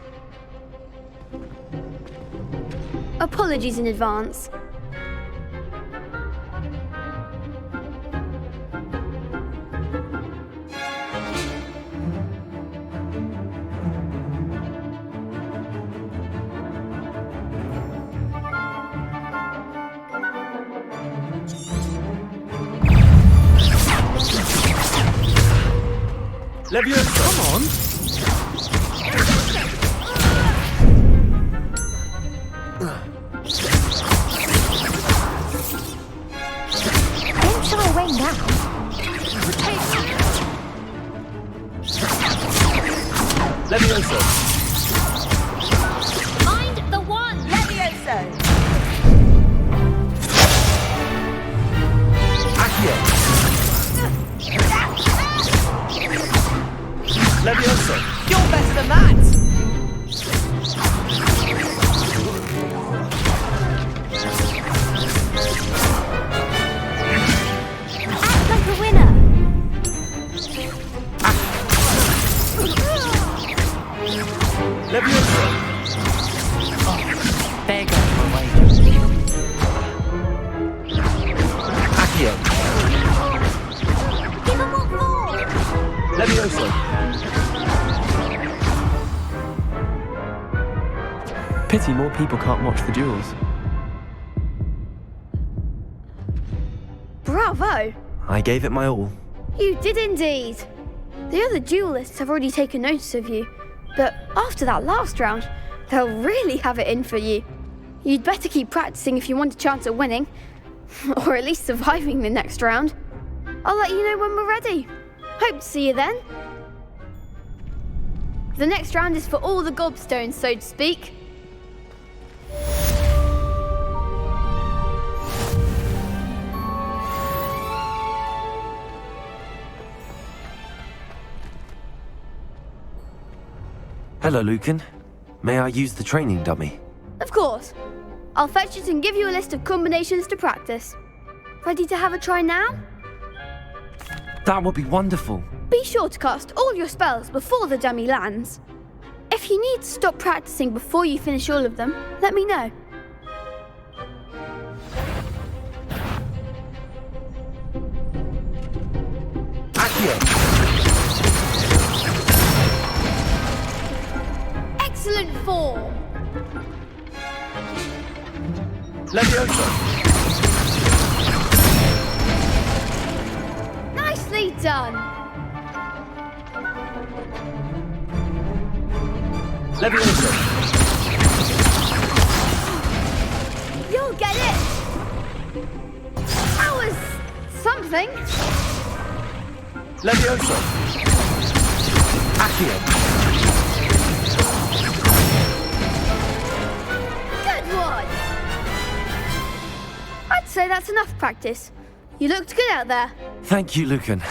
Apologies in advance. Levioso. Come on. Don't shy away now. Levioso. Mind the one. Levioso. Accio. Levioso. You're better than that. Act like a winner. Levioso. There goes my wager. Accio. Give him what for. Levioso. Pity more people can't watch the duels. Bravo! I gave it my all. You did indeed. The other duelists have already taken notice of you, but after that last round, they'll really have it in for you. You'd better keep practicing if you want a chance at winning, or at least surviving the next round. I'll let you know when we're ready. Hope to see you then. The next round is for all the gobstones, so to speak. Hello, Lucan. May I use the training dummy? Of course. I'll fetch it and give you a list of combinations to practice. Ready to have a try now? That would be wonderful. Be sure to cast all your spells before the dummy lands. If you need to stop practicing before you finish all of them, let me know. Excellent form. Nicely done. You'll get it. That was something. Good one. I'd say that's enough practice. You looked good out there. Thank you, Lucan.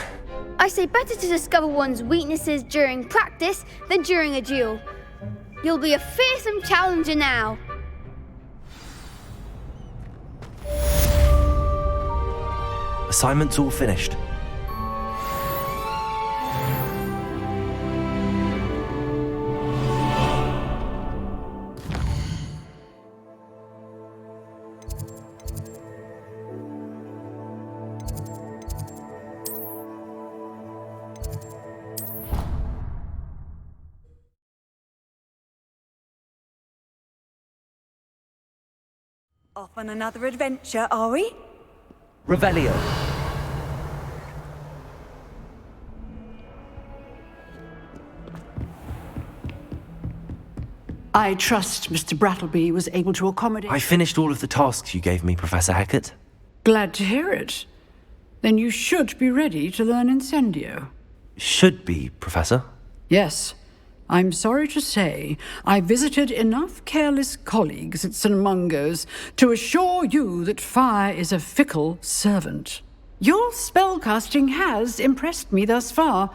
I say better to discover one's weaknesses during practice than during a duel. You'll be a fearsome challenger now. Assignment's all finished. Off on another adventure, are we? Revelio. I trust Mr. Brattleby was able to accommodate... I finished all of the tasks you gave me, Professor Hackett. Glad to hear it. Then you should be ready to learn Incendio. Should be, Professor. Yes. I'm sorry to say, I visited enough careless colleagues at St. Mungo's to assure you that fire is a fickle servant. Your spellcasting has impressed me thus far,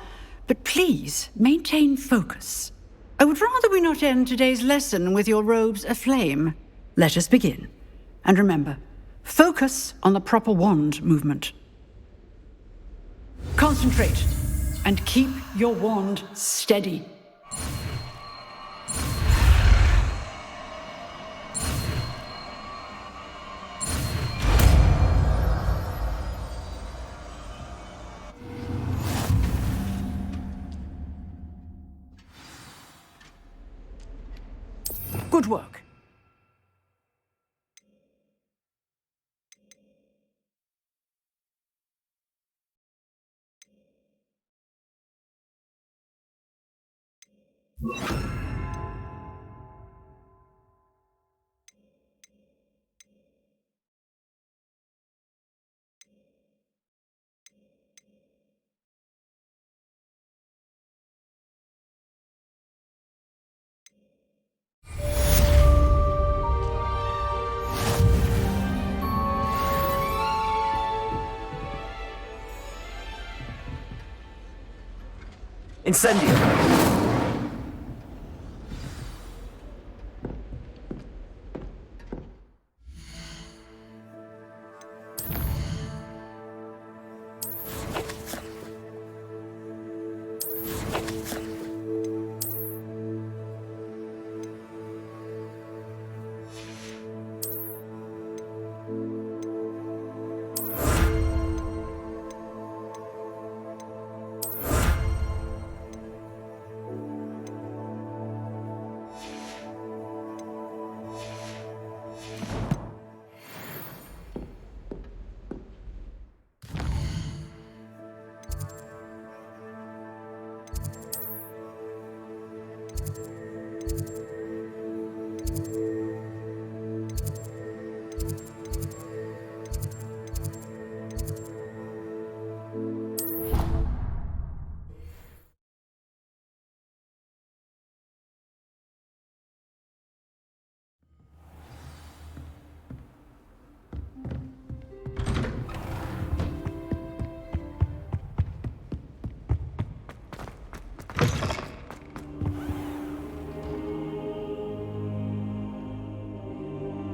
but please maintain focus. I would rather we not end today's lesson with your robes aflame. Let us begin. And remember, focus on the proper wand movement. Concentrate and keep your wand steady. Good work. Incendio.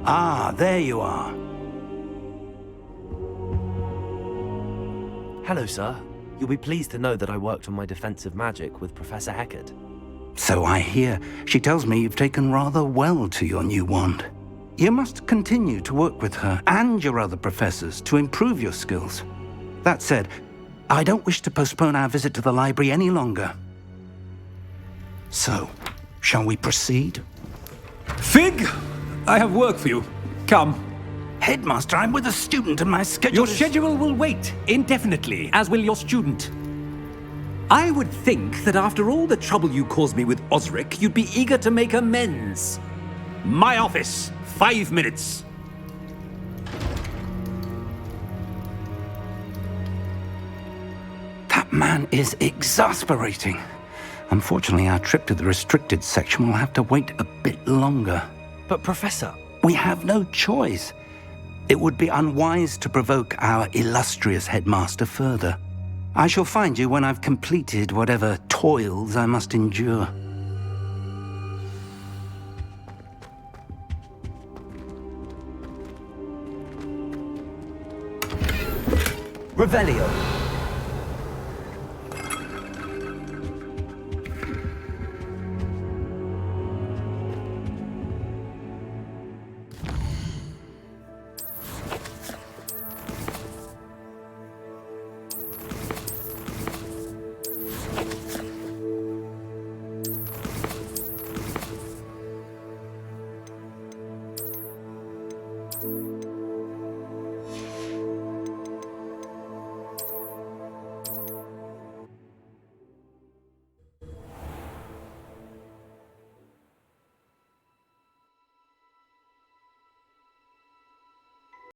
Ah, there you are. Hello, sir. You'll be pleased to know that I worked on my defensive magic with Professor Heckard. So I hear. She tells me you've taken rather well to your new wand. You must continue to work with her and your other professors to improve your skills. That said, I don't wish to postpone our visit to the library any longer. So, shall we proceed? Fig! I have work for you. Come. Headmaster, I'm with a student and my schedule Your schedule will wait indefinitely, as will your student. I would think that after all the trouble you caused me with Osric, you'd be eager to make amends. My office, 5 minutes. That man is exasperating. Unfortunately, our trip to the restricted section will have to wait a bit longer. But Professor... We have no choice. It would be unwise to provoke our illustrious headmaster further. I shall find you when I've completed whatever toils I must endure. Revelio.